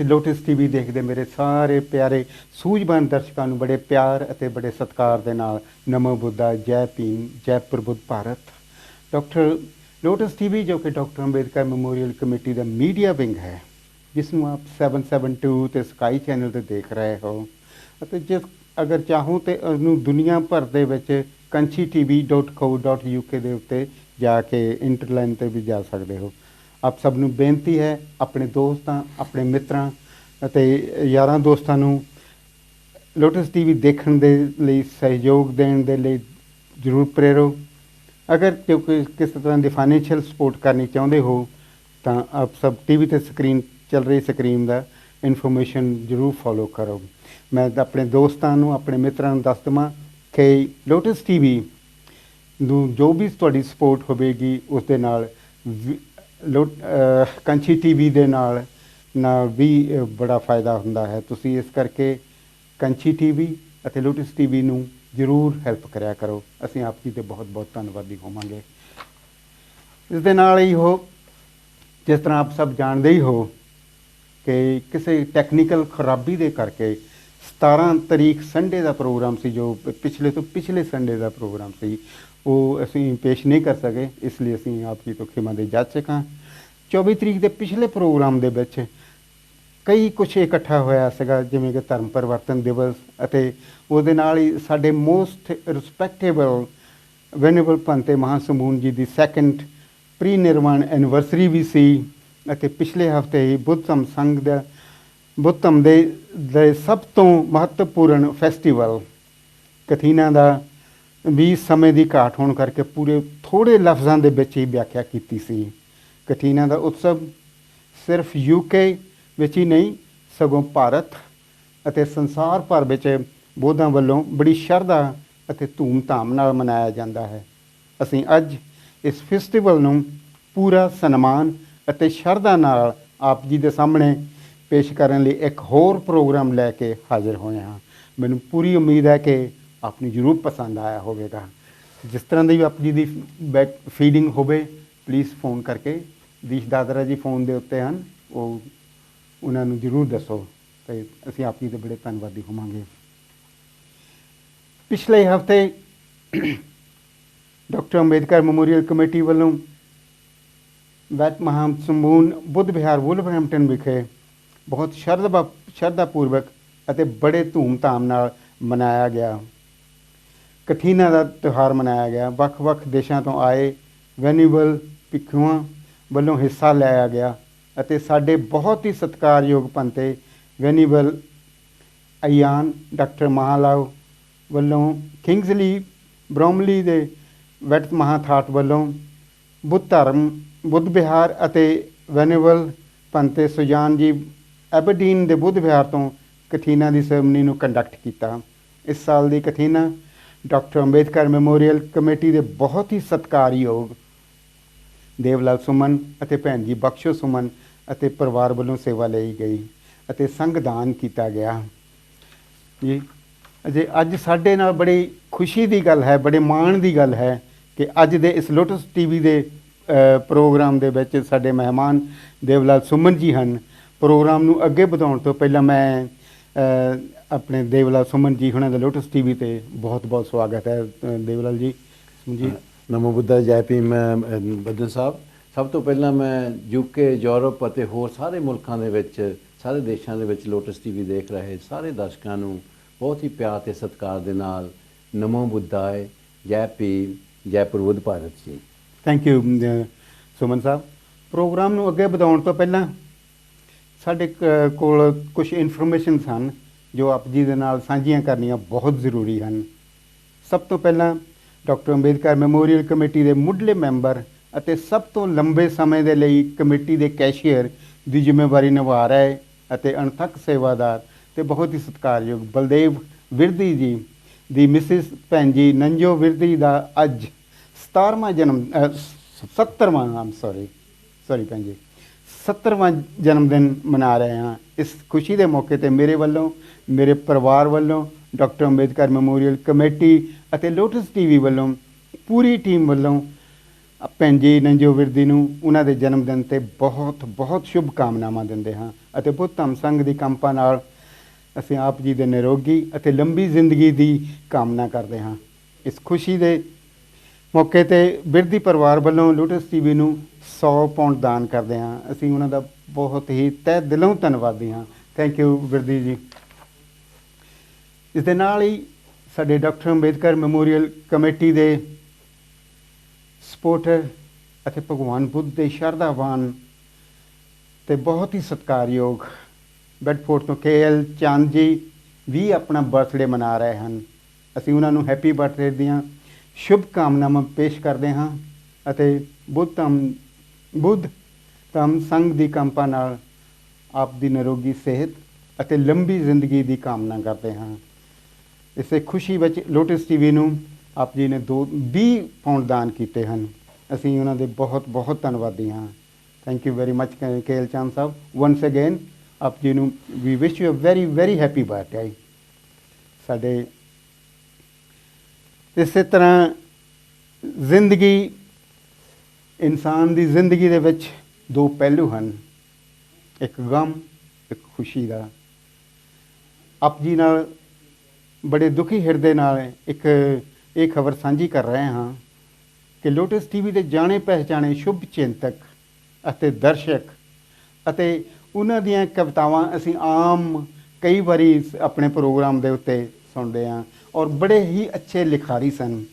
ਵਿੱਚ lotus TV ਦੇਖਦੇ ਮੇਰੇ ਸਾਰੇ ਪਿਆਰੇ ਸੂਝਵਾਨ ਦਰਸ਼ਕਾਂ ਨੂੰ ਬੜੇ ਪਿਆਰ ਅਤੇ ਬੜੇ ਸਤਿਕਾਰ ਦੇ ਨਾਲ ਨਮੋ ਬੁੱਧਾ, ਜੈ ਭੀਮ, ਜੈ ਪ੍ਰਬੁੱਧ ਭਾਰਤ। ਡਾਕਟਰ ਲੋਟਸ ਟੀਵੀ ਜੋ ਕਿ ਡਾਕਟਰ ਅੰਬੇਦਕਰ ਮੈਮੋਰੀਅਲ ਕਮੇਟੀ ਦਾ ਮੀਡੀਆ ਵਿੰਗ ਹੈ, ਜਿਸ ਨੂੰ ਆਪ 772 ਤੇ ਸਕਾਈ ਚੈਨਲ 'ਤੇ ਦੇਖ ਰਹੇ ਹੋ, ਅਤੇ ਜਿਸ ਅਗਰ ਚਾਹੋ ਤਾਂ ਉਹਨੂੰ ਦੁਨੀਆ ਭਰ ਦੇ ਵਿੱਚ kanchitv.co.uk ਦੇ ਉੱਤੇ ਜਾ ਕੇ ਇੰਟਰਲਾਈਨ 'ਤੇ ਵੀ ਜਾ ਸਕਦੇ ਹੋ। ਆਪ ਸਭ ਨੂੰ ਬੇਨਤੀ ਹੈ, ਆਪਣੇ ਦੋਸਤਾਂ, ਆਪਣੇ ਮਿੱਤਰਾਂ ਅਤੇ ਯਾਰਾਂ ਦੋਸਤਾਂ ਨੂੰ ਲੋਟਸ ਟੀਵੀ ਦੇਖਣ ਦੇ ਲਈ ਸਹਿਯੋਗ ਦੇਣ ਦੇ ਲਈ ਜ਼ਰੂਰ ਪ੍ਰੇਰੋ। ਅਗਰ ਕਿਉਂਕਿ ਕਿਸੇ ਤਰ੍ਹਾਂ ਦੀ ਫਾਈਨੈਂਸ਼ੀਅਲ ਸਪੋਰਟ ਕਰਨੀ ਚਾਹੁੰਦੇ ਹੋ ਤਾਂ ਆਪ ਸਭ ਟੀਵੀ 'ਤੇ ਸਕਰੀਨ ਚੱਲ ਰਹੀ ਸਕਰੀਨ ਦਾ ਇਨਫੋਰਮੇਸ਼ਨ ਜ਼ਰੂਰ ਫੋਲੋ ਕਰੋ। ਮੈਂ ਆਪਣੇ ਦੋਸਤਾਂ ਨੂੰ, ਆਪਣੇ ਮਿੱਤਰਾਂ ਨੂੰ ਦੱਸ ਦੇਵਾਂ ਕਿ ਲੋਟਸ ਟੀਵੀ ਨੂੰ ਜੋ ਵੀ ਤੁਹਾਡੀ ਸਪੋਰਟ ਹੋਵੇਗੀ ਉਸ ਦੇ ਨਾਲ ਕੰਚੀ ਟੀਵੀ ਦੇ ਨਾਲ ਵੀ ਬੜਾ ਫਾਇਦਾ ਹੁੰਦਾ ਹੈ। ਤੁਸੀਂ ਇਸ ਕਰਕੇ ਕੰਚੀ ਟੀਵੀ ਅਤੇ ਲੋਟਸ ਟੀਵੀ ਨੂੰ ਜ਼ਰੂਰ ਹੈਲਪ ਕਰਿਆ ਕਰੋ। ਅਸੀਂ ਆਪ ਜੀ ਦੇ ਬਹੁਤ ਬਹੁਤ ਧੰਨਵਾਦੀ ਹੋਵਾਂਗੇ। ਇਸ ਦੇ ਨਾਲ ਹੀ ਹੋ, ਜਿਸ ਤਰ੍ਹਾਂ ਆਪ ਸਭ ਜਾਣਦੇ ਹੀ ਹੋ ਕਿ ਕਿਸੇ ਟੈਕਨੀਕਲ ਖਰਾਬੀ ਦੇ ਕਰਕੇ 17 ਤਰੀਕ ਸੰਡੇ ਦਾ ਪ੍ਰੋਗਰਾਮ ਸੀ, ਜੋ ਪਿਛਲੇ ਸੰਡੇ ਦਾ ਪ੍ਰੋਗਰਾਮ ਸੀ, ਉਹ ਅਸੀਂ ਪੇਸ਼ ਨਹੀਂ ਕਰ ਸਕੇ। ਇਸ ਲਈ ਅਸੀਂ ਆਪ ਜੀ ਤੋਂ ਖਿਮਾ ਦੇ ਜਾਚਕ ਹਾਂ। 24 ਤਰੀਕ ਦੇ ਪਿਛਲੇ ਪ੍ਰੋਗਰਾਮ ਦੇ ਵਿੱਚ ਕਈ ਕੁਛ ਇਕੱਠਾ ਹੋਇਆ ਸੀਗਾ, ਜਿਵੇਂ ਕਿ ਧਰਮ ਪਰਿਵਰਤਨ ਦਿਵਸ, ਅਤੇ ਉਹਦੇ ਨਾਲ ਹੀ ਸਾਡੇ ਮੋਸਟ ਰਿਸਪੈਕਟੇਬਲ ਵੈਨੇਬਲ ਭੰਤੇ ਮਹਾਸਮੂਨ ਜੀ ਦੀ 2nd ਪ੍ਰੀ ਨਿਰਵਾਣ ਐਨੀਵਰਸਰੀ ਵੀ ਸੀ। ਅਤੇ ਪਿਛਲੇ ਹਫ਼ਤੇ ਹੀ ਬੁੱਧਮ ਸੰਘ ਦਾ ਬੁੱਧਮ ਦੇ ਸਭ ਤੋਂ ਮਹੱਤਵਪੂਰਨ ਫੈਸਟੀਵਲ ਕਥੀਨਾ ਦਾ ਵੀ ਸਮੇਂ ਦੀ ਘਾਟ ਹੋਣ ਕਰਕੇ ਪੂਰੇ ਥੋੜ੍ਹੇ ਲਫ਼ਜ਼ਾਂ ਦੇ ਵਿੱਚ ਹੀ ਵਿਆਖਿਆ ਕੀਤੀ ਸੀ। ਕਥੀਨਾ ਦਾ ਉਤਸਵ ਸਿਰਫ UK ਵਿੱਚ ਹੀ ਨਹੀਂ, ਸਗੋਂ ਭਾਰਤ ਅਤੇ ਸੰਸਾਰ ਭਰ ਵਿੱਚ ਬੋਧਾਂ ਵੱਲੋਂ ਬੜੀ ਸ਼ਰਧਾ ਅਤੇ ਧੂਮ-ਧਾਮ ਨਾਲ ਮਨਾਇਆ ਜਾਂਦਾ ਹੈ। ਅਸੀਂ ਅੱਜ ਇਸ ਫੈਸਟੀਵਲ ਨੂੰ ਪੂਰਾ ਸਨਮਾਨ ਅਤੇ ਸ਼ਰਧਾ ਨਾਲ ਆਪ ਜੀ ਦੇ ਸਾਹਮਣੇ ਪੇਸ਼ ਕਰਨ ਲਈ ਇੱਕ ਹੋਰ ਪ੍ਰੋਗਰਾਮ ਲੈ ਕੇ ਹਾਜ਼ਰ ਹੋਏ ਹਾਂ। ਮੈਨੂੰ ਪੂਰੀ ਉਮੀਦ ਹੈ ਕਿ ਆਪ ਨੂੰ ਜ਼ਰੂਰ ਪਸੰਦ ਆਇਆ ਹੋਵੇਗਾ। ਜਿਸ ਤਰ੍ਹਾਂ ਦੀ ਵੀ ਆਪ ਜੀ ਦੀ ਫੀਲਿੰਗ ਹੋਵੇ, ਪਲੀਜ਼ ਫੋਨ ਕਰਕੇ, ਦੀਸ਼ ਦਾਦਰਾ ਜੀ ਫੋਨ ਦੇ ਉੱਤੇ ਹਨ, ਉਹਨਾਂ ਨੂੰ ਜ਼ਰੂਰ ਦੱਸੋ ਅਤੇ ਅਸੀਂ ਆਪ ਜੀ ਦੇ ਬੜੇ ਧੰਨਵਾਦੀ ਹੋਵਾਂਗੇ। ਪਿਛਲੇ ਹਫ਼ਤੇ ਡਾਕਟਰ ਅੰਬੇਦਕਰ ਮੈਮੋਰੀਅਲ ਕਮੇਟੀ ਵੱਲੋਂ ਵੈਟ ਮਹਾਸਮੂਨ ਬੁੱਧ ਵਿਹਾਰ ਵੁਲਵਰਹੈਂਪਟਨ ਵਿਖੇ ਬਹੁਤ ਸ਼ਰਧਾਪੂਰਵਕ ਅਤੇ ਬੜੇ ਧੂਮ-ਧਾਮ ਨਾਲ ਮਨਾਇਆ ਗਿਆ। ਕਥੀਨਾ ਦਾ ਤਿਉਹਾਰ ਮਨਾਇਆ ਗਿਆ। ਵੱਖ-ਵੱਖ ਦੇਸ਼ਾਂ ਤੋਂ ਆਏ ਵੈਨੇਬਲ ਭਿੱਖੂਆਂ ਵੱਲੋਂ ਹਿੱਸਾ ਲਿਆ ਗਿਆ ਅਤੇ ਸਾਡੇ ਬਹੁਤ ਹੀ ਸਤਿਕਾਰਯੋਗ ਭੰਤੇ ਵੈਨੇਬਲ ਅਯਾਨ ਡਾਕਟਰ ਮਹਾਲਾਓ ਵੱਲੋਂ, ਕਿੰਗਜ਼ਲੀ ਬ੍ਰੋਮਲੀ ਦੇ ਵੈਟ ਮਹਾਥਾਟ ਵੱਲੋਂ ਬੁੱਧ ਵਿਹਾਰ ਅਤੇ ਵੈਨੇਬਲ ਭੰਤੇ ਸੁਜਾਨ ਜੀ ਐਬਰਡੀਨ ਦੇ ਬੁੱਧ ਵਿਹਾਰ ਤੋਂ ਕਥੀਨਾ ਦੀ ਸੈਰਮਨੀ ਨੂੰ ਕੰਡਕਟ ਕੀਤਾ। ਇਸ ਸਾਲ ਦੀ ਕਥੀਨਾ ਡਾਕਟਰ ਅੰਬੇਦਕਰ ਮੈਮੋਰੀਅਲ ਕਮੇਟੀ ਦੇ ਬਹੁਤ ਹੀ ਸਤਿਕਾਰਯੋਗ ਦੇਵਲਾਲ ਸੁਮਨ ਅਤੇ ਭੈਣ ਜੀ ਬਖਸ਼ੋ ਸੁਮਨ ਅਤੇ ਪਰਿਵਾਰ ਵੱਲੋਂ ਸੇਵਾ ਲਈ ਗਈ ਅਤੇ ਸੰਗਦਾਨ ਕੀਤਾ ਗਿਆ ਜੀ। ਅਜੇ ਅੱਜ ਸਾਡੇ ਨਾਲ ਬੜੀ ਖੁਸ਼ੀ ਦੀ ਗੱਲ ਹੈ, ਬੜੇ ਮਾਣ ਦੀ ਗੱਲ ਹੈ ਕਿ ਅੱਜ ਦੇ ਇਸ ਲੋਟਸ ਟੀਵੀ ਦੇ ਪ੍ਰੋਗਰਾਮ ਦੇ ਵਿੱਚ ਸਾਡੇ ਮਹਿਮਾਨ ਦੇਵਲਾਲ ਸੁਮਨ ਜੀ ਹਨ। ਪ੍ਰੋਗਰਾਮ ਨੂੰ ਅੱਗੇ ਵਧਾਉਣ ਤੋਂ ਪਹਿਲਾਂ ਮੈਂ ਆਪਣੇ ਦੇਵਲਾਲ ਸੁਮਨ ਜੀ ਹੁਣਾਂ ਦਾ ਲੋਟਸ ਟੀਵੀ 'ਤੇ ਬਹੁਤ ਬਹੁਤ ਸਵਾਗਤ ਹੈ। ਦੇਵਲਾਲ ਜੀ, ਸੁਮਨ ਜੀ, ਨਮੋ ਬੁੱਧਾ, ਜੈ ਭੀਮ। ਬੱਦਨ ਸਾਹਿਬ, ਸਭ ਤੋਂ ਪਹਿਲਾਂ ਮੈਂ UK, ਯੂਰਪ ਅਤੇ ਹੋਰ ਸਾਰੇ ਮੁਲਕਾਂ ਦੇ ਵਿੱਚ, ਸਾਰੇ ਦੇਸ਼ਾਂ ਦੇ ਵਿੱਚ ਲੋਟਸ ਟੀਵੀ ਦੇਖ ਰਹੇ ਸਾਰੇ ਦਰਸ਼ਕਾਂ ਨੂੰ ਬਹੁਤ ਹੀ ਪਿਆਰ ਅਤੇ ਸਤਿਕਾਰ ਦੇ ਨਾਲ ਨਮੋ ਬੁੱਧਾਏ, ਜੈ ਭੀਮ, ਜੈ ਪ੍ਰਬੁੱਧ ਭਾਰਤ ਜੀ। Thank you Suman Sahib. Programme ਨੂੰ ਅੱਗੇ ਵਧਾਉਣ ਤੋਂ ਪਹਿਲਾਂ ਸਾਡੇ ਕੋਲ ਕੁਝ ਇਨਫੋਰਮੇਸ਼ਨ ਹਨ ਜੋ ਆਪ ਜੀ ਦੇ ਨਾਲ ਸਾਂਝੀਆਂ ਕਰਨੀਆਂ ਬਹੁਤ ਜ਼ਰੂਰੀ ਹਨ। ਸਭ ਤੋਂ ਪਹਿਲਾਂ ਡਾਕਟਰ ਅੰਬੇਦਕਰ ਮੈਮੋਰੀਅਲ ਕਮੇਟੀ ਦੇ ਮੁੱਢਲੇ ਮੈਂਬਰ ਅਤੇ ਸਭ ਤੋਂ ਲੰਬੇ ਸਮੇਂ ਦੇ ਲਈ ਕਮੇਟੀ ਦੇ ਕੈਸ਼ੀਅਰ ਦੀ ਜ਼ਿੰਮੇਵਾਰੀ ਨਿਭਾ ਰਹੇ ਅਤੇ ਅਣਥੱਕ ਸੇਵਾਦਾਰ ਅਤੇ ਬਹੁਤ ਹੀ ਸਤਿਕਾਰਯੋਗ ਬਲਦੇਵ ਵਿਰਦੀ ਜੀ ਦੀ ਮਿਸਿਸ ਭੈਣ ਜੀ ਨੰਜੋ ਵਿਰਦੀ ਦਾ ਅੱਜ 70ਵਾਂ ਜਨਮ ਦਿਨ ਮਨਾ ਰਹੇ ਹਾਂ। ਇਸ ਖੁਸ਼ੀ ਦੇ ਮੌਕੇ 'ਤੇ ਮੇਰੇ ਵੱਲੋਂ, ਮੇਰੇ ਪਰਿਵਾਰ ਵੱਲੋਂ, ਡਾਕਟਰ ਅੰਬੇਦਕਰ ਮੈਮੋਰੀਅਲ ਕਮੇਟੀ ਅਤੇ ਲੋਟਸ ਟੀਵੀ ਵੱਲੋਂ, ਪੂਰੀ ਟੀਮ ਵੱਲੋਂ ਭੈਣ ਜੀ ਨੰਜੋ ਵਿਰਦੀ ਨੂੰ ਉਹਨਾਂ ਦੇ ਜਨਮ ਦਿਨ 'ਤੇ ਬਹੁਤ ਬਹੁਤ ਸ਼ੁਭ ਕਾਮਨਾਵਾਂ ਦਿੰਦੇ ਹਾਂ ਅਤੇ ਬੁੱਧ ਧੰਮ ਸੰਘ ਦੀ ਕੰਪਾ ਨਾਲ ਅਸੀਂ ਆਪ ਜੀ ਦੇ ਨਿਰੋਗੀ ਅਤੇ ਲੰਬੀ ਜ਼ਿੰਦਗੀ ਦੀ ਕਾਮਨਾ ਕਰਦੇ ਹਾਂ। ਇਸ ਖੁਸ਼ੀ ਦੇ ਮੌਕੇ 'ਤੇ ਬਿਰਦੀ ਪਰਿਵਾਰ ਵੱਲੋਂ ਲੋਟਸ ਟੀਵੀ ਨੂੰ 100 ਪਾਉਂਡ ਦਾਨ ਕਰਦੇ ਹਾਂ। ਅਸੀਂ ਉਹਨਾਂ ਦਾ ਬਹੁਤ ਹੀ ਤਹਿ ਦਿਲੋਂ ਧੰਨਵਾਦੀ ਹਾਂ। ਥੈਂਕ ਯੂ ਬਿਰਦੀ ਜੀ। ਇਸ ਦੇ ਨਾਲ ਹੀ ਸਾਡੇ ਡਾਕਟਰ ਅੰਬੇਦਕਰ ਮੈਮੋਰੀਅਲ ਕਮੇਟੀ ਦੇ ਸਪੋਰਟਰ ਅਤੇ ਭਗਵਾਨ ਬੁੱਧ ਦੇ ਸ਼ਰਧਾਵਾਨ ਅਤੇ ਬਹੁਤ ਹੀ ਸਤਿਕਾਰਯੋਗ ਬੈਡਫੋਰਡ ਤੋਂ KL ਚੰਦ ਜੀ ਵੀ ਆਪਣਾ ਬਰਥਡੇ ਮਨਾ ਰਹੇ ਹਨ। ਅਸੀਂ ਉਹਨਾਂ ਨੂੰ ਹੈਪੀ ਬਰਥਡੇ ਦੀਆਂ ਸ਼ੁਭ ਕਾਮਨਾਵਾਂ ਪੇਸ਼ ਕਰਦੇ ਹਾਂ ਅਤੇ ਬੁੱਧ ਧੰਮ ਸੰਘ ਦੀ ਕੰਪਾ ਨਾਲ ਆਪ ਦੀ ਨਿਰੋਗੀ ਸਿਹਤ ਅਤੇ ਲੰਬੀ ਜ਼ਿੰਦਗੀ ਦੀ ਕਾਮਨਾ ਕਰਦੇ ਹਾਂ। ਇਸੇ ਖੁਸ਼ੀ ਵਿੱਚ ਲੋਟਸ ਟੀਵੀ ਨੂੰ ਆਪ ਜੀ ਨੇ 20 ਪਾਉਂਡ ਦਾਨ ਕੀਤੇ ਹਨ। ਅਸੀਂ ਉਹਨਾਂ ਦੇ ਬਹੁਤ ਬਹੁਤ ਧੰਨਵਾਦੀ ਹਾਂ। Thank you very much KL Chand sahib. Once again ਆਪ ਜੀ ਨੂੰ ਵੀ wish you very very happy birthday. ਸਾਡੇ ਇਸੇ ਤਰ੍ਹਾਂ ਜ਼ਿੰਦਗੀ, ਇਨਸਾਨ ਦੀ ਜ਼ਿੰਦਗੀ ਦੇ ਵਿੱਚ ਦੋ ਪਹਿਲੂ ਹਨ, ਇੱਕ ਗਮ, ਇੱਕ ਖੁਸ਼ੀ ਦਾ। ਆਪ ਜੀ ਨਾਲ ਬੜੇ ਦੁਖੀ ਹਿਰਦੇ ਨਾਲ ਇੱਕ ਇਹ ਖਬਰ ਸਾਂਝੀ ਕਰ ਰਹੇ ਹਾਂ ਕਿ ਲੋਟਸ ਟੀਵੀ ਦੇ ਜਾਣੇ ਪਹਿਚਾਣੇ ਸ਼ੁਭ ਚਿੰਤਕ ਅਤੇ ਦਰਸ਼ਕ ਅਤੇ ਉਹਨਾਂ ਦੀਆਂ ਕਵਿਤਾਵਾਂ ਅਸੀਂ ਆਮ ਕਈ ਵਾਰੀ ਆਪਣੇ ਪ੍ਰੋਗਰਾਮ ਦੇ ਉੱਤੇ ਸੁਣਦੇ ਹਾਂ ਔਰ ਬੜੇ ਹੀ ਅੱਛੇ ਲਿਖਾਰੀ ਸਨ।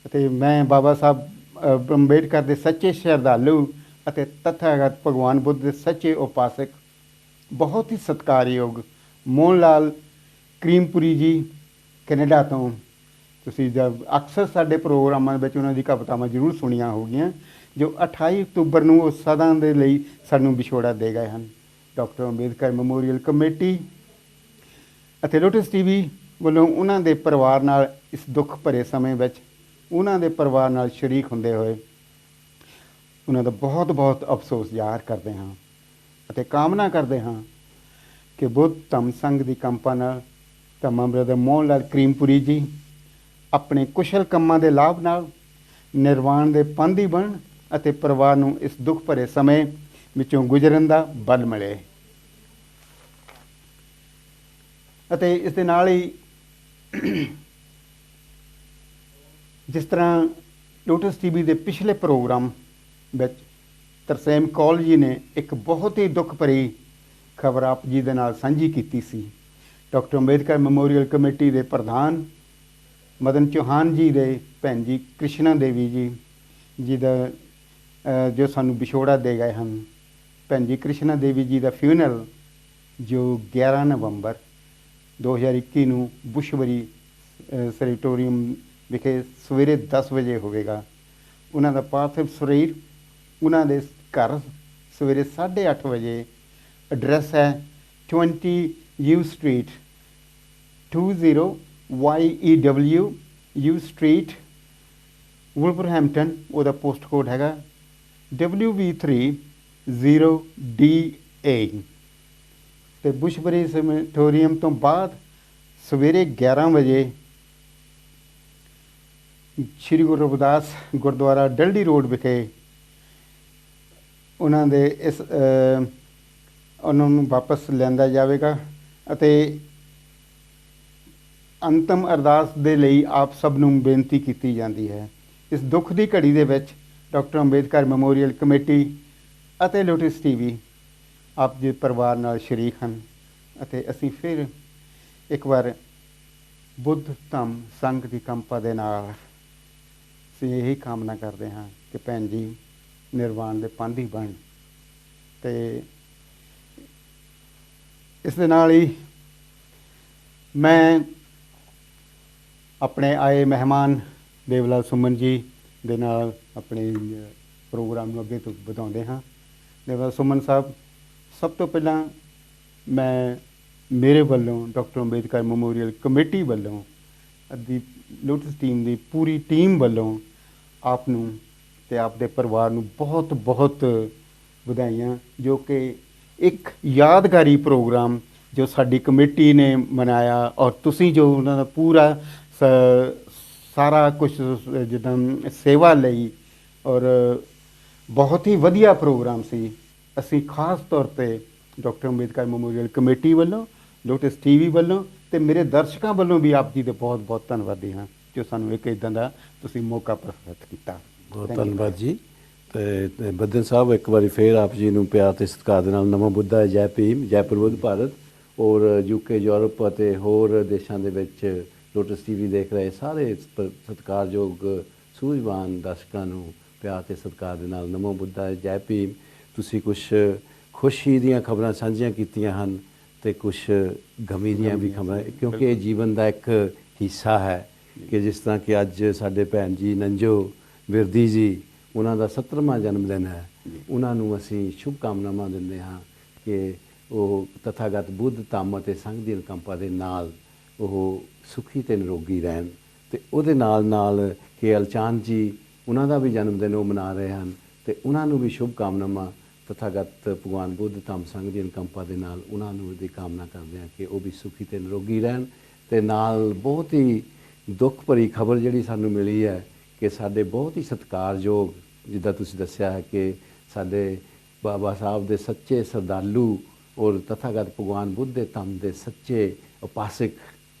ਅਤੇ ਮੈਂ ਬਾਬਾ ਸਾਹਿਬ ਅੰਬੇਡਕਰ ਦੇ ਸੱਚੇ ਸ਼ਰਧਾਲੂ ਅਤੇ ਤਥਾਗਤ ਭਗਵਾਨ ਬੁੱਧ ਦੇ ਸੱਚੇ ਉਪਾਸਕ ਬਹੁਤ ਹੀ ਸਤਿਕਾਰਯੋਗ ਮੋਹਨ ਲਾਲ ਕਰੀਮਪੁਰੀ ਜੀ ਕੈਨੇਡਾ ਤੋਂ, ਤੁਸੀਂ ਜਦ ਅਕਸਰ ਸਾਡੇ ਪ੍ਰੋਗਰਾਮਾਂ ਵਿੱਚ ਉਹਨਾਂ ਦੀ ਕਵਿਤਾਵਾਂ ਜ਼ਰੂਰ ਸੁਣੀਆਂ ਹੋਗੀਆਂ, ਜੋ 28 ਅਕਤੂਬਰ ਨੂੰ ਉਹ ਸਦਾ ਦੇ ਲਈ ਸਾਨੂੰ ਵਿਛੋੜਾ ਦੇ ਗਏ ਹਨ। ਡਾਕਟਰ ਅੰਬੇਦਕਰ ਮੈਮੋਰੀਅਲ ਕਮੇਟੀ ਅਤੇ ਲੋਟਸ ਟੀਵੀ ਵੱਲੋਂ ਉਹਨਾਂ ਦੇ ਪਰਿਵਾਰ ਨਾਲ ਇਸ ਦੁੱਖ ਭਰੇ ਸਮੇਂ ਵਿੱਚ ਉਹਨਾਂ ਦੇ ਪਰਿਵਾਰ ਨਾਲ ਸ਼ਰੀਕ ਹੁੰਦੇ ਹੋਏ ਉਹਨਾਂ ਦਾ ਬਹੁਤ ਬਹੁਤ ਅਫਸੋਸ ਜ਼ਾਹਰ ਕਰਦੇ ਹਾਂ ਅਤੇ ਕਾਮਨਾ ਕਰਦੇ ਹਾਂ ਕਿ ਬੁੱਧ ਧੰਮ ਸੰਘ ਦੀ ਕੰਪਾ ਨਾਲ ਧੰਮਾ ਬ੍ਰਦਰ ਮੋਹਨ ਲਾਲ ਕਰੀਮਪੁਰੀ ਜੀ ਆਪਣੇ ਕੁਸ਼ਲ ਕੰਮਾਂ ਦੇ ਲਾਭ ਨਾਲ ਨਿਰਵਾਣ ਦੇ ਪਾਂਧੀ ਬਣਨ ਅਤੇ ਪਰਿਵਾਰ ਨੂੰ ਇਸ ਦੁੱਖ ਭਰੇ ਸਮੇਂ ਵਿੱਚੋਂ ਗੁਜ਼ਰਨ ਦਾ ਬਲ ਮਿਲੇ। ਅਤੇ ਇਸ ਦੇ ਨਾਲ ਹੀ ਜਿਸ ਤਰ੍ਹਾਂ ਲੋਟਸ ਟੀਵੀ ਦੇ ਪਿਛਲੇ ਪ੍ਰੋਗਰਾਮ ਵਿੱਚ ਤਰਸੇਮ ਕੌਲ ਜੀ ਨੇ ਇੱਕ ਬਹੁਤ ਹੀ ਦੁੱਖ ਭਰੀ ਖਬਰ ਆਪ ਜੀ ਦੇ ਨਾਲ ਸਾਂਝੀ ਕੀਤੀ ਸੀ। ਡਾਕਟਰ ਅੰਬੇਦਕਰ ਮੈਮੋਰੀਅਲ ਕਮੇਟੀ ਦੇ ਪ੍ਰਧਾਨ ਮਦਨ ਚੌਹਾਨ ਜੀ ਦੇ ਭੈਣ ਜੀ ਕ੍ਰਿਸ਼ਨਾ ਦੇਵੀ ਜੀ ਦਾ ਜੋ ਸਾਨੂੰ ਵਿਛੋੜਾ ਦੇ ਗਏ ਹਨ। ਭੈਣ ਜੀ ਕ੍ਰਿਸ਼ਨਾ ਦੇਵੀ ਜੀ ਦਾ ਫਿਊਨਰਲ ਜੋ 11 ਨਵੰਬਰ 2021 ਨੂੰ ਬੁਸ਼ਬਰੀ ਸੈਨੇਟੋਰੀਅਮ ਵਿਖੇ ਸਵੇਰੇ 10 ਵਜੇ ਹੋਵੇਗਾ। ਉਹਨਾਂ ਦਾ ਪਾਰਥਿਵ ਸਰੀਰ ਉਹਨਾਂ ਦੇ ਘਰ ਸਵੇਰੇ 8:30 ਵਜੇ, ਐਡਰੈਸ ਹੈ 20 you street 20 YEW you street Wolverhampton. ਉਹਦਾ ਪੋਸਟ ਕੋਡ ਹੈਗਾ WV3 0DA। ਅਤੇ ਬੁਸ਼ਬਰੀ ਸੈਨੇਟੋਰੀਅਮ ਤੋਂ ਬਾਅਦ ਸਵੇਰੇ 11 ਵਜੇ ਸ਼੍ਰੀ ਗੁਰੂ ਰਵਿਦਾਸ ਗੁਰਦੁਆਰਾ ਡਲਡੀ ਰੋਡ ਵਿਖੇ ਉਹਨਾਂ ਦੇ ਉਹਨਾਂ ਨੂੰ ਵਾਪਸ ਲਿਆਂਦਾ ਜਾਵੇਗਾ ਅਤੇ ਅੰਤਮ ਅਰਦਾਸ ਦੇ ਲਈ ਆਪ ਸਭ ਨੂੰ ਬੇਨਤੀ ਕੀਤੀ ਜਾਂਦੀ ਹੈ। ਇਸ ਦੁੱਖ ਦੀ ਘੜੀ ਦੇ ਵਿੱਚ ਡਾਕਟਰ ਅੰਬੇਦਕਰ ਮੈਮੋਰੀਅਲ ਕਮੇਟੀ ਅਤੇ ਲੋਟਸ ਟੀਵੀ ਆਪ ਜੀ ਪਰਿਵਾਰ ਨਾਲ ਸ਼ਰੀਕ ਹਨ ਅਤੇ ਅਸੀਂ ਫਿਰ ਇੱਕ ਵਾਰ ਬੁੱਧ ਧੰਮ ਸੰਘ ਦੀ ਕੰਪਾ ਦੇ ਨਾਲ ਅਸੀਂ ਇਹੀ ਕਾਮਨਾ ਕਰਦੇ ਹਾਂ ਕਿ ਭੈਣ ਜੀ ਨਿਰਵਾਣ ਦੇ ਪਾਂਧੀ ਬਣ। ਅਤੇ ਇਸ ਦੇ ਨਾਲ ਹੀ ਮੈਂ ਆਪਣੇ ਆਏ ਮਹਿਮਾਨ ਦੇਵਲਾਲ ਸੁਮਨ ਜੀ ਦੇ ਨਾਲ ਆਪਣੇ ਪ੍ਰੋਗਰਾਮ ਨੂੰ ਅੱਗੇ ਤੋਂ ਵਧਾਉਂਦੇ ਹਾਂ। ਦੇਵਲਾਲ ਸੁਮਨ ਸਾਹਿਬ, ਸਭ ਤੋਂ ਪਹਿਲਾਂ ਮੈਂ ਮੇਰੇ ਵੱਲੋਂ ਡਾਕਟਰ ਅੰਬੇਦਕਰ ਮੈਮੋਰੀਅਲ ਕਮੇਟੀ ਵੱਲੋਂ ਦੀ ਲੋਟਸ ਟੀਮ ਦੀ ਪੂਰੀ ਟੀਮ ਵੱਲੋਂ ਆਪ ਨੂੰ ਅਤੇ ਆਪ ਦੇ ਪਰਿਵਾਰ ਨੂੰ ਬਹੁਤ ਬਹੁਤ ਵਧਾਈਆਂ, ਜੋ ਕਿ ਇੱਕ ਯਾਦਗਾਰੀ ਪ੍ਰੋਗਰਾਮ ਜੋ ਸਾਡੀ ਕਮੇਟੀ ਨੇ ਮਨਾਇਆ ਔਰ ਤੁਸੀਂ ਜੋ ਉਹਨਾਂ ਦਾ ਪੂਰਾ ਸਾਰਾ ਕੁਛ ਜਿੱਦਾਂ ਸੇਵਾ ਲਈ ਔਰ ਬਹੁਤ ਹੀ ਵਧੀਆ ਪ੍ਰੋਗਰਾਮ ਸੀ। ਅਸੀਂ ਖਾਸ ਤੌਰ ਤੇ ਡਾਕਟਰ ਅੰਬੇਦਕਰ ਮੈਮੋਰੀਅਲ ਕਮੇਟੀ ਵੱਲੋਂ, ਲੋਟਸ ਟੀਵੀ ਵੱਲੋਂ ਤੇ ਮੇਰੇ ਦਰਸ਼ਕਾਂ ਵੱਲੋਂ ਵੀ ਆਪ ਜੀ ਦੇ ਬਹੁਤ ਬਹੁਤ ਧੰਨਵਾਦੀ ਹਾਂ ਜੋ ਸਾਨੂੰ ਇੱਕ ਇਦਾਂ ਦਾ ਤੁਸੀਂ ਮੌਕਾ ਪ੍ਰਦਾਨ ਕੀਤਾ। ਬਹੁਤ ਧੰਨਵਾਦ ਜੀ। ਤੇ ਬੱਦਨ ਸਾਹਿਬ, ਇੱਕ ਵਾਰੀ ਫੇਰ ਆਪ ਜੀ ਨੂੰ ਪਿਆਰ ਤੇ ਸਤਿਕਾਰ ਦੇ ਨਾਲ ਨਮੋ ਬੁੱਧਾ, ਜੈ ਭੀਮ, ਜੈ ਪ੍ਰਬੁੱਧ ਭਾਰਤ। ਔਰ UK, ਯੂਰਪ ਅਤੇ ਹੋਰ ਦੇਸ਼ਾਂ ਦੇ ਵਿੱਚ ਲੋਟਸ ਟੀਵੀ ਦੇਖ ਰਹੇ ਸਾਰੇ ਸਤਿਕਾਰਯੋਗ ਸੂਝਵਾਨ ਦਰਸ਼ਕਾਂ ਨੂੰ ਪਿਆਰ ਤੇ ਸਤਿਕਾਰ ਦੇ ਨਾਲ ਨਮੋ ਬੁੱਧਾ, ਜੈ ਭੀਮ। ਤੁਸੀਂ ਕੁਝ ਖੁਸ਼ੀ ਦੀਆਂ ਖਬਰਾਂ ਸਾਂਝੀਆਂ ਕੀਤੀਆਂ ਹਨ ਤੇ ਕੁਝ ਗਮੀ ਦੀਆਂ ਵੀ ਖਬਰਾਂ, ਕਿਉਂਕਿ ਇਹ ਜੀਵਨ ਦਾ ਇੱਕ ਹਿੱਸਾ ਹੈ ਕਿ ਜਿਸ ਤਰ੍ਹਾਂ ਕਿ ਅੱਜ ਸਾਡੇ ਭੈਣ ਜੀ ਨੰਜੋ ਵਿਰਦੀ ਜੀ, ਉਹਨਾਂ ਦਾ 70ਵਾਂ ਜਨਮ ਦਿਨ ਹੈ। ਉਹਨਾਂ ਨੂੰ ਅਸੀਂ ਸ਼ੁਭ ਕਾਮਨਾਵਾਂ ਦਿੰਦੇ ਹਾਂ ਕਿ ਉਹ ਤਥਾਗਤ ਬੁੱਧ ਧੰਮ ਅਤੇ ਸੰਘ ਦੀ ਅਨੁਕੰਪਾ ਦੇ ਨਾਲ ਉਹ ਸੁਖੀ ਤੇ ਨਿਰੋਗੀ ਰਹਿਣ। ਤੇ ਉਹਦੇ ਨਾਲ ਨਾਲ KL ਚਾਂਦ ਜੀ, ਉਹਨਾਂ ਦਾ ਵੀ ਜਨਮ ਦਿਨ ਉਹ ਮਨਾ ਰਹੇ ਹਨ ਤੇ ਉਹਨਾਂ ਨੂੰ ਵੀ ਸ਼ੁਭ ਕਾਮਨਾਵਾਂ ਤਥਾਗਤ ਭਗਵਾਨ ਬੁੱਧ ਧੰਮ ਸੰਘ ਦੀ ਅਨੁਕੰਪਾ ਦੇ ਨਾਲ ਉਹਨਾਂ ਨੂੰ ਦੀ ਕਾਮਨਾ ਕਰਦੇ ਹਾਂ ਕਿ ਉਹ ਵੀ ਸੁਖੀ ਤੇ ਨਿਰੋਗੀ ਰਹਿਣ। ਤੇ ਨਾਲ ਬਹੁਤ ਹੀ ਦੁੱਖ ਭਰੀ ਖਬਰ ਜਿਹੜੀ ਸਾਨੂੰ ਮਿਲੀ ਹੈ ਕਿ ਸਾਡੇ ਬਹੁਤ ਹੀ ਸਤਿਕਾਰਯੋਗ, ਜਿੱਦਾਂ ਤੁਸੀਂ ਦੱਸਿਆ ਹੈ ਕਿ ਸਾਡੇ ਬਾਬਾ ਸਾਹਿਬ ਦੇ ਸੱਚੇ ਸਰਦਾਲੂ ਔਰ ਤਥਾਗਤ ਭਗਵਾਨ ਬੁੱਧ ਦੇ ਧੰਮ ਦੇ ਸੱਚੇ ਉਪਾਸਕ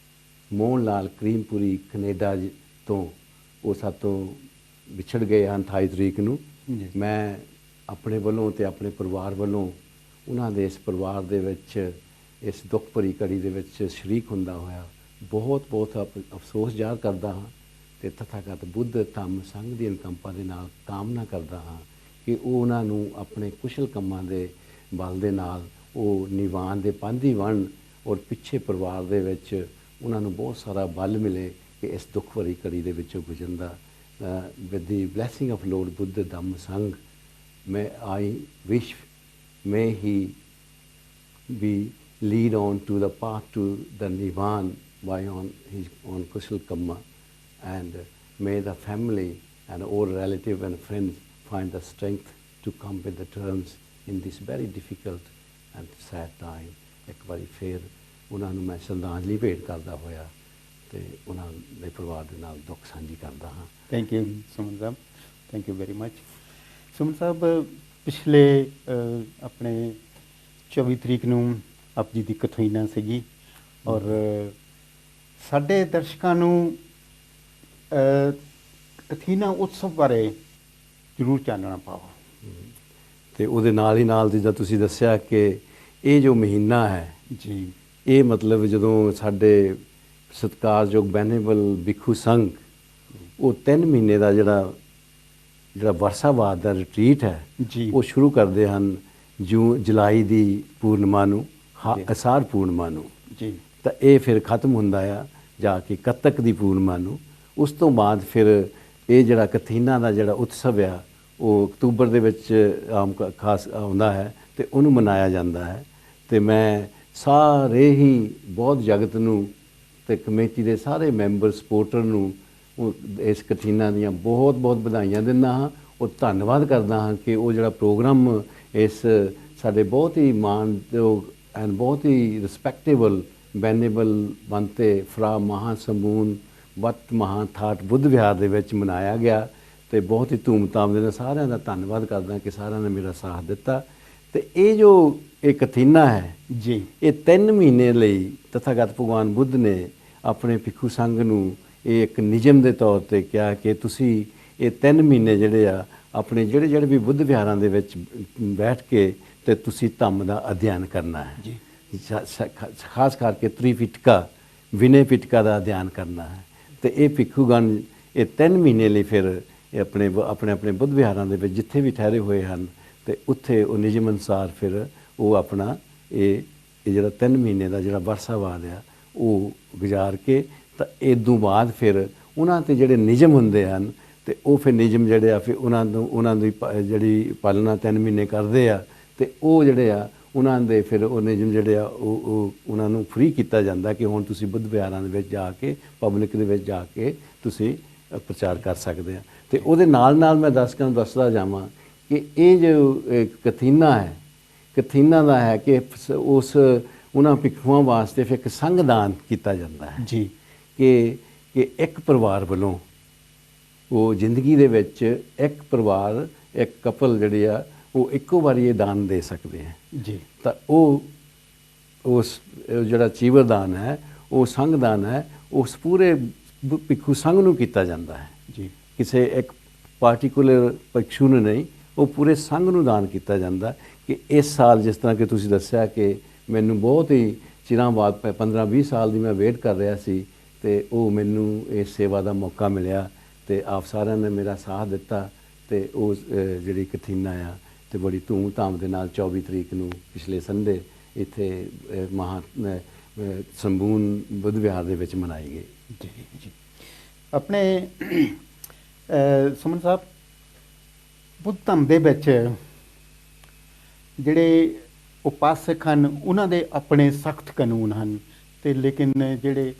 ਮੋਹਨ ਲਾਲ ਕਰੀਮਪੁਰੀ ਕੈਨੇਡਾ ਤੋਂ ਉਹ ਸਾਤੋਂ ਵਿਛੜ ਗਏ ਹਨ 28 ਤਰੀਕ ਨੂੰ। ਮੈਂ ਆਪਣੇ ਵੱਲੋਂ ਤੇ ਆਪਣੇ ਪਰਿਵਾਰ ਵੱਲੋਂ ਉਹਨਾਂ ਦੇ ਇਸ ਪਰਿਵਾਰ ਦੇ ਵਿੱਚ ਇਸ ਦੁੱਖ ਭਰੀ ਘੜੀ ਦੇ ਵਿੱਚ ਸ਼ਰੀਕ ਹੁੰਦਾ ਹੋਇਆ ਬਹੁਤ ਬਹੁਤ ਅਫਸੋਸ ਜ਼ਾਹਰ ਕਰਦਾ ਹਾਂ ਤੇ ਤਥਾਗਤ ਬੁੱਧ ਧੰਮ ਸੰਘ ਦੀ ਅਨੁਕੰਪਾ ਦੇ ਨਾਲ ਕਾਮਨਾ ਕਰਦਾ ਹਾਂ ਕਿ ਉਹ ਉਹਨਾਂ ਨੂੰ ਆਪਣੇ ਕੁਸ਼ਲ ਕੰਮਾਂ ਦੇ ਬਲ ਦੇ ਨਾਲ ਉਹ ਨਿਵਾਨ ਦੇ ਪਾਂਧੀ ਬਣਨ ਔਰ ਪਿੱਛੇ ਪਰਿਵਾਰ ਦੇ ਵਿੱਚ ਉਹਨਾਂ ਨੂੰ ਬਹੁਤ ਸਾਰਾ ਬਲ ਮਿਲੇ ਕਿ ਇਸ ਦੁੱਖ ਭਰੀ ਘੜੀ ਦੇ ਵਿੱਚੋਂ ਗੁਜ਼ਰਨ ਦਾ। With the blessing of lord Buddha Dhamma Sangha, may I wish may he be lead on to the path to the Nibbana by on his own Kushal Kamma, and may the family and all relatives and friends find the strength to come with the terms in this very difficult and sad time. ਇੱਕ ਵਾਰੀ ਫੇਰ ਉਹਨਾਂ ਨੂੰ ਮੈਂ ਸ਼ਰਧਾਂਜਲੀ ਭੇਟ ਕਰਦਾ ਹੋਇਆ ਤੇ ਉਹਨਾਂ ਦੇ ਪਰਿਵਾਰ ਦੇ ਨਾਲ ਦੁੱਖ ਸਾਂਝੀ ਕਰਦਾ ਹਾਂ। Thank you Suman Sahib, thank you very much. Suman ਸਾਹਿਬ, ਪਿਛਲੇ ਆਪਣੇ 24 ਤਰੀਕ ਨੂੰ ਆਪ ਜੀ ਦੀ ਕਥੋਈਨਾ ਸੀਗੀ ਔਰ ਸਾਡੇ ਦਰਸ਼ਕਾਂ ਨੂੰ ਕਥੀਨਾ ਉਤਸਵ ਬਾਰੇ ਜ਼ਰੂਰ ਚਾਨਣਾ ਪਾਓ। ਤੇ ਉਹਦੇ ਨਾਲ ਹੀ ਨਾਲ ਜਿੱਦਾਂ ਤੁਸੀਂ ਦੱਸਿਆ ਕਿ ਇਹ ਜੋ ਮਹੀਨਾ ਹੈ ਜੀ, ਇਹ ਮਤਲਬ ਜਦੋਂ ਸਾਡੇ ਸਤਿਕਾਰਯੋਗ ਬੈਨੇਬਲ ਭਿੱਖੂ ਸੰਘ ਉਹ 3 ਮਹੀਨੇ ਦਾ ਜਿਹੜਾ ਵਰਸਾਵਾਦ ਦਾ ਰਿਟਰੀਟ ਹੈ ਜੀ, ਉਹ ਸ਼ੁਰੂ ਕਰਦੇ ਹਨ ਜੁਲਾਈ ਦੀ ਪੂਰਨਿਮਾ ਨੂੰ, ਅਸਾਰ ਪੂਰਨਿਮਾ ਨੂੰ ਜੀ। ਤਾਂ ਇਹ ਫਿਰ ਖਤਮ ਹੁੰਦਾ ਆ ਜਾ ਕੇ ਕੱਤਕ ਦੀ ਪੂਰਨਿਮਾ ਨੂੰ। ਉਸ ਤੋਂ ਬਾਅਦ ਫਿਰ ਇਹ ਜਿਹੜਾ ਕਥੀਨਾ ਦਾ ਜਿਹੜਾ ਉਤਸਵ ਆ ਉਹ ਅਕਤੂਬਰ ਦੇ ਵਿੱਚ ਆਮ ਖਾਸ ਆਉਂਦਾ ਹੈ ਤੇ ਉਹਨੂੰ ਮਨਾਇਆ ਜਾਂਦਾ ਹੈ। ਤੇ ਮੈਂ ਸਾਰੇ ਹੀ ਬਹੁਤ ਜਗਤ ਨੂੰ ਤੇ ਕਮੇਟੀ ਦੇ ਸਾਰੇ ਮੈਂਬਰ ਸਪੋਰਟਰ ਨੂੰ ਇਸ ਕਥੀਨਾ ਦੀਆਂ ਬਹੁਤ ਬਹੁਤ ਵਧਾਈਆਂ ਦਿੰਦਾ ਹਾਂ ਔਰ ਧੰਨਵਾਦ ਕਰਦਾ ਹਾਂ ਕਿ ਉਹ ਜਿਹੜਾ ਪ੍ਰੋਗਰਾਮ ਇਸ ਸਾਡੇ ਬਹੁਤ ਹੀ ਮਾਣਯੋਗ ਐਂਡ ਬਹੁਤ ਹੀ ਰਿਸਪੈਕਟੇਬਲ ਬੈਨੇਬਲ ਬੰਤੇ ਫਰਾ ਮਹਾਸਮੂਨ ਵੱਤ ਮਹਾਥਾਟ ਬੁੱਧ ਵਿਹਾਰ ਦੇ ਵਿੱਚ ਮਨਾਇਆ ਗਿਆ ਤੇ ਬਹੁਤ ਹੀ ਧੂਮਧਾਮ ਦੇ ਨਾਲ ਸਾਰਿਆਂ ਦਾ ਧੰਨਵਾਦ ਕਰਦਾ ਕਿ ਸਾਰਿਆਂ ਨੇ ਮੇਰਾ ਸਾਥ ਦਿੱਤਾ। ਤੇ ਇਹ ਜੋ ਇਹ ਕਥੀਨਾ ਹੈ ਜੀ, ਇਹ 3 ਮਹੀਨੇ ਲਈ ਤਥਾਗਤ ਭਗਵਾਨ ਬੁੱਧ ਨੇ ਆਪਣੇ ਭਿੱਖੂ ਸੰਘ ਨੂੰ ਇਹ ਇੱਕ ਨਿਯਮ ਦੇ ਤੌਰ ਤੇ ਕਿਹਾ ਕਿ ਤੁਸੀਂ ਇਹ 3 ਮਹੀਨੇ ਜਿਹੜੇ ਆ ਆਪਣੇ ਜਿਹੜੇ ਵੀ ਬੁੱਧ ਵਿਹਾਰਾਂ ਦੇ ਵਿੱਚ ਬੈਠ ਕੇ ਤੇ ਤੁਸੀਂ ਧੰਮ ਦਾ ਅਧਿਐਨ ਕਰਨਾ ਹੈ ਜੀ। ਖਾਸ ਕਰਕੇ ਤ੍ਰਿਪਿਟਕਾ ਵਿਨੇ ਪਿਟਕਾ ਦਾ ਅਧਿਐਨ ਕਰਨਾ ਹੈ। ਤੇ ਇਹ ਭਿੱਖੂਗਣ ਇਹ 3 ਮਹੀਨੇ ਲਈ ਫਿਰ ਇਹ ਆਪਣੇ ਬੁੱਧ ਵਿਹਾਰਾਂ ਦੇ ਵਿੱਚ ਜਿੱਥੇ ਵੀ ਠਹਿਰੇ ਹੋਏ ਹਨ ਤੇ ਉੱਥੇ ਉਹ ਨਿਯਮ ਅਨੁਸਾਰ ਫਿਰ ਉਹ ਆਪਣਾ ਇਹ ਜਿਹੜਾ 3 ਮਹੀਨੇ ਦਾ ਜਿਹੜਾ ਵਰਸਾਵਾਦ ਆ ਉਹ ਗੁਜ਼ਾਰ ਕੇ ਤਾਂ ਇਦੋਂ ਬਾਅਦ ਫਿਰ ਉਹਨਾਂ 'ਤੇ ਜਿਹੜੇ ਨਿਯਮ ਹੁੰਦੇ ਹਨ ਤੇ ਉਹ ਫਿਰ ਨਿਯਮ ਜਿਹੜੇ ਆ ਫਿਰ ਉਹਨਾਂ ਦੀ ਜਿਹੜੀ ਪਾਲਣਾ 3 ਮਹੀਨੇ ਕਰਦੇ ਆ ਤੇ ਉਹ ਜਿਹੜੇ ਆ ਉਹਨਾਂ ਦੇ ਫਿਰ ਉਹ ਨਿਯਮ ਜਿਹੜੇ ਆ ਉਹ ਉਹਨਾਂ ਨੂੰ ਫ੍ਰੀ ਕੀਤਾ ਜਾਂਦਾ ਕਿ ਹੁਣ ਤੁਸੀਂ ਬੁੱਧ ਵਿਹਾਰਾਂ ਦੇ ਵਿੱਚ ਜਾ ਕੇ ਪਬਲਿਕ ਦੇ ਵਿੱਚ ਜਾ ਕੇ ਤੁਸੀਂ ਪ੍ਰਚਾਰ ਕਰ ਸਕਦੇ ਆ। ਤੇ ਉਹਦੇ ਨਾਲ ਨਾਲ ਮੈਂ ਦਰਸ਼ਕਾਂ ਨੂੰ ਦੱਸਦਾ ਜਾਵਾਂ ਕਿ ਇਹ ਜੋ ਕਥੀਨਾ ਹੈ, ਕਥੀਨਾ ਦਾ ਹੈ ਕਿ ਉਸ ਉਹਨਾਂ ਭਿੱਖੂਆਂ ਵਾਸਤੇ ਫਿਰ ਇੱਕ ਸੰਘਦਾਨ ਕੀਤਾ ਜਾਂਦਾ ਹੈ ਜੀ ਕਿ ਇੱਕ ਪਰਿਵਾਰ ਵੱਲੋਂ ਉਹ ਜ਼ਿੰਦਗੀ ਦੇ ਵਿੱਚ ਇੱਕ ਪਰਿਵਾਰ, ਇੱਕ ਕਪਲ ਜਿਹੜੇ ਆ ਉਹ ਇੱਕੋ ਵਾਰੀ ਇਹ ਦਾਨ ਦੇ ਸਕਦੇ ਆ ਜੀ। ਤਾਂ ਉਹ ਉਸ ਜਿਹੜਾ ਚੀਵਰਦਾਨ ਹੈ, ਉਹ ਸੰਘਦਾਨ ਹੈ, ਉਸ ਪੂਰੇ ਭਿੱਖੂ ਸੰਘ ਨੂੰ ਕੀਤਾ ਜਾਂਦਾ ਹੈ ਜੀ। ਕਿਸੇ ਇੱਕ ਪਾਰਟੀਕੂਲਰ ਭਿਕਸ਼ੂ ਨੂੰ ਨਹੀਂ, ਉਹ ਪੂਰੇ ਸੰਘ ਨੂੰ ਦਾਨ ਕੀਤਾ ਜਾਂਦਾ ਕਿ ਇਸ ਸਾਲ ਜਿਸ ਤਰ੍ਹਾਂ ਕਿ ਤੁਸੀਂ ਦੱਸਿਆ ਕਿ ਮੈਨੂੰ ਬਹੁਤ ਹੀ ਚਿਰਾਂ ਬਾਅਦ 15-20 ਸਾਲ ਦੀ ਮੈਂ ਵੇਟ ਕਰ ਰਿਹਾ ਸੀ ਤੇ ਉਹ ਮੈਨੂੰ ਇਸ ਸੇਵਾ ਦਾ ਮੌਕਾ ਮਿਲਿਆ ਤੇ ਆਪ ਸਾਰਿਆਂ ਨੇ ਮੇਰਾ ਸਾਥ ਦਿੱਤਾ ਤੇ ਉਹ ਜਿਹੜੀ ਕਥੀਨਾ ਆ ਤੇ ਬੜੀ ਧੂਮ-ਧਾਮ ਦੇ ਨਾਲ 24 ਤਰੀਕ ਨੂੰ ਪਿਛਲੇ ਸੰਡੇ ਇੱਥੇ ਸੰਬੂਨ ਬੁੱਧ ਵਿਹਾਰ ਦੇ ਵਿੱਚ ਮਨਾਈ ਗਈ। ਜੀ ਜੀ। ਆਪਣੇ ਸੁਮਨ ਸਾਹਿਬ, ਬੁੱਧ ਧਰਮ ਦੇ ਵਿੱਚ ਜਿਹੜੇ ਉਪਾਸਕ ਹਨ ਉਹਨਾਂ ਦੇ ਆਪਣੇ ਸਖਤ ਕਾਨੂੰਨ ਹਨ ਤੇ ਲੇਕਿਨ ਜਿਹੜੇ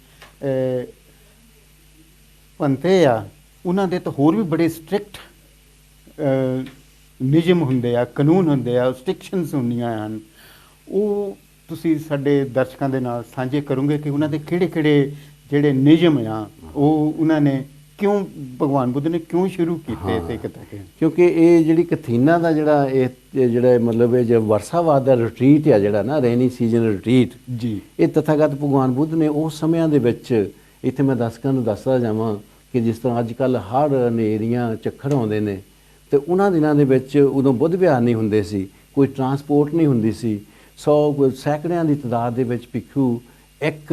ਪੰਥੇ ਆ ਉਹਨਾਂ ਦੇ ਤਾਂ ਹੋਰ ਵੀ ਬੜੇ ਸਟ੍ਰਿਕਟ ਨਿਯਮ ਹੁੰਦੇ ਆ, ਕਾਨੂੰਨ ਹੁੰਦੇ ਆ, ਸਟ੍ਰਿਕਸ਼ਨਸ ਹੁੰਦੀਆਂ ਹਨ। ਉਹ ਤੁਸੀਂ ਸਾਡੇ ਦਰਸ਼ਕਾਂ ਦੇ ਨਾਲ ਸਾਂਝੇ ਕਰੋਗੇ ਕਿ ਉਹਨਾਂ ਦੇ ਕਿਹੜੇ-ਕਿਹੜੇ ਜਿਹੜੇ ਨਿਯਮ ਆ ਉਹ ਉਹਨਾਂ ਨੇ ਕਿਉਂ, ਭਗਵਾਨ ਬੁੱਧ ਨੇ ਕਿਉਂ ਸ਼ੁਰੂ ਕੀਤੇ ਤੇ ਕਿਤੇ? ਕਿਉਂਕਿ ਇਹ ਜਿਹੜੀ ਕਥੀਨਾ ਦਾ ਜਿਹੜਾ ਜਿਹੜਾ ਮਤਲਬ ਇਹ ਜੋ ਵਰਸਾਵਾਦ ਦਾ ਰਿਟਰੀਟ ਆ ਜਿਹੜਾ ਨਾ, ਰੇਨੀ ਸੀਜ਼ਨ ਰਿਟਰੀਟ ਜੀ, ਇਹ ਤਥਾਗਤ ਭਗਵਾਨ ਬੁੱਧ ਨੇ ਉਸ ਸਮਿਆਂ ਦੇ ਵਿੱਚ, ਇੱਥੇ ਮੈਂ ਦਰਸ਼ਕਾਂ ਨੂੰ ਦੱਸਦਾ ਜਾਵਾਂ ਕਿ ਜਿਸ ਤਰ੍ਹਾਂ ਅੱਜ ਕੱਲ੍ਹ ਹੜ੍ਹ, ਹਨੇਰੀਆਂ, ਝੱਖੜ ਆਉਂਦੇ ਨੇ ਤੇ ਉਹਨਾਂ ਦਿਨਾਂ ਦੇ ਵਿੱਚ ਉਦੋਂ ਬੁੱਧ ਵਿਹਾਰ ਨਹੀਂ ਹੁੰਦੇ ਸੀ, ਕੋਈ ਟਰਾਂਸਪੋਰਟ ਨਹੀਂ ਹੁੰਦੀ ਸੀ। ਸੈਂਕੜਿਆਂ ਦੀ ਤਾਦਾਦ ਦੇ ਵਿੱਚ ਭਿੱਖੂ ਇੱਕ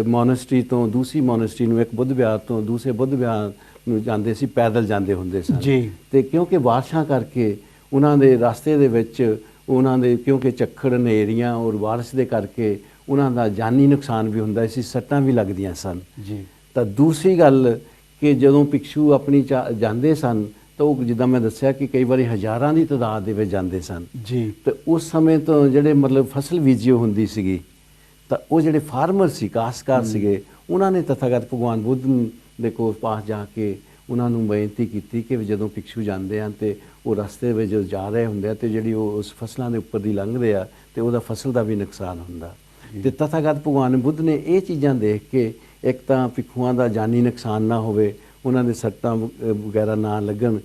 ਮੋਨੈਸਟਰੀ ਤੋਂ ਦੂਸਰੀ ਮੋਨੈਸਟਰੀ ਨੂੰ, ਇੱਕ ਬੁੱਧ ਵਿਹਾਰ ਤੋਂ ਦੂਸਰੇ ਬੁੱਧ ਵਿਹਾਰ ਨੂੰ ਜਾਂਦੇ ਸੀ, ਪੈਦਲ ਜਾਂਦੇ ਹੁੰਦੇ ਸਨ ਜੀ। ਤੇ ਕਿਉਂਕਿ ਬਾਰਿਸ਼ਾਂ ਕਰਕੇ ਉਹਨਾਂ ਦੇ ਰਸਤੇ ਦੇ ਵਿੱਚ ਉਹਨਾਂ ਦੇ ਕਿਉਂਕਿ ਝੱਖੜ, ਹਨੇਰੀਆਂ ਔਰ ਬਾਰਿਸ਼ ਦੇ ਕਰਕੇ ਉਹਨਾਂ ਦਾ ਜਾਨੀ ਨੁਕਸਾਨ ਵੀ ਹੁੰਦਾ ਸੀ, ਸੱਟਾਂ ਵੀ ਲੱਗਦੀਆਂ ਸਨ ਜੀ। ਤਾਂ ਦੂਸਰੀ ਗੱਲ ਕਿ ਜਦੋਂ ਭਿਕਸ਼ੂ ਆਪਣੀ ਜਾਂਦੇ ਸਨ ਤਾਂ ਉਹ ਜਿੱਦਾਂ ਮੈਂ ਦੱਸਿਆ ਕਿ ਕਈ ਵਾਰੀ ਹਜ਼ਾਰਾਂ ਦੀ ਤਾਦਾਦ ਦੇ ਵਿੱਚ ਜਾਂਦੇ ਸਨ ਜੀ। ਤੇ ਉਸ ਸਮੇਂ ਤੋਂ ਜਿਹੜੇ ਮਤਲਬ ਫਸਲ ਬੀਜੀ ਹੁੰਦੀ ਸੀਗੀ ਤਾਂ ਉਹ ਜਿਹੜੇ ਫਾਰਮਰ ਸੀ, ਕਾਸ਼ਤਕਾਰ ਸੀਗੇ, ਉਹਨਾਂ ਨੇ ਤਥਾਗਤ ਭਗਵਾਨ ਬੁੱਧ ਦੇ ਕੋਲ ਪਾਸ ਜਾ ਕੇ ਉਹਨਾਂ ਨੂੰ ਬੇਨਤੀ ਕੀਤੀ ਕਿ ਜਦੋਂ ਭਿਕਸ਼ੂ ਜਾਂਦੇ ਹਨ ਤੇ ਉਹ ਰਸਤੇ ਵਿੱਚ ਜੋ ਜਾ ਰਹੇ ਹੁੰਦੇ ਆ ਤੇ ਜਿਹੜੀ ਉਹ ਉਸ ਫਸਲਾਂ ਦੇ ਉੱਪਰ ਦੀ ਲੰਘਦੇ ਆ ਤੇ ਉਹਦਾ ਫਸਲ ਦਾ ਵੀ ਨੁਕਸਾਨ ਹੁੰਦਾ ਤੇ ਤਥਾਗਤ ਭਗਵਾਨ ਬੁੱਧ ਨੇ ਇਹ ਚੀਜ਼ਾਂ ਦੇਖ ਕੇ, ਇੱਕ ਤਾਂ ਭਿੱਖੂਆਂ ਦਾ ਜਾਨੀ ਨੁਕਸਾਨ ਨਾ ਹੋਵੇ, ਉਹਨਾਂ ਦੇ ਸੱਟਾਂ ਵਗੈਰਾ ਨਾ ਲੱਗਣ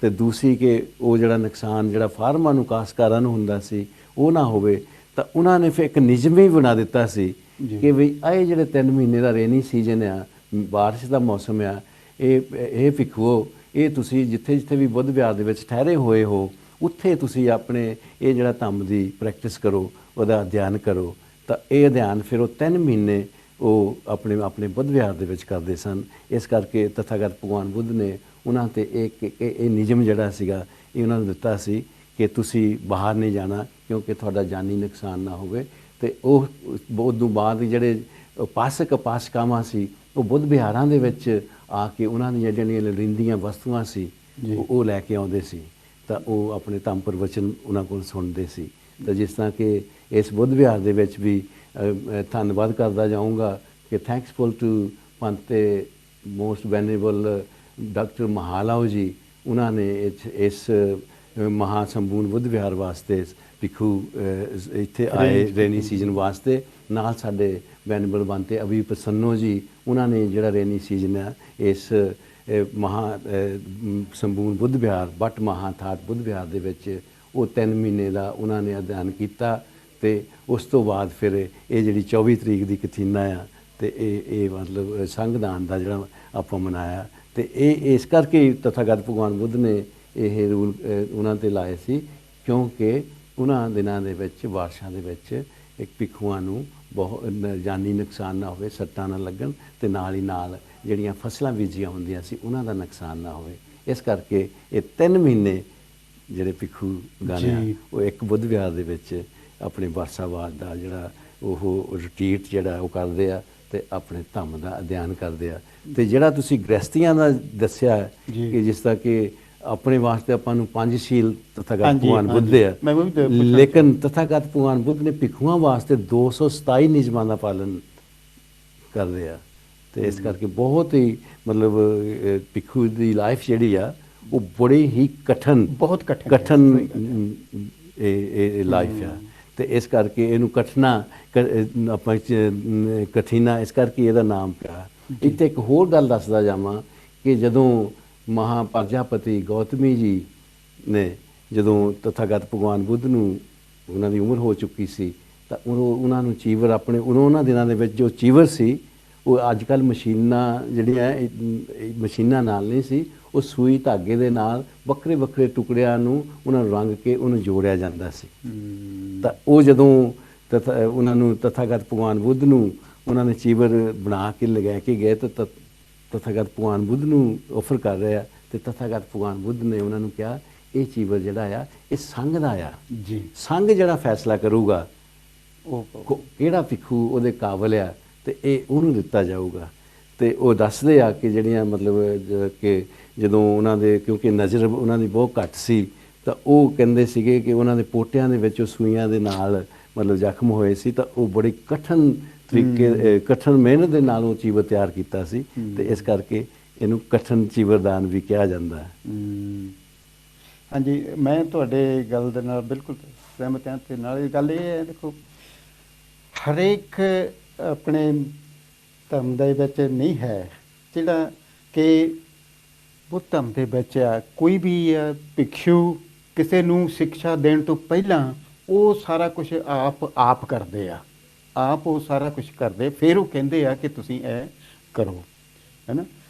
ਤੇ ਦੂਸਰੀ ਕਿ ਉਹ ਜਿਹੜਾ ਨੁਕਸਾਨ ਜਿਹੜਾ ਫਾਰਮਾਂ ਨੂੰ, ਕਾਸ਼ਤਕਾਰਾਂ ਨੂੰ ਹੁੰਦਾ ਸੀ ਉਹ ਨਾ ਹੋਵੇ, ਤਾਂ ਉਹਨਾਂ ਨੇ ਫਿਰ ਇੱਕ ਨਿਯਮ ਹੀ ਬਣਾ ਦਿੱਤਾ ਸੀ ਕਿ ਵੀ ਇਹ ਜਿਹੜੇ 3 ਮਹੀਨੇ ਦਾ ਰੇਨੀ ਸੀਜ਼ਨ ਆ, ਬਾਰਿਸ਼ ਦਾ ਮੌਸਮ ਆ, ਇਹ ਭਿੱਖੂਓ, ਇਹ ਤੁਸੀਂ ਜਿੱਥੇ ਜਿੱਥੇ ਵੀ ਬੁੱਧ ਵਿਹਾਰ ਦੇ ਵਿੱਚ ਠਹਿਰੇ ਹੋਏ ਹੋ ਉੱਥੇ ਤੁਸੀਂ ਆਪਣੇ ਇਹ ਜਿਹੜਾ ਧੰਮ ਦੀ ਪ੍ਰੈਕਟਿਸ ਕਰੋ, ਉਹਦਾ ਅਧਿਐਨ ਕਰੋ। ਤਾਂ ਇਹ ਅਧਿਐਨ ਫਿਰ ਉਹ 3 ਮਹੀਨੇ ਉਹ ਆਪਣੇ ਬੁੱਧ ਵਿਹਾਰ ਦੇ ਵਿੱਚ ਕਰਦੇ ਸਨ। ਇਸ ਕਰਕੇ ਤਥਾਗਤ ਭਗਵਾਨ ਬੁੱਧ ਨੇ ਉਹਨਾਂ ਤੇ ਇਹ ਨਿਯਮ ਜਿਹੜਾ ਸੀਗਾ ਇਹ ਉਹਨਾਂ ਨੂੰ ਦਿੱਤਾ ਸੀ ਕਿ ਤੁਸੀਂ ਬਾਹਰ ਨਹੀਂ ਜਾਣਾ ਕਿਉਂਕਿ ਤੁਹਾਡਾ ਜਾਨੀ ਨੁਕਸਾਨ ਨਾ ਹੋਵੇ। ਤੇ ਉਹ ਤੋਂ ਬਾਅਦ ਜਿਹੜੇ ਉਪਾਸਕਾਵਾਂ ਸੀ ਉਹ ਬੁੱਧ ਵਿਹਾਰਾਂ ਦੇ ਵਿੱਚ ਆ ਕੇ ਉਹਨਾਂ ਦੀਆਂ ਜਿਹੜੀਆਂ ਲੋੜੀਂਦੀਆਂ ਵਸਤੂਆਂ ਸੀ ਉਹ ਲੈ ਕੇ ਆਉਂਦੇ ਸੀ ਤਾਂ ਉਹ ਆਪਣੇ ਧੰਮ ਪ੍ਰਵਚਨ ਉਹਨਾਂ ਕੋਲ ਸੁਣਦੇ ਸੀ। ਤਾਂ ਜਿਸ ਤਰ੍ਹਾਂ ਕਿ ਇਸ ਬੁੱਧ ਵਿਹਾਰ ਦੇ ਵਿੱਚ ਵੀ ਧੰਨਵਾਦ ਕਰਦਾ ਜਾਊਂਗਾ ਕਿ ਥੈਂਕਸਫੁਲ ਟੂ ਪੰਤੇ ਮੋਸਟ ਵੈਨਰੇਬਲ ਡਾਕਟਰ ਮਹਾਲਾਓ ਜੀ, ਉਹਨਾਂ ਨੇ ਇਸ ਮਹਾ ਸੰਪੂਰਨ ਬੁੱਧ ਵਿਹਾਰ ਵਾਸਤੇ ਭਿੱਖੂ ਇੱਥੇ ਆਏ ਰੇਨੀ ਸੀਜ਼ਨ ਵਾਸਤੇ। ਨਾਲ ਸਾਡੇ ਵੈਨਰੇਬਲ ਬੰਤੇ ਅਭੀ ਪ੍ਰਸੰਨੋ ਜੀ, ਉਹਨਾਂ ਨੇ ਜਿਹੜਾ ਰੇਨੀ ਸੀਜ਼ਨ ਹੈ ਇਸ ਮਹਾ ਸੰਪੂਰਨ ਬੁੱਧ ਵਿਹਾਰ ਬਟ ਮਹਾਥਾਟ ਬੁੱਧ ਵਿਹਾਰ ਦੇ ਵਿੱਚ ਉਹ 3 ਮਹੀਨੇ ਦਾ ਉਹਨਾਂ ਨੇ ਅਧਿਐਨ ਕੀਤਾ ਤੇ ਉਸ ਤੋਂ ਬਾਅਦ ਫਿਰ ਇਹ ਜਿਹੜੀ 24 ਤਰੀਕ ਦੀ ਕਥੀਨਾ ਆ ਤੇ ਇਹ ਮਤਲਬ ਸੰਘਦਾਨ ਦਾ ਜਿਹੜਾ ਆਪਾਂ ਮਨਾਇਆ ਤੇ ਇਹ ਇਸ ਕਰਕੇ ਤਥਾਗਤ ਭਗਵਾਨ ਬੁੱਧ ਨੇ ਇਹ ਰੂਲ ਉਹਨਾਂ ਤੇ ਲਾਏ ਸੀ ਕਿਉਂਕਿ ਉਹਨਾਂ ਦਿਨਾਂ ਦੇ ਵਿੱਚ ਬਾਰਿਸ਼ਾਂ ਦੇ ਵਿੱਚ ਇੱਕ ਭਿੱਖੂਆਂ ਨੂੰ ਬਹੁਤ ਜਾਨੀ ਨੁਕਸਾਨ ਨਾ ਹੋਵੇ, ਸੱਟਾਂ ਨਾ ਲੱਗਣ ਤੇ ਨਾਲ ਹੀ ਨਾਲ ਜਿਹੜੀਆਂ ਫਸਲਾਂ ਬੀਜੀਆਂ ਹੁੰਦੀਆਂ ਸੀ ਉਹਨਾਂ ਦਾ ਨੁਕਸਾਨ ਨਾ ਹੋਵੇ। ਇਸ ਕਰਕੇ ਇਹ 3 ਮਹੀਨੇ ਜਿਹੜੇ ਭਿੱਖੂ ਗਾਣੇ ਉਹ ਇੱਕ ਬੁੱਧ ਵਿਹਾਰ ਦੇ ਵਿੱਚ ਆਪਣੇ ਵਰਸਾਵਾਦ ਦਾ ਜਿਹੜਾ ਉਹ ਰਿਟਰੀਟ ਜਿਹੜਾ ਉਹ ਕਰਦੇ ਆ ਤੇ ਆਪਣੇ ਧੰਮ ਦਾ ਅਧਿਐਨ ਕਰਦੇ ਆ। ਤੇ ਜਿਹੜਾ ਤੁਸੀਂ ਗ੍ਰਸਤੀਆਂ ਦਾ ਦੱਸਿਆ ਕਿ ਜਿਸ ਤਰ੍ਹਾਂ ਕਿ ਆਪਣੇ ਵਾਸਤੇ ਆਪਾਂ ਨੂੰ 5 ਸ਼ੀਲ ਤਥਾਗਤ ਭਗਵਾਨ ਬੁੱਧ ਆ, ਲੇਕਿਨ ਤਥਾਗਤ ਭਗਵਾਨ ਬੁੱਧ ਨੇ ਭਿੱਖੂਆਂ ਵਾਸਤੇ 227 ਨਿਯਮਾਂ ਦਾ ਪਾਲਨ ਕਰਦੇ ਆ ਤੇ ਇਸ ਕਰਕੇ ਬਹੁਤ ਹੀ ਮਤਲਬ ਭਿੱਖੂ ਦੀ ਲਾਈਫ ਜਿਹੜੀ ਆ ਉਹ ਬੜੀ ਹੀ ਕਠਨ ਇਹ ਲਾਈਫ ਆ ਤੇ ਇਸ ਕਰਕੇ ਇਹਨੂੰ ਕਠੀਨਾ ਇਸ ਕਰਕੇ ਇਹਦਾ ਨਾਮ ਪਿਆ। ਇੱਥੇ ਇੱਕ ਹੋਰ ਗੱਲ ਦੱਸਦਾ ਜਾਵਾਂ ਕਿ ਜਦੋਂ ਮਹਾ ਪ੍ਰਜਾਪਤੀ ਗੌਤਮੀ ਜੀ ਨੇ ਜਦੋਂ ਤਥਾਗਤ ਭਗਵਾਨ ਬੁੱਧ ਨੂੰ ਉਹਨਾਂ ਦੀ ਉਮਰ ਹੋ ਚੁੱਕੀ ਸੀ ਤਾਂ ਉਹਨਾਂ ਨੂੰ ਚੀਵਰ ਆਪਣੇ ਉਹਨਾਂ ਦਿਨਾਂ ਦੇ ਵਿੱਚ ਜੋ ਚੀਵਰ ਸੀ ਉਹ ਅੱਜ ਕੱਲ੍ਹ ਮਸ਼ੀਨਾਂ ਜਿਹੜੀਆਂ ਮਸ਼ੀਨਾਂ ਨਾਲ ਨਹੀਂ ਸੀ, ਉਹ ਸੂਈ ਧਾਗੇ ਦੇ ਨਾਲ ਵੱਖਰੇ ਵੱਖਰੇ ਟੁਕੜਿਆਂ ਨੂੰ ਉਹਨਾਂ ਨੂੰ ਰੰਗ ਕੇ ਉਹਨੂੰ ਜੋੜਿਆ ਜਾਂਦਾ ਸੀ। ਤਾਂ ਉਹ ਜਦੋਂ ਉਹਨਾਂ ਨੂੰ ਤਥਾਗਤ ਭਗਵਾਨ ਬੁੱਧ ਨੂੰ ਉਹਨਾਂ ਨੇ ਚੀਵਰ ਬਣਾ ਕੇ ਲਗਾ ਕੇ ਗਏ ਤਾਂ ਤਥਾਗਤ ਭਗਵਾਨ ਬੁੱਧ ਨੂੰ ਆਫਰ ਕਰ ਰਿਹਾ ਤੇ ਤਥਾਗਤ ਭਗਵਾਨ ਬੁੱਧ ਨੇ ਉਹਨਾਂ ਨੂੰ ਕਿਹਾ ਇਹ ਚੀਵਰ ਜਿਹੜਾ ਆ ਇਹ ਸੰਘ ਦਾ ਆ ਜੀ, ਸੰਘ ਜਿਹੜਾ ਫੈਸਲਾ ਕਰੂਗਾ ਉਹ ਕਿਹੜਾ ਭਿੱਖੂ ਉਹਦੇ ਕਾਬਲ ਆ ਤੇ ਇਹ ਉਹਨੂੰ ਦਿੱਤਾ ਜਾਊਗਾ। ਤੇ ਉਹ ਦੱਸਦੇ ਆ ਕਿ ਜਿਹੜੀਆਂ ਮਤਲਬ ਕਿ ਜਦੋਂ ਉਹਨਾਂ ਦੇ ਕਿਉਂਕਿ ਨਜ਼ਰ ਉਹਨਾਂ ਦੀ ਬਹੁਤ ਘੱਟ ਸੀ ਤਾਂ ਉਹ ਕਹਿੰਦੇ ਸੀਗੇ ਕਿ ਉਹਨਾਂ ਦੇ ਪੋਟਿਆਂ ਦੇ ਵਿੱਚ ਉਹ ਸੂਈਆਂ ਦੇ ਨਾਲ ਮਤਲਬ ਜ਼ਖਮ ਹੋਏ ਸੀ ਤਾਂ ਉਹ ਬੜੀ ਕਠਨ ਤਰੀਕੇ ਕਠਨ ਮਿਹਨਤ ਦੇ ਨਾਲ ਉਹ ਚੀਵਰ ਤਿਆਰ ਕੀਤਾ ਸੀ ਤੇ ਇਸ ਕਰਕੇ ਇਹਨੂੰ ਕਠਨ ਚੀਵਰਦਾਨ ਵੀ ਕਿਹਾ ਜਾਂਦਾ ਹੈ। ਹਾਂਜੀ, ਮੈਂ ਤੁਹਾਡੇ ਗੱਲ ਦੇ ਨਾਲ ਬਿਲਕੁਲ ਸਹਿਮਤ ਹਾਂ ਤੇ ਨਾਲ ਗੱਲ ਇਹ ਹੈ ਦੇਖੋ ਹਰੇਕ ਆਪਣੇ ਧਰਮ ਦੇ ਵਿੱਚ ਨਹੀਂ ਹੈ ਜਿਹੜਾ ਕਿ ਬੁੱਧ ਧਰਮ ਦੇ ਵਿੱਚ ਆ ਕੋਈ ਵੀ ਭਿਕਸ਼ੂ ਕਿਸੇ ਨੂੰ ਸਿੱਖਿਆ ਦੇਣ ਤੋਂ ਪਹਿਲਾਂ ਉਹ ਸਾਰਾ ਕੁਝ ਆਪ ਕਰਦੇ ਆ, ਆਪ ਉਹ ਸਾਰਾ ਕੁਝ ਕਰਦੇ ਫਿਰ ਉਹ ਕਹਿੰਦੇ ਆ ਕਿ ਤੁਸੀਂ ਇਹ ਕਰੋ, ਹੈ ਨਾ।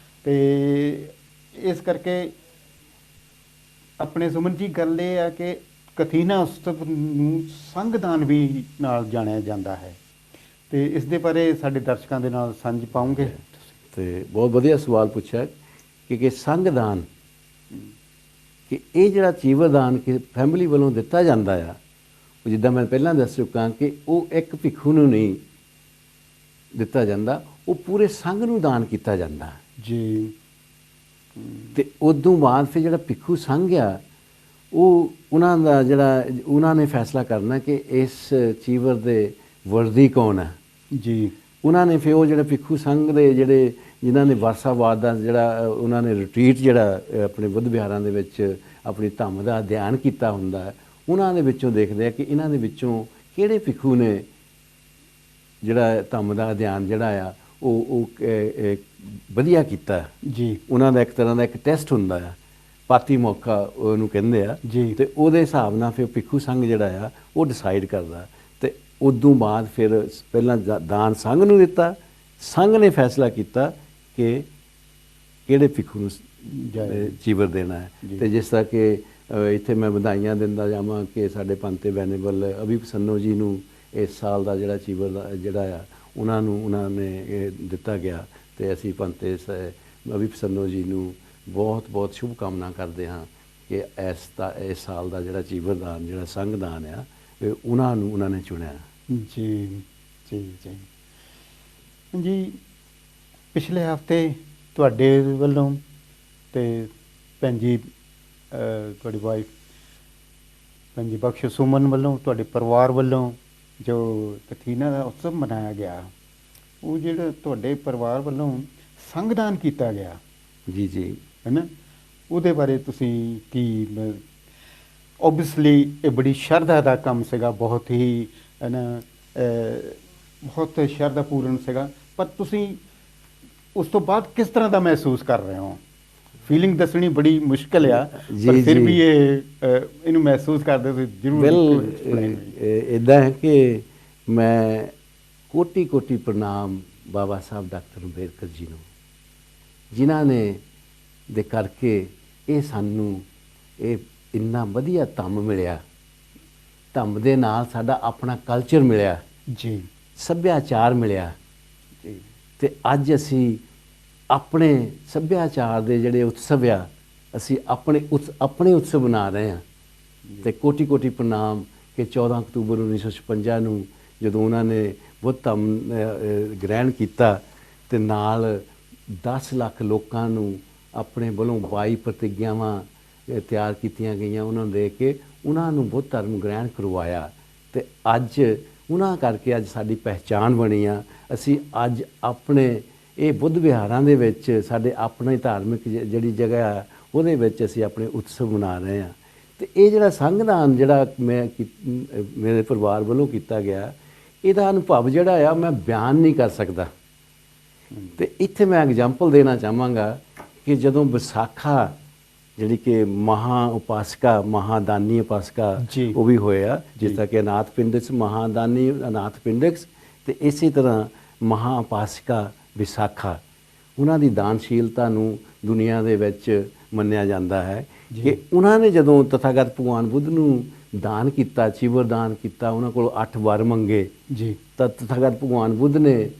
ਤੇ ਇਸ ਕਰਕੇ ਆਪਣੇ ਸੁਮਨ ਜੀ ਗੱਲ ਇਹ ਆ ਕਿ ਕਥੀਨਾ ਉਤਸਵ ਨੂੰ ਸੰਗਦਾਨ ਵੀ ਨਾਲ ਜਾਣਿਆ ਜਾਂਦਾ ਹੈ ਤੇ ਇਸ ਦੇ ਬਾਰੇ ਸਾਡੇ ਦਰਸ਼ਕਾਂ ਦੇ ਨਾਲ ਸਾਂਝ ਪਾਉਂਗੇ। ਤੇ ਬਹੁਤ ਵਧੀਆ ਸਵਾਲ ਪੁੱਛਿਆ ਕਿ ਸੰਗਦਾਨ ਕਿ ਇਹ ਜਿਹੜਾ ਚੀਵਰਦਾਨ ਕਿ ਫੈਮਿਲੀ ਵੱਲੋਂ ਦਿੱਤਾ ਜਾਂਦਾ ਆ ਉਹ ਜਿੱਦਾਂ ਮੈਂ ਪਹਿਲਾਂ ਦੱਸ ਚੁੱਕਾ ਕਿ ਉਹ ਇੱਕ ਭਿੱਖੂ ਨੂੰ ਨਹੀਂ ਦਿੱਤਾ ਜਾਂਦਾ, ਉਹ ਪੂਰੇ ਸੰਘ ਨੂੰ ਦਾਨ ਕੀਤਾ ਜਾਂਦਾ ਜੀ। ਤੇ ਉਦੋਂ ਬਾਅਦ ਫਿਰ ਜਿਹੜਾ ਭਿੱਖੂ ਸੰਘ ਆ ਉਹ ਉਹਨਾਂ ਦਾ ਜਿਹੜਾ ਉਹਨਾਂ ਨੇ ਫੈਸਲਾ ਕਰਨਾ ਕਿ ਇਸ ਚੀਵਰ ਦੇ ਵਰਦੀ ਕੌਣ ਹੈ ਜੀ। ਉਹਨਾਂ ਨੇ ਫਿਰ ਉਹ ਜਿਹੜੇ ਭਿੱਖੂ ਸੰਘ ਦੇ ਜਿਹੜੇ ਜਿਨ੍ਹਾਂ ਨੇ ਵਾਰਸਾਵਾਦ ਦਾ ਜਿਹੜਾ ਉਹਨਾਂ ਨੇ ਰਿਟਰੀਟ ਜਿਹੜਾ ਆਪਣੇ ਬੁੱਧ ਵਿਹਾਰਾਂ ਦੇ ਵਿੱਚ ਆਪਣੀ ਧੰਮ ਦਾ ਅਧਿਐਨ ਕੀਤਾ ਹੁੰਦਾ ਉਹਨਾਂ ਦੇ ਵਿੱਚੋਂ ਦੇਖਦੇ ਆ ਕਿ ਇਹਨਾਂ ਦੇ ਵਿੱਚੋਂ ਕਿਹੜੇ ਭਿੱਖੂ ਨੇ ਜਿਹੜਾ ਧੰਮ ਦਾ ਅਧਿਐਨ ਜਿਹੜਾ ਆ ਉਹ ਵਧੀਆ ਕੀਤਾ ਜੀ। ਉਹਨਾਂ ਦਾ ਇੱਕ ਤਰ੍ਹਾਂ ਦਾ ਇੱਕ ਟੈਸਟ ਹੁੰਦਾ ਆ, ਪਾਤੀ ਮੌਕਾ ਉਹਨੂੰ ਕਹਿੰਦੇ ਆ ਜੀ। ਤੇ ਉਹਦੇ ਹਿਸਾਬ ਨਾਲ ਫਿਰ ਭਿੱਖੂ ਸੰਘ ਜਿਹੜਾ ਆ ਉਹ ਡਿਸਾਈਡ ਕਰਦਾ ਤੇ ਉਦੋਂ ਬਾਅਦ ਫਿਰ ਪਹਿਲਾਂ ਦਾਨ ਸੰਘ ਨੂੰ ਦਿੱਤਾ, ਸੰਘ ਨੇ ਫੈਸਲਾ ਕੀਤਾ ਕਿ ਕਿਹੜੇ ਭਿੱਖੂ ਨੂੰ ਚੀਵਰ ਦੇਣਾ ਹੈ। ਤੇ ਜਿਸ ਤਰ੍ਹਾਂ ਕਿ ਇੱਥੇ ਮੈਂ ਵਧਾਈਆਂ ਦਿੰਦਾ ਜਾਵਾਂ ਕਿ ਸਾਡੇ ਪੰਤੇ ਵੈਨੇਬਲ ਅਭੀ ਪ੍ਰਸੰਨੋ ਜੀ ਨੂੰ ਇਸ ਸਾਲ ਦਾ ਜਿਹੜਾ ਚੀਵਰ ਦਾ ਜਿਹੜਾ ਆ ਉਹਨਾਂ ਨੇ ਦਿੱਤਾ ਗਿਆ ਤੇ ਅਸੀਂ ਪੰਤੇ ਅਭੀ ਪ੍ਰਸੰਨੋ ਜੀ ਨੂੰ ਬਹੁਤ ਬਹੁਤ ਸ਼ੁਭ ਕਾਮਨਾ ਕਰਦੇ ਹਾਂ ਕਿ ਇਸ ਸਾਲ ਦਾ ਜਿਹੜਾ ਚੀਵਰਦਾਨ ਜਿਹੜਾ ਸੰਗਦਾਨ ਆ ਉਹਨਾਂ ਨੇ ਚੁਣਿਆ ਜੀ ਜੀ ਜੀ ਜੀ। ਪਿਛਲੇ ਹਫ਼ਤੇ ਤੁਹਾਡੇ ਵੱਲੋਂ ਤੇ ਭੈਣ ਜੀ ਤੁਹਾਡੀ ਵਾਈਫ ਭੈਣ ਜੀ ਬਖਸ਼ ਸੁਮਨ ਵੱਲੋਂ ਤੁਹਾਡੇ ਪਰਿਵਾਰ ਵੱਲੋਂ ਜੋ ਕਥੀਨਾ ਦਾ ਉਤਸਵ ਮਨਾਇਆ ਗਿਆ ਉਹ ਜਿਹੜਾ ਤੁਹਾਡੇ ਪਰਿਵਾਰ ਵੱਲੋਂ ਸੰਗਦਾਨ ਕੀਤਾ ਗਿਆ ਜੀ ਜੀ ਹੈ ਨਾ, ਉਹਦੇ ਬਾਰੇ ਤੁਸੀਂ ਕੀ ਓਬਵੀਅਸਲੀ ਇਹ ਬੜੀ ਸ਼ਰਧਾ ਦਾ ਕੰਮ ਸੀਗਾ, ਬਹੁਤ ਹੀ ਹੈ ਨਾ ਬਹੁਤ ਸ਼ਰਧਾਪੂਰਨ ਸੀਗਾ, ਪਰ ਤੁਸੀਂ ਉਸ ਤੋਂ ਬਾਅਦ ਕਿਸ ਤਰ੍ਹਾਂ ਦਾ ਮਹਿਸੂਸ ਕਰ ਰਹੇ ਹੋ? ਫੀਲਿੰਗ ਦੱਸਣੀ ਬੜੀ ਮੁਸ਼ਕਿਲ ਆ ਪਰ ਫਿਰ ਵੀ ਇਹਨੂੰ ਮਹਿਸੂਸ ਕਰਦੇ ਤੁਸੀਂ ਜ਼ਰੂਰ। ਇੱਦਾਂ ਹੈ ਕਿ ਮੈਂ ਕੋਟੀ ਕੋਟੀ ਪ੍ਰਣਾਮ ਬਾਬਾ ਸਾਹਿਬ ਡਾਕਟਰ ਅੰਬੇਦਕਰ ਜੀ ਨੂੰ ਜਿਨ੍ਹਾਂ ਨੇ ਦੇ ਕਰਕੇ ਇਹ ਸਾਨੂੰ ਇਹ ਇੰਨਾ ਵਧੀਆ ਧੰਮ ਮਿਲਿਆ, ਧੰਮ ਦੇ ਨਾਲ ਸਾਡਾ ਆਪਣਾ ਕਲਚਰ ਮਿਲਿਆ ਜੀ, ਸੱਭਿਆਚਾਰ ਮਿਲਿਆ ਜੀ। ਤੇ ਅੱਜ ਅਸੀਂ ਆਪਣੇ ਸੱਭਿਆਚਾਰ ਦੇ ਜਿਹੜੇ ਉਤਸਵ ਆ ਅਸੀਂ ਆਪਣੇ ਉਤਸਵ ਬਣਾ ਰਹੇ ਹਾਂ ਤੇ ਕੋਟੀ ਕੋਟੀ ਪ੍ਰਣਾਮ ਕਿ 14 ਅਕਤੂਬਰ 1956 ਨੂੰ ਜਦੋਂ ਉਹਨਾਂ ਨੇ ਬੁੱਧ ਧੰਮ ਗ੍ਰਹਿਣ ਕੀਤਾ ਤੇ ਨਾਲ 10 ਲੱਖ ਲੋਕਾਂ ਨੂੰ ਆਪਣੇ ਵੱਲੋਂ 22 ਪ੍ਰਤਿਗਿਆਵਾਂ ਤਿਆਰ ਕੀਤੀਆਂ ਗਈਆਂ ਉਹਨਾਂ ਨੂੰ ਦੇ ਕੇ ਉਹਨਾਂ ਨੂੰ ਬੁੱਧ ਧਰਮ ਗ੍ਰਹਿਣ ਕਰਵਾਇਆ ਤੇ ਅੱਜ ਉਹਨਾਂ ਕਰਕੇ ਅੱਜ ਸਾਡੀ ਪਹਿਚਾਣ ਬਣੀ ਆ। ਅਸੀਂ ਅੱਜ ਆਪਣੇ ਇਹ ਬੁੱਧ ਵਿਹਾਰਾਂ ਦੇ ਵਿੱਚ ਸਾਡੇ ਆਪਣੇ ਧਾਰਮਿਕ ਜਿਹੜੀ ਜਗ੍ਹਾ ਆ ਉਹਦੇ ਵਿੱਚ ਅਸੀਂ ਆਪਣੇ ਉਤਸਵ ਮਨਾ ਰਹੇ ਹਾਂ ਤੇ ਇਹ ਜਿਹੜਾ ਸੰਗਦਾਨ ਜਿਹੜਾ ਮੇਰੇ ਪਰਿਵਾਰ ਵੱਲੋਂ ਕੀਤਾ ਗਿਆ ਇਹਦਾ ਅਨੁਭਵ ਜਿਹੜਾ ਆ ਮੈਂ ਬਿਆਨ ਨਹੀਂ ਕਰ ਸਕਦਾ। ਤੇ ਇੱਥੇ ਮੈਂ ਐਗਜ਼ਾਮਪਲ ਦੇਣਾ ਚਾਹਾਂਗਾ ਕਿ ਜਦੋਂ ਵਿਸਾਖਾ ਜਿਹੜੀ ਕਿ ਮਹਾ ਉਪਾਸਕਾ ਮਹਾਦਾਨੀ ਉਪਾਸਕਾ ਜੀ। ਉਹ ਵੀ ਹੋਇਆ, ਜਿਸ ਜੀ। ਤਰ੍ਹਾਂ ਕਿ ਅਨਾਥ ਪਿੰਡਕਸ ਮਹਾਦਾਨੀ ਅਨਾਥ ਪਿੰਡਕਸ, ਤੇ ਇਸੇ ਤਰ੍ਹਾਂ ਮਹਾ ਉਪਾਸਕਾ ਵਿਸਾਖਾ, ਉਹਨਾਂ ਦੀ ਦਾਨਸ਼ੀਲਤਾ ਨੂੰ ਦੁਨੀਆ ਦੇ ਵਿੱਚ ਮੰਨਿਆ ਜਾਂਦਾ ਹੈ ਜੀ। ਕਿ ਉਹਨਾਂ ਨੇ ਜਦੋਂ ਤਥਾਗਤ ਭਗਵਾਨ ਬੁੱਧ ਨੂੰ ਦਾਨ ਕੀਤਾ, ਚੀਵਰ ਦਾਨ ਕੀਤਾ, ਉਹਨਾਂ ਕੋਲ 8 ਵਰ ਮੰਗੇ, ਜੀ। ਤਾਂ ਤਥਾਗਤ ਭਗਵਾਨ ਬੁੱਧ ਨੇ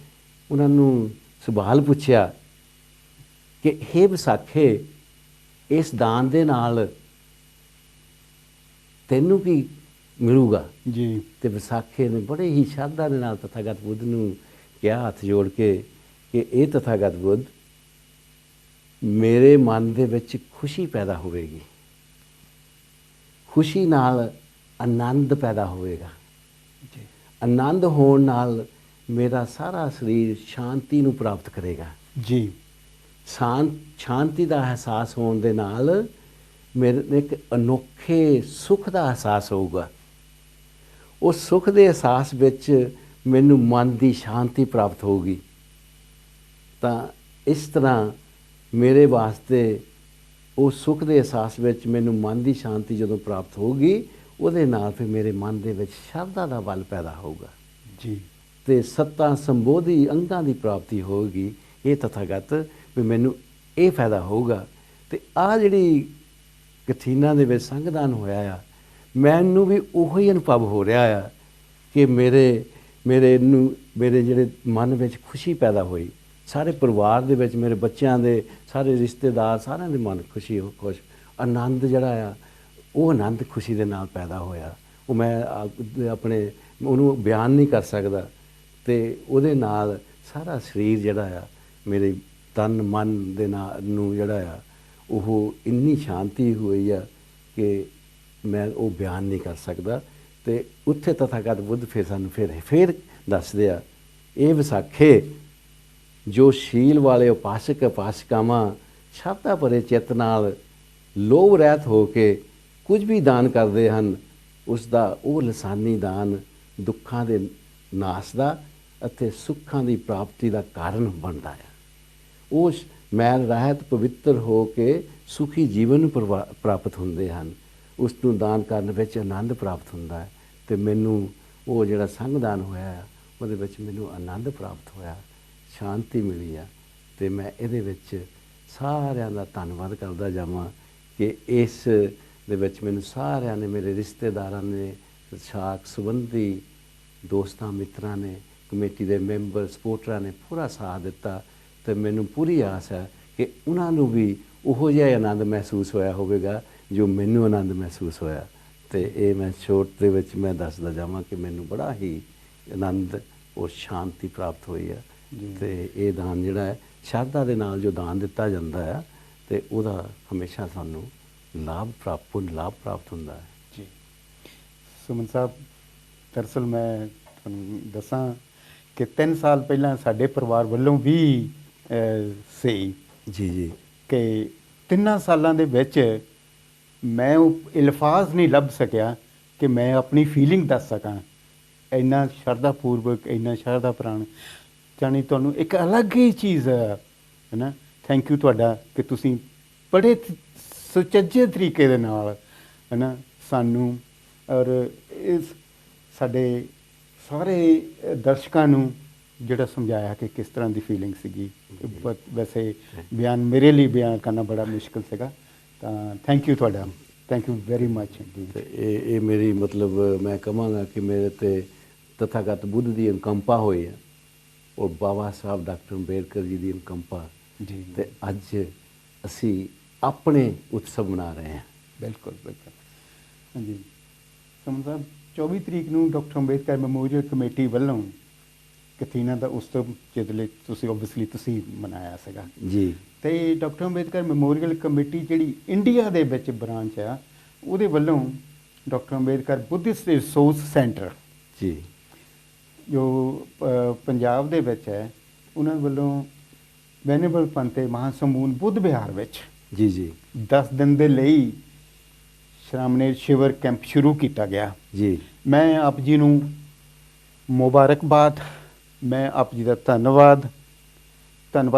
ਉਹਨਾਂ ਨੂੰ ਸਵਾਲ ਪੁੱਛਿਆ ਕਿ ਹੇ ਵਿਸਾਖੇ, ਇਸ ਦਾਨ ਦੇ ਨਾਲ ਤੈਨੂੰ ਕੀ ਮਿਲੂਗਾ? ਜੀ। ਤੇ ਵਿਸਾਖੇ ਨੇ ਬੜੇ ਹੀ ਸ਼ਰਧਾ ਦੇ ਨਾਲ ਤਥਾਗਤ ਬੁੱਧ ਨੂੰ ਕਿਹਾ, ਹੱਥ ਜੋੜ ਕੇ, ਕਿ ਇਹ ਤਥਾਗਤ ਬੁੱਧ, ਮੇਰੇ ਮਨ ਦੇ ਵਿੱਚ ਖੁਸ਼ੀ ਪੈਦਾ ਹੋਵੇਗੀ, ਖੁਸ਼ੀ ਨਾਲ ਆਨੰਦ ਪੈਦਾ ਹੋਵੇਗਾ, ਜੀ। ਆਨੰਦ ਹੋਣ ਨਾਲ ਮੇਰਾ ਸਾਰਾ ਸਰੀਰ ਸ਼ਾਂਤੀ ਨੂੰ ਪ੍ਰਾਪਤ ਕਰੇਗਾ। ਜੀ। ਸ਼ਾਂਤੀ ਦਾ ਅਹਿਸਾਸ ਹੋਣ ਦੇ ਨਾਲ ਮੇਰੇ ਇੱਕ ਅਨੋਖੇ ਸੁੱਖ ਦਾ ਅਹਿਸਾਸ ਹੋਊਗਾ। ਉਸ ਸੁੱਖ ਦੇ ਅਹਿਸਾਸ ਵਿੱਚ ਮੈਨੂੰ ਮਨ ਦੀ ਸ਼ਾਂਤੀ ਪ੍ਰਾਪਤ ਹੋਊਗੀ। ਤਾਂ ਇਸ ਤਰ੍ਹਾਂ ਮੇਰੇ ਵਾਸਤੇ ਉਸ ਸੁੱਖ ਦੇ ਅਹਿਸਾਸ ਵਿੱਚ ਮੈਨੂੰ ਮਨ ਦੀ ਸ਼ਾਂਤੀ ਜਦੋਂ ਪ੍ਰਾਪਤ ਹੋਊਗੀ, ਉਹਦੇ ਨਾਲ ਫਿਰ ਮੇਰੇ ਮਨ ਦੇ ਵਿੱਚ ਸ਼ਰਧਾ ਦਾ ਬਲ ਪੈਦਾ ਹੋਊਗਾ, ਜੀ। ਤੇ ਸੱਤਾਂ ਸੰਬੋਧੀ ਅੰਗਾਂ ਦੀ ਪ੍ਰਾਪਤੀ ਹੋਊਗੀ। ਇਹ ਤਥਾਗਤ ਵੀ ਮੈਨੂੰ ਇਹ ਫਾਇਦਾ ਹੋਊਗਾ। ਤੇ ਆਹ ਜਿਹੜੀ ਕਥੀਨਾ ਦੇ ਵਿੱਚ ਸੰਗਦਾਨ ਹੋਇਆ ਆ, ਮੈਨੂੰ ਵੀ ਉਹੀ ਅਨੁਭਵ ਹੋ ਰਿਹਾ ਆ ਕਿ ਮੇਰੇ ਜਿਹੜੇ ਮਨ ਵਿੱਚ ਖੁਸ਼ੀ ਪੈਦਾ ਹੋਈ, ਸਾਰੇ ਪਰਿਵਾਰ ਦੇ ਵਿੱਚ, ਮੇਰੇ ਬੱਚਿਆਂ ਦੇ, ਸਾਰੇ ਰਿਸ਼ਤੇਦਾਰ, ਸਾਰਿਆਂ ਦੇ ਮਨ ਖੁਸ਼, ਆਨੰਦ ਜਿਹੜਾ ਆ, ਉਹ ਆਨੰਦ ਖੁਸ਼ੀ ਦੇ ਨਾਲ ਪੈਦਾ ਹੋਇਆ। ਉਹ ਮੈਂ ਆਪਣੇ ਉਹਨੂੰ ਬਿਆਨ ਨਹੀਂ ਕਰ ਸਕਦਾ। ਤੇ ਉਹਦੇ ਨਾਲ ਸਾਰਾ ਸਰੀਰ ਜਿਹੜਾ ਆ, ਮੇਰੇ ਤਨ ਮਨ ਦੇ ਨਾਲ ਨੂੰ ਜਿਹੜਾ ਆ, ਉਹ ਇੰਨੀ ਸ਼ਾਂਤੀ ਹੋਈ ਆ ਕਿ ਮੈਂ ਉਹ ਬਿਆਨ ਨਹੀਂ ਕਰ ਸਕਦਾ। ਤੇ ਉੱਥੇ ਤਥਾਗਤ ਬੁੱਧ ਫਿਰ ਸਾਨੂੰ ਫਿਰ ਦੱਸਦੇ ਆ, ਇਹ ਵਿਸਾਖੇ, ਜੋ ਸ਼ੀਲ ਵਾਲੇ ਉਪਾਸਕ ਉਪਾਸਿਕਾਵਾਂ ਸ਼ਰਧਾ ਭਰੇ ਚਿੱਤ ਨਾਲ ਲੋਭ ਰਹਿਤ ਹੋ ਕੇ ਕੁਝ ਵੀ ਦਾਨ ਕਰਦੇ ਹਨ, ਉਸ ਦਾ ਉਹ ਲਸਾਨੀ ਦਾਨ ਦੁੱਖਾਂ ਦੇ ਨਾਸ਼ ਦਾ ਅਤੇ ਸੁੱਖਾਂ ਦੀ ਪ੍ਰਾਪਤੀ ਦਾ ਕਾਰਨ ਬਣਦਾ ਹੈ। ਉਸ ਮੈਲ ਰਹਿਤ ਪਵਿੱਤਰ ਹੋ ਕੇ ਸੁਖੀ ਜੀਵਨ ਨੂੰ ਪ੍ਰਾਪਤ ਹੁੰਦੇ ਹਨ। ਉਸ ਨੂੰ ਦਾਨ ਕਰਨ ਵਿੱਚ ਆਨੰਦ ਪ੍ਰਾਪਤ ਹੁੰਦਾ ਹੈ। ਤੇ ਮੈਨੂੰ ਉਹ ਜਿਹੜਾ ਸੰਗਦਾਨ ਹੋਇਆ, ਉਹਦੇ ਵਿੱਚ ਮੈਨੂੰ ਆਨੰਦ ਪ੍ਰਾਪਤ ਹੋਇਆ, ਸ਼ਾਂਤੀ ਮਿਲੀ ਆ। ਤੇ ਮੈਂ ਇਹਦੇ ਵਿੱਚ ਸਾਰਿਆਂ ਦਾ ਧੰਨਵਾਦ ਕਰਦਾ ਜਾਵਾਂ ਕਿ ਇਸ ਦੇ ਵਿੱਚ ਮੈਨੂੰ ਸਾਰਿਆਂ ਨੇ, ਮੇਰੇ ਰਿਸ਼ਤੇਦਾਰਾਂ ਨੇ, ਸਾਕ ਸੰਬੰਧੀ, ਦੋਸਤਾਂ ਮਿੱਤਰਾਂ ਨੇ, ਕਮੇਟੀ ਦੇ ਮੈਂਬਰ, ਸਪੋਰਟਰਾਂ ਨੇ ਪੂਰਾ ਸਾਥ ਦਿੱਤਾ। ਤੇ ਮੈਨੂੰ ਪੂਰੀ ਆਸ ਹੈ ਕਿ ਉਹਨਾਂ ਨੂੰ ਵੀ ਉਹੋ ਜਿਹਾ ਆਨੰਦ ਮਹਿਸੂਸ ਹੋਇਆ ਹੋਵੇਗਾ ਜੋ ਮੈਨੂੰ ਆਨੰਦ ਮਹਿਸੂਸ ਹੋਇਆ। ਤੇ ਇਹ ਮੈਂ ਛੋਟ ਦੇ ਵਿੱਚ ਮੈਂ ਦੱਸਦਾ ਜਾਵਾਂ ਕਿ ਮੈਨੂੰ ਬੜਾ ਹੀ ਆਨੰਦ ਔਰ ਸ਼ਾਂਤੀ ਪ੍ਰਾਪਤ ਹੋਈ ਹੈ। ਤੇ ਇਹ ਦਾਨ ਜਿਹੜਾ ਹੈ, ਸ਼ਰਧਾ ਦੇ ਨਾਲ ਜੋ ਦਾਨ ਦਿੱਤਾ ਜਾਂਦਾ ਹੈ, ਤੇ ਉਹਦਾ ਹਮੇਸ਼ਾ ਸਾਨੂੰ ਲਾਭ ਪ੍ਰਾਪਤ ਹੁੰਦਾ ਹੈ। ਜੀ। ਸੁਮਨ ਸਾਹਿਬ, ਦਰਅਸਲ ਮੈਂ ਤੁਹਾਨੂੰ ਦੱਸਾਂ ਕਿ 3 ਸਾਲ ਪਹਿਲਾਂ ਸਾਡੇ ਪਰਿਵਾਰ ਵੱਲੋਂ ਵੀ ਸੀ ਜੀ ਕਿ 3 ਸਾਲਾਂ ਦੇ ਵਿੱਚ ਮੈਂ ਉਹ ਅਲਫਾਜ਼ ਨਹੀਂ ਲੱਭ ਸਕਿਆ ਕਿ ਮੈਂ ਆਪਣੀ ਫੀਲਿੰਗ ਦੱਸ ਸਕਾਂ। ਇੰਨਾ ਸ਼ਰਧਾ ਪੂਰਵਕ, ਇੰਨਾ ਸ਼ਰਧਾ ਪ੍ਰਾਣ, ਜਾਣੀ ਤੁਹਾਨੂੰ ਇੱਕ ਅਲੱਗ ਹੀ ਚੀਜ਼ ਹੈ ਨਾ। ਥੈਂਕ ਯੂ ਤੁਹਾਡਾ ਕਿ ਤੁਸੀਂ ਬੜੇ ਸੁਚੱਜੇ ਤਰੀਕੇ ਦੇ ਨਾਲ ਹੈ ਨਾ ਸਾਨੂੰ ਔਰ ਇਸ ਸਾਡੇ ਸਾਰੇ ਦਰਸ਼ਕਾਂ ਨੂੰ ਜਿਹੜਾ ਸਮਝਾਇਆ ਕਿ ਕਿਸ ਤਰ੍ਹਾਂ ਦੀ ਫੀਲਿੰਗ ਸੀਗੀ। ਵੈਸੇ ਮੇਰੇ ਲਈ ਬਿਆਨ ਕਰਨਾ ਬੜਾ ਮੁਸ਼ਕਿਲ ਸੀਗਾ। ਤਾਂ ਥੈਂਕ ਯੂ ਤੁਹਾਡਾ, ਥੈਂਕ ਯੂ ਵੈਰੀ ਮੱਚ। ਤੇ ਇਹ ਮੇਰੀ ਮਤਲਬ ਮੈਂ ਕਹਾਂਗਾ ਕਿ ਮੇਰੇ ਤੇ ਤਥਾਗਤ ਬੁੱਧ ਦੀ ਅਨੁਕੰਪਾ ਹੋਈ ਹੈ ਔਰ ਬਾਬਾ ਸਾਹਿਬ ਡਾਕਟਰ ਅੰਬੇਡਕਰ ਜੀ ਦੀ ਅਨੁਕੰਪਾ। ਜੀ। ਤੇ ਅੱਜ ਅਸੀਂ ਆਪਣੇ ਉਤਸਵ ਮਨਾ ਰਹੇ ਹਾਂ। ਬਿਲਕੁਲ ਬਿਲਕੁਲ। ਹਾਂਜੀ ਸੁਮਨ ਸਾਹਿਬ, 24 ਤਰੀਕ ਨੂੰ ਡਾਕਟਰ ਅੰਬੇਡਕਰ ਮੈਮੋਰੀਅਲ ਕਮੇਟੀ ਵੱਲੋਂ ਕਥੀਨਾ ਦਾ ਉਤਸਵ ਜਿਹਦੇ ਲਈ ਤੁਸੀਂ ਮਨਾਇਆ ਸੀਗਾ ਜੀ। ਤੇ ਡਾਕਟਰ ਅੰਬੇਡਕਰ ਮੈਮੋਰੀਅਲ ਕਮੇਟੀ ਜਿਹੜੀ ਇੰਡੀਆ ਦੇ ਵਿੱਚ ਬ੍ਰਾਂਚ ਆ, ਉਹਦੇ ਵੱਲੋਂ doctor Ambedkar Buddhist resource centre ਜੀ, ਜੋ ਪੰਜਾਬ ਦੇ ਵਿੱਚ ਹੈ, ਉਹਨਾਂ ਵੱਲੋਂ ਵੈਨੇਬਲ ਪੰਤੇ ਮਹਾਸਮੂਨ ਬੁੱਧ ਵਿਹਾਰ ਵਿੱਚ ਜੀ 10 ਦਿਨ ਦੇ ਲਈ ਸ਼੍ਰਾਮਣੀ ਸ਼ਿਵਰ ਕੈਂਪ ਸ਼ੁਰੂ ਕੀਤਾ ਗਿਆ। ਜੀ। ਮੈਂ ਆਪ ਜੀ ਨੂੰ ਮੁਬਾਰਕਬਾਦ, ਮੈਂ ਆਪ ਜੀ ਦਾ ਧੰਨਵਾਦ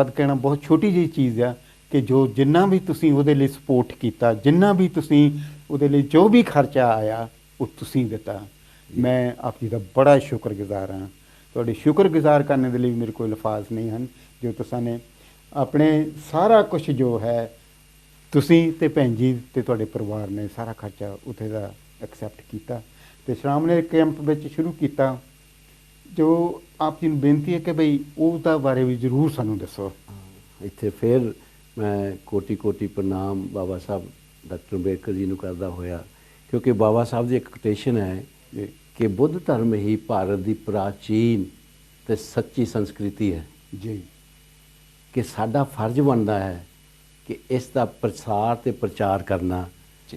ਕਹਿਣਾ ਬਹੁਤ ਛੋਟੀ ਜਿਹੀ ਚੀਜ਼ ਆ ਕਿ ਜੋ ਜਿੰਨਾ ਵੀ ਤੁਸੀਂ ਉਹਦੇ ਲਈ ਸਪੋਰਟ ਕੀਤਾ, ਜਿੰਨਾ ਵੀ ਤੁਸੀਂ ਉਹਦੇ ਲਈ ਜੋ ਵੀ ਖਰਚਾ ਆਇਆ ਉਹ ਤੁਸੀਂ ਦਿੱਤਾ। ਮੈਂ ਆਪ ਜੀ ਦਾ ਬੜਾ ਸ਼ੁਕਰਗੁਜ਼ਾਰ ਹਾਂ। ਤੁਹਾਡੇ ਸ਼ੁਕਰਗੁਜ਼ਾਰ ਕਰਨ ਦੇ ਲਈ ਮੇਰੇ ਕੋਲ ਲਫ਼ਾਜ਼ ਨਹੀਂ ਹਨ। ਜੋ ਤੁਸੀਂ ਨੇ ਆਪਣੇ ਸਾਰਾ ਕੁਝ ਜੋ ਹੈ ਤੁਸੀਂ ਤੇ ਭੈਣ ਜੀ ਤੇ ਤੁਹਾਡੇ ਪਰਿਵਾਰ ਨੇ ਸਾਰਾ ਖਰਚਾ ਉੱਥੇ ਦਾ ਐਕਸੈਪਟ ਕੀਤਾ ਤੇ ਸ਼੍ਰਾਮਣੇ ਕੈਂਪ ਵਿੱਚ ਸ਼ੁਰੂ ਕੀਤਾ। ਜੋ ਆਪ ਜੀ ਨੂੰ ਬੇਨਤੀ ਹੈ ਕਿ ਭਈ ਉਹਦਾ ਬਾਰੇ ਵੀ ਜ਼ਰੂਰ ਸਾਨੂੰ ਦੱਸੋ। ਇੱਥੇ ਫਿਰ ਮੈਂ ਕੋਟੀ ਕੋਟੀ ਪ੍ਰਣਾਮ ਬਾਬਾ ਸਾਹਿਬ ਡਾਕਟਰ ਅੰਬੇਡਕਰ ਜੀ ਨੂੰ ਕਰਦਾ ਹੋਇਆ, ਕਿਉਂਕਿ ਬਾਬਾ ਸਾਹਿਬ ਦੀ ਇੱਕ ਕੋਟੇਸ਼ਨ ਹੈ ਜੀ ਕਿ ਬੁੱਧ ਧਰਮ ਹੀ ਭਾਰਤ ਦੀ ਪ੍ਰਾਚੀਨ ਤੇ ਸੱਚੀ ਸੰਸਕ੍ਰਿਤੀ ਹੈ, ਜੀ ਕਿ ਸਾਡਾ ਫਰਜ਼ ਬਣਦਾ ਹੈ ਕਿ ਇਸ ਦਾ ਪ੍ਰਸਾਰ ਤੇ ਪ੍ਰਚਾਰ ਕਰਨਾ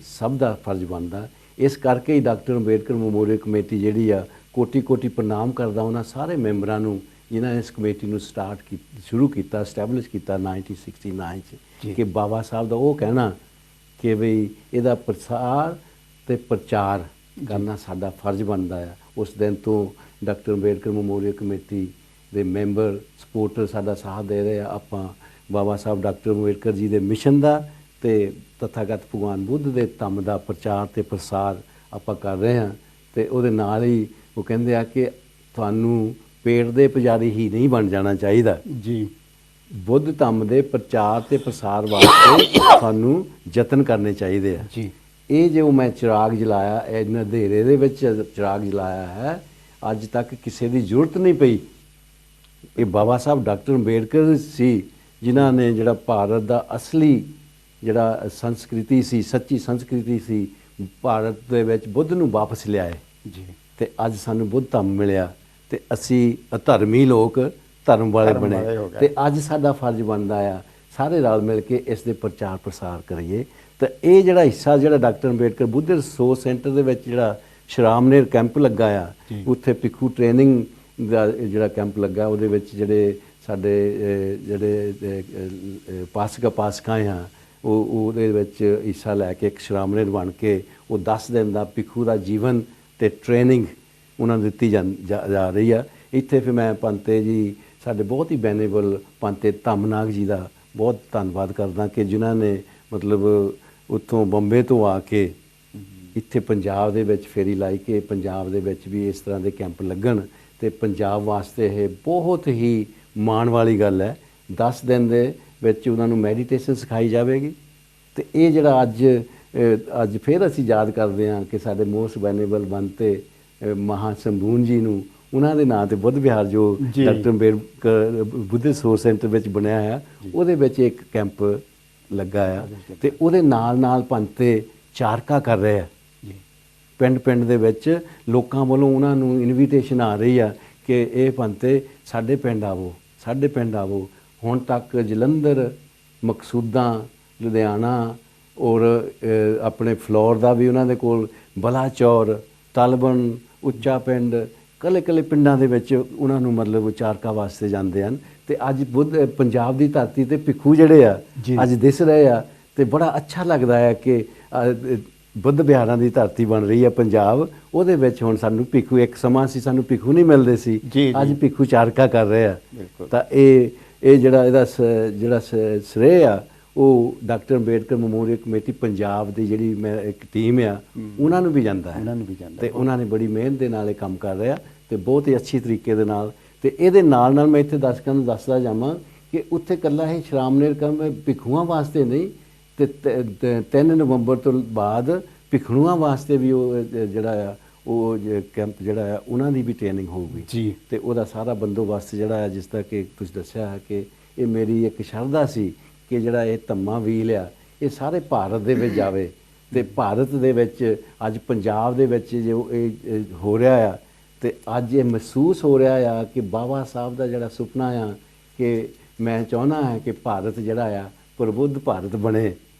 ਸਭ ਦਾ ਫਰਜ਼ ਬਣਦਾ। ਇਸ ਕਰਕੇ ਹੀ ਡਾਕਟਰ ਅੰਬੇਡਕਰ ਮੈਮੋਰੀਅਲ ਕਮੇਟੀ ਜਿਹੜੀ ਆ ਕੋਟੀ ਕੋਟੀ ਪ੍ਰਣਾਮ ਕਰਦਾ ਉਹਨਾਂ ਸਾਰੇ ਮੈਂਬਰਾਂ ਨੂੰ ਜਿਨ੍ਹਾਂ ਨੇ ਇਸ ਕਮੇਟੀ ਨੂੰ ਸ਼ੁਰੂ ਕੀਤਾ, ਐਸਟੈਬਲਿਸ਼ ਕੀਤਾ 1969 'ਚ, ਕਿ ਬਾਬਾ ਸਾਹਿਬ ਦਾ ਉਹ ਕਹਿਣਾ ਕਿ ਵੀ ਇਹਦਾ ਪ੍ਰਸਾਰ ਤੇ ਪ੍ਰਚਾਰ ਕਰਨਾ ਸਾਡਾ ਫਰਜ਼ ਬਣਦਾ ਆ। ਉਸ ਦਿਨ ਤੋਂ ਡਾਕਟਰ ਅੰਬੇਡਕਰ ਮੈਮੋਰੀਅਲ ਕਮੇਟੀ ਦੇ ਮੈਂਬਰ ਸਪੋਰਟਰ ਸਾਡਾ ਸਾਥ ਦੇ ਰਹੇ ਆ। ਆਪਾਂ ਬਾਬਾ ਸਾਹਿਬ ਡਾਕਟਰ ਅੰਬੇਡਕਰ ਜੀ ਦੇ ਮਿਸ਼ਨ ਦਾ ਤੇ ਤਥਾਗਤ ਭਗਵਾਨ ਬੁੱਧ ਦੇ ਧੰਮ ਦਾ ਪ੍ਰਚਾਰ ਤੇ ਪ੍ਰਸਾਰ ਆਪਾਂ ਕਰ ਰਹੇ ਹਾਂ। ਤੇ ਉਹਦੇ ਨਾਲ ਹੀ ਉਹ ਕਹਿੰਦੇ ਆ ਕਿ ਤੁਹਾਨੂੰ ਪੇਟ ਦੇ ਪੁਜਾਰੀ ਹੀ ਨਹੀਂ ਬਣ ਜਾਣਾ ਚਾਹੀਦਾ ਜੀ, ਬੁੱਧ ਧੰਮ ਦੇ ਪ੍ਰਚਾਰ ਤੇ ਪ੍ਰਸਾਰ ਵਾਸਤੇ ਤੁਹਾਨੂੰ ਯਤਨ ਕਰਨੇ ਚਾਹੀਦੇ ਆ ਜੀ। ਇਹ ਜੋ ਮੈਂ ਚਿਰਾਗ ਜਲਾਇਆ, ਇਹ ਅੰਧੇਰੇ ਦੇ ਵਿੱਚ ਚਿਰਾਗ ਜਲਾਇਆ ਹੈ, ਅੱਜ ਤੱਕ ਕਿਸੇ ਦੀ ਜ਼ਰੂਰਤ ਨਹੀਂ ਪਈ। ਇਹ ਬਾਬਾ ਸਾਹਿਬ ਡਾਕਟਰ ਅੰਬੇਡਕਰ ਸੀ ਜਿਨ੍ਹਾਂ ਨੇ ਜਿਹੜਾ ਭਾਰਤ ਦਾ ਅਸਲੀ ਜਿਹੜਾ ਸੰਸਕ੍ਰਿਤੀ ਸੀ, ਸੱਚੀ ਸੰਸਕ੍ਰਿਤੀ ਸੀ, ਭਾਰਤ ਦੇ ਵਿੱਚ ਬੁੱਧ ਨੂੰ ਵਾਪਸ ਲਿਆਏ ਜੀ। ਤੇ ਅੱਜ ਸਾਨੂੰ ਬੁੱਧ ਧੰਮ ਮਿਲਿਆ ਤੇ ਅਸੀਂ ਅਧਰਮੀ ਲੋਕ ਧਰਮ ਵਾਲੇ ਬਣੇ ਤੇ ਅੱਜ ਸਾਡਾ ਫਰਜ਼ ਬਣਦਾ ਆ ਸਾਰੇ ਰਲ ਮਿਲ ਕੇ ਇਸ ਦੇ ਪ੍ਰਚਾਰ ਪ੍ਰਸਾਰ ਕਰੀਏ। ਤਾਂ ਇਹ ਜਿਹੜਾ ਹਿੱਸਾ ਜਿਹੜਾ ਡਾਕਟਰ ਅੰਬੇਡਕਰ ਬੁੱਧ ਰਿਸੋਰਸ ਸੈਂਟਰ ਦੇ ਵਿੱਚ ਜਿਹੜਾ ਸ਼੍ਰਾਮਨੇਰ ਕੈਂਪ ਲੱਗਾ ਆ, ਉੱਥੇ ਭਿੱਖੂ ਟ੍ਰੇਨਿੰਗ ਦਾ ਜਿਹੜਾ ਕੈਂਪ ਲੱਗਾ, ਉਹਦੇ ਵਿੱਚ ਜਿਹੜੇ ਸਾਡੇ ਜਿਹੜੇ ਪਾਸਕਾਂ ਆ ਉਹ ਉਹਦੇ ਵਿੱਚ ਹਿੱਸਾ ਲੈ ਕੇ ਇੱਕ ਸ਼੍ਰਾਮਨੇਰ ਬਣ ਕੇ ਉਹ 10 ਦਿਨ ਦਾ ਭਿੱਖੂ ਦਾ ਜੀਵਨ ਤੇ ਟ੍ਰੇਨਿੰਗ ਉਹਨਾਂ ਨੂੰ ਦਿੱਤੀ ਜਾ ਰਹੀ ਆ। ਇੱਥੇ ਫਿਰ ਮੈਂ ਪੰਤੇ ਜੀ ਸਾਡੇ ਬਹੁਤ ਹੀ ਬੈਨੇਬਲ ਪੰਤੇ ਧੰਮਨਾਗ ਜੀ ਦਾ ਬਹੁਤ ਧੰਨਵਾਦ ਕਰਦਾ ਕਿ ਜਿਨ੍ਹਾਂ ਨੇ ਮਤਲਬ ਉੱਥੋਂ ਬੰਬੇ ਤੋਂ ਆ ਕੇ ਇੱਥੇ ਪੰਜਾਬ ਦੇ ਵਿੱਚ ਫੇਰੀ ਲਾਈ ਕਿ ਪੰਜਾਬ ਦੇ ਵਿੱਚ ਵੀ ਇਸ ਤਰ੍ਹਾਂ ਦੇ ਕੈਂਪ ਲੱਗਣ ਤੇ ਪੰਜਾਬ ਵਾਸਤੇ ਇਹ ਬਹੁਤ ਹੀ ਮਾਣ ਵਾਲੀ ਗੱਲ ਹੈ। 10 ਦਿਨ ਦੇ ਵਿੱਚ ਉਹਨਾਂ ਨੂੰ ਮੈਡੀਟੇਸ਼ਨ ਸਿਖਾਈ ਜਾਵੇਗੀ ਤੇ ਇਹ ਜਿਹੜਾ ਅੱਜ ਫਿਰ ਅਸੀਂ ਯਾਦ ਕਰਦੇ ਹਾਂ ਕਿ ਸਾਡੇ ਮੋਸਟ ਵੈਨੇਬਲ ਬੰਤੇ ਮਹਾਸੰਭੂਨ ਜੀ ਨੂੰ, ਉਹਨਾਂ ਦੇ ਨਾਂ ਤੇ ਬੁੱਧ ਵਿਹਾਰ ਜੋ ਡਾਕਟਰ ਅੰਬੇਡਕਰ ਬੁੱਧ ਰਿਸੋਰਸ ਸੈਂਟਰ ਵਿੱਚ ਬਣਿਆ ਹੈ, ਉਹਦੇ ਵਿੱਚ ਇੱਕ ਕੈਂਪ ਲੱਗਾ ਆ ਤੇ ਉਹਦੇ ਨਾਲ ਪੰਤੇ ਚਾਰਕਾ ਕਰ ਰਹੇ ਆ। ਪਿੰਡ ਦੇ ਵਿੱਚ ਲੋਕਾਂ ਵੱਲੋਂ ਉਹਨਾਂ ਨੂੰ ਇਨਵੀਟੇਸ਼ਨ ਆ ਰਹੀ ਆ ਕਿ ਇਹ ਪੰਤੇ ਸਾਡੇ ਪਿੰਡ ਆਵੋ। ਹੁਣ ਤੱਕ ਜਲੰਧਰ, ਮਕਸੂਦਾਂ, ਲੁਧਿਆਣਾ ਔਰ ਆਪਣੇ ਫਲੋਰ ਦਾ ਵੀ ਉਹਨਾਂ ਦੇ ਕੋਲ, ਬਲਾਚੌਰ, ਤਲਬਨ, ਉੱਚਾ ਪਿੰਡ, ਕੱਲੇ ਪਿੰਡਾਂ ਦੇ ਵਿੱਚ ਉਹਨਾਂ ਨੂੰ ਮਤਲਬ ਚਾਰਕਾ ਵਾਸਤੇ ਜਾਂਦੇ ਹਨ। ਤੇ ਅੱਜ ਪੰਜਾਬ ਦੀ ਧਰਤੀ ਤੇ ਭਿੱਖੂ ਜਿਹੜੇ ਆ ਅੱਜ ਦਿਸ ਰਹੇ ਆ ਤੇ ਬੜਾ ਅੱਛਾ ਲੱਗਦਾ ਹੈ ਕਿ ਬੁੱਧ ਵਿਹਾਰਾਂ ਦੀ ਧਰਤੀ ਬਣ ਰਹੀ ਹੈ ਪੰਜਾਬ। ਉਹਦੇ ਵਿੱਚ ਹੁਣ ਸਾਨੂੰ ਭਿੱਖੂ, ਇੱਕ ਸਮਾਂ ਸੀ ਸਾਨੂੰ ਭਿੱਖੂ ਨਹੀਂ ਮਿਲਦੇ ਸੀ, ਅੱਜ ਭਿੱਖੂ ਚਾਰਕਾ ਕਰ ਰਹੇ ਆ। ਤਾਂ ਇਹ ਜਿਹੜਾ ਇਹਦਾ ਜਿਹੜਾ ਸ਼੍ਰੇਅ ਆ ਉਹ doctor Ambedkar memorial committee Punjab ਦੀ ਜਿਹੜੀ ਮੈਂ ਇੱਕ ਟੀਮ ਆ ਉਹਨਾਂ ਨੂੰ ਵੀ ਜਾਂਦਾ ਹੈ ਤੇ ਉਹਨਾਂ ਨੇ ਬੜੀ ਮਿਹਨਤ ਦੇ ਨਾਲ ਇਹ ਕੰਮ ਕਰ ਰਿਹਾ ਤੇ ਬਹੁਤ ਹੀ ਅੱਛੀ ਤਰੀਕੇ ਦੇ ਨਾਲ। ਤੇ ਇਹਦੇ ਨਾਲ ਮੈਂ ਇੱਥੇ ਦਰਸ਼ਕਾਂ ਨੂੰ ਦੱਸਦਾ ਜਾਵਾਂ ਕਿ ਉੱਥੇ ਇਕੱਲਾ ਇਹ ਸ਼੍ਰਾਮਨੇਰ ਕੈਂਪ ਭਿੱਖੂਆਂ ਵਾਸਤੇ ਨਹੀਂ ਤੇ 3 ਨਵੰਬਰ ਤੋਂ ਬਾਅਦ ਭਿੱਖੂਆਂ ਵਾਸਤੇ ਵੀ ਉਹ ਜਿਹੜਾ ਆ ਉਹ ਕੈਂਪ ਜਿਹੜਾ ਆ ਉਹਨਾਂ ਦੀ ਵੀ ਟ੍ਰੇਨਿੰਗ ਹੋਊਗੀ ਜੀ। ਤੇ ਉਹਦਾ ਸਾਰਾ ਬੰਦੋਬਸਤ ਜਿਹੜਾ ਹੈ, ਜਿਸ ਤਰ੍ਹਾਂ ਕਿ ਤੁਸੀਂ ਦੱਸਿਆ ਹੈ ਕਿ ਇਹ ਮੇਰੀ ਇੱਕ ਸ਼ਰਧਾ ਸੀ ਕਿ ਜਿਹੜਾ ਇਹ ਧੰਮਾ ਵੀਲ ਆ ਇਹ ਸਾਰੇ ਭਾਰਤ ਦੇ ਵਿੱਚ ਜਾਵੇ ਤੇ ਭਾਰਤ ਦੇ ਵਿੱਚ ਅੱਜ ਪੰਜਾਬ ਦੇ ਵਿੱਚ ਜੋ ਇਹ ਹੋ ਰਿਹਾ ਆ ਤੇ ਅੱਜ ਇਹ ਮਹਿਸੂਸ ਹੋ ਰਿਹਾ ਆ ਕਿ ਬਾਬਾ ਸਾਹਿਬ ਦਾ ਜਿਹੜਾ ਸੁਪਨਾ ਆ ਕਿ ਮੈਂ ਚਾਹੁੰਦਾ ਹਾਂ ਕਿ ਭਾਰਤ ਜਿਹੜਾ ਆ ਪ੍ਰਬੁੱਧ ਭਾਰਤ ਬਣੇ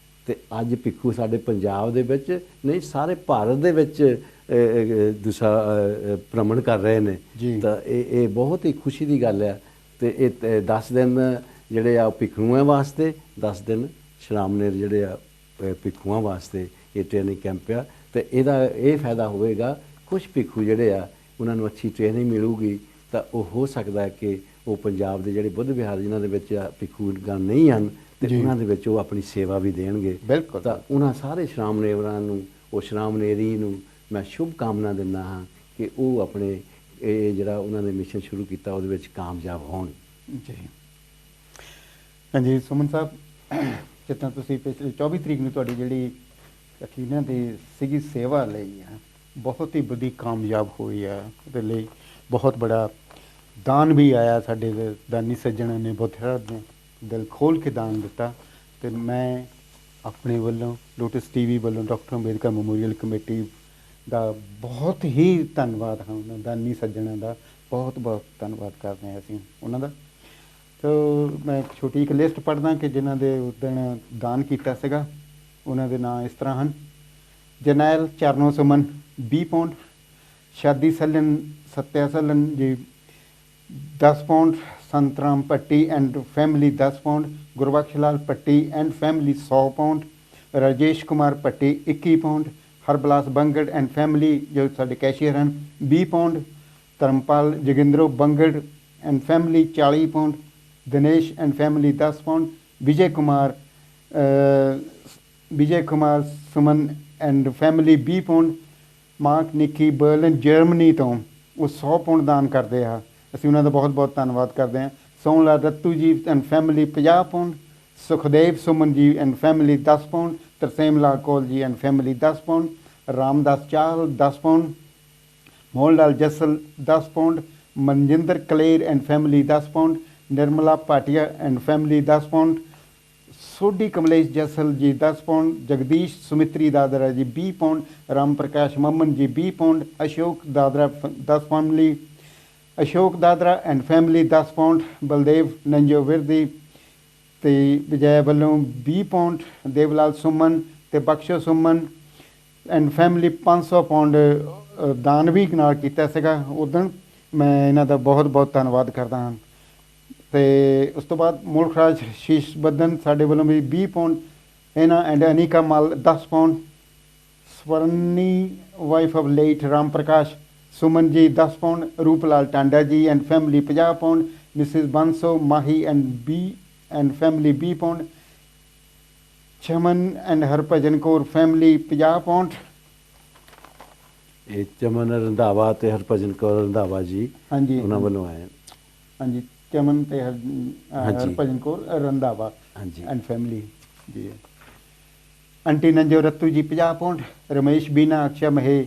ਤੇ ਅੱਜ ਭਿੱਖੂ ਸਾਡੇ ਪੰਜਾਬ ਦੇ ਵਿੱਚ ਨਹੀਂ ਸਾਰੇ ਭਾਰਤ ਦੇ ਵਿੱਚ ਭ੍ਰਮਣ ਕਰ ਰਹੇ ਨੇ। ਤਾਂ ਇਹ ਬਹੁਤ ਹੀ ਖੁਸ਼ੀ ਦੀ ਗੱਲ ਹੈ ਤੇ ਇਹ 10 ਦਿਨ ਜਿਹੜੇ ਆ ਭਿੱਖੂਆਂ ਵਾਸਤੇ, 10 ਦਿਨ ਸ਼੍ਰਾਮਨੇਰ ਜਿਹੜੇ ਆ ਭਿੱਖੂਆਂ ਵਾਸਤੇ ਇਹ ਟ੍ਰੇਨਿੰਗ ਕੈਂਪ ਆ ਤੇ ਇਹਦਾ ਇਹ ਫਾਇਦਾ ਹੋਵੇਗਾ। ਕੁਛ ਭਿੱਖੂ ਜਿਹੜੇ ਆ ਉਹਨਾਂ ਨੂੰ ਅੱਛੀ ਟ੍ਰੇਨਿੰਗ ਮਿਲੂਗੀ ਤਾਂ ਉਹ ਹੋ ਸਕਦਾ ਹੈ ਕਿ ਉਹ ਪੰਜਾਬ ਦੇ ਜਿਹੜੇ ਬੁੱਧ ਵਿਹਾਰ ਜਿਨ੍ਹਾਂ ਦੇ ਵਿੱਚ ਭਿੱਖੂਗਣ ਨਹੀਂ ਹਨ ਤੇ ਜੀ। ਉਹਨਾਂ ਦੇ ਵਿੱਚ ਉਹ ਆਪਣੀ ਸੇਵਾ ਵੀ ਦੇਣਗੇ। ਬਿਲਕੁਲ। ਤਾਂ ਉਹਨਾਂ ਸਾਰੇ ਸ਼੍ਰਾਮਣੇਵਰਾਂ ਨੂੰ, ਉਹ ਸ਼੍ਰਾਮਣੇਰੀ ਨੂੰ ਮੈਂ ਸ਼ੁਭ ਕਾਮਨਾ ਦਿੰਦਾ ਹਾਂ ਕਿ ਉਹ ਆਪਣੇ ਇਹ ਜਿਹੜਾ ਉਹਨਾਂ ਨੇ ਮਿਸ਼ਨ ਸ਼ੁਰੂ ਕੀਤਾ ਉਹਦੇ ਵਿੱਚ ਕਾਮਯਾਬ ਹੋਣ। ਜੀ ਹਾਂਜੀ ਸੁਮਨ ਸਾਹਿਬ, ਜਿਸ ਤਰ੍ਹਾਂ ਤੁਸੀਂ ਪਿਛਲੇ 24 ਤਰੀਕ ਨੂੰ ਤੁਹਾਡੀ ਜਿਹੜੀ ਯਕੀਨਾਂ ਦੀ ਸੀਗੀ ਸੇਵਾ ਲਈ ਆ, ਬਹੁਤ ਹੀ ਵੱਡੀ ਕਾਮਯਾਬ ਹੋਈ ਆ। ਉਹਦੇ ਲਈ ਬਹੁਤ ਬੜਾ ਦਾਨ ਵੀ ਆਇਆ, ਸਾਡੇ ਦਾਨੀ ਸੱਜਣਾਂ ਨੇ ਬਥੇਰਾ ਨੇ ਦਿਲ ਖੋਲ੍ਹ ਕੇ ਦਾਨ ਦਿੱਤਾ। ਅਤੇ ਮੈਂ ਆਪਣੇ ਵੱਲੋਂ ਲੋਟਸ TV ਵੱਲੋਂ ਡਾਕਟਰ ਅੰਬੇਦਕਰ ਮੈਮੋਰੀਅਲ ਕਮੇਟੀ ਦਾ ਬਹੁਤ ਹੀ ਧੰਨਵਾਦ ਹਾਂ, ਉਹਨਾਂ ਦਾਨੀ ਸੱਜਣਾਂ ਦਾ ਬਹੁਤ ਬਹੁਤ ਧੰਨਵਾਦ ਕਰਦੇ ਹਾਂ ਅਸੀਂ ਉਹਨਾਂ ਦਾ। ਤੋ ਮੈਂ ਛੋਟੀ ਇੱਕ ਲਿਸਟ ਪੜ੍ਹਦਾ ਕਿ ਜਿਨ੍ਹਾਂ ਦੇ ਉਦਣ ਦਾਨ ਕੀਤਾ ਸੀਗਾ। ਉਹਨਾਂ ਦੇ ਨਾਂ ਇਸ ਤਰ੍ਹਾਂ ਹਨ: ਜਰਨੈਲ ਚਰਨੋ ਸੁਮਨ 20 ਪੌਂਡ, ਸ਼ਾਦੀ ਸੱਲਨ ਸੱਤਿਆ Sallan ji 10 pound, Santram Patti and family 10 pound, Gurbakhsh Lal Patti and family 100 pound, Rajesh Kumar Patti 21 pound, Harblas Bangar and family ਜੋ ਸਾਡੇ ਕੈਸ਼ੀਅਰ ਹਨ 20 pound, Dharampal Jogindro Bangar and family 40 pound, Dinesh and family 10 pound, Vijay Kumar Suman and family 20 pound, Mark Nikki Berlin Germany ਤੋਂ ਉਹ 100 ਪੌਂਡ ਦਾਨ ਕਰਦੇ ਆ। ਅਸੀਂ ਉਹਨਾਂ ਦਾ ਬਹੁਤ ਬਹੁਤ ਧੰਨਵਾਦ ਕਰਦੇ ਹਾਂ। ਸੋਹਣ Lal Rattu ji and family 50 pound, Sukhdev Suman ji and family 10 pound, Tarsem Lal Kaul ji and family 10 pound, Ramdas Chahal 10 pound, Mohan Lal Jassal 10 pound, Manjinder Kaler and family 10 pound, Nirmala Bhatia and family 10 pound, Sodhi Kamlesh Jassal ji 10 pound, Jagdish ਸੁਮਿਤਰੀ Dadra ਜੀ 20 pound, Ram Prakash Maman ji 20 pound, Ashok Dadra 10 family, Ashok Dadra and family 10 pound, Baldev Nanjo Virdi ਅਤੇ ਵਿਜੈ ਵੱਲੋਂ 20 ਪੌਂਡ, ਦੇਵਲਾਲ ਸੁਮਨ ਅਤੇ Bakhsho Suman and family 500 pound ਦਾਨ ਵੀ ਨਾਲ ਕੀਤਾ ਸੀਗਾ ਉਦਣ। ਮੈਂ ਇਹਨਾਂ ਦਾ ਬਹੁਤ ਬਹੁਤ ਧੰਨਵਾਦ ਕਰਦਾ ਹਾਂ। ਅਤੇ ਉਸ ਤੋਂ ਬਾਅਦ ਮੁਲਕ ਰਾਜ ਸ਼ੀਸ਼ ਬੱਦਨ ਸਾਡੇ ਵੱਲੋਂ ਵੀ 20 ਪੌਂਡ, ਇਹਨਾਂ and Anika Mal 10 pound, Swarni wife of late Ram Prakash Suman ji 10 pound, Ruplal Tanda ji and family 50 pound, Mrs Banso Mahi and family 20 pound, Chaman and Harbhajan Kaur family 50 pound. ਇਹ ਚਮਨ ਰੰਧਾਵਾ ਅਤੇ ਹਰਭਜਨ ਕੌਰ ਰੰਧਾਵਾ ਜੀ ਹਾਂਜੀ ਉਹਨਾਂ ਵੱਲੋਂ ਆਏ। ਹਾਂਜੀ ਚਮਨ ਅਤੇ ਹਾਂਜੀ। ਹਰਭਜਨ ਕੌਰ ਰੰਧਾਵਾ ਹਾਂਜੀ ਐਂਡ ਫੈਮਿਲੀ ਜੀ। ਆਂਟੀ ਨੰਜੋ ਰੱਤੂ ਜੀ 50 ਪੌਂਡ, ਰਮੇਸ਼ ਬੀਨਾ ਅਕਸ਼ਾ ਮਹੇ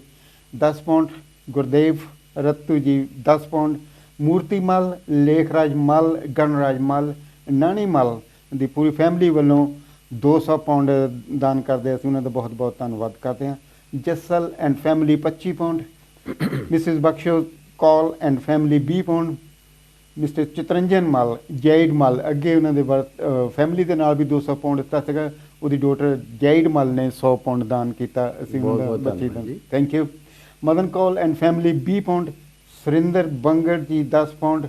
10 ਪੌਂਡ, ਗੁਰਦੇਵ ਰੱਤੂ ਜੀ 10 ਪੌਂਡ, ਮੂਰਤੀ ਮਲ, ਲੇਖਰਾਜ ਮਲ, ਗਣਰਾਜ ਮਲ, ਨਾਣੀ ਮਲ ਦੀ ਪੂਰੀ ਫੈਮਿਲੀ ਵੱਲੋਂ 200 ਪੌਂਡ ਦਾਨ ਕਰਦੇ। ਅਸੀਂ ਉਹਨਾਂ ਦਾ ਬਹੁਤ ਬਹੁਤ ਧੰਨਵਾਦ ਕਰਦੇ ਹਾਂ। Jassal and family 25 pound, Mrs Bakhsho Kaul and family 20 pound, mister Chitranjan Mal, Z ਮਲ ਅੱਗੇ ਉਹਨਾਂ ਦੇ ਫੈਮਿਲੀ ਦੇ ਨਾਲ ਵੀ 200 ਪੌਂਡ ਦਿੱਤਾ ਸੀਗਾ। ਉਹਦੀ ਡੋਟਰ ਜੈਡ ਮਲ ਨੇ 100 ਪੌਂਡ ਦਾਨ ਕੀਤਾ। ਅਸੀਂ ਉਹਨਾਂ ਦਾ ਬੱਚੇ ਦਾ thank you. Madan Kaul and family 20 pound, Surinder Bangar ji 10 pound,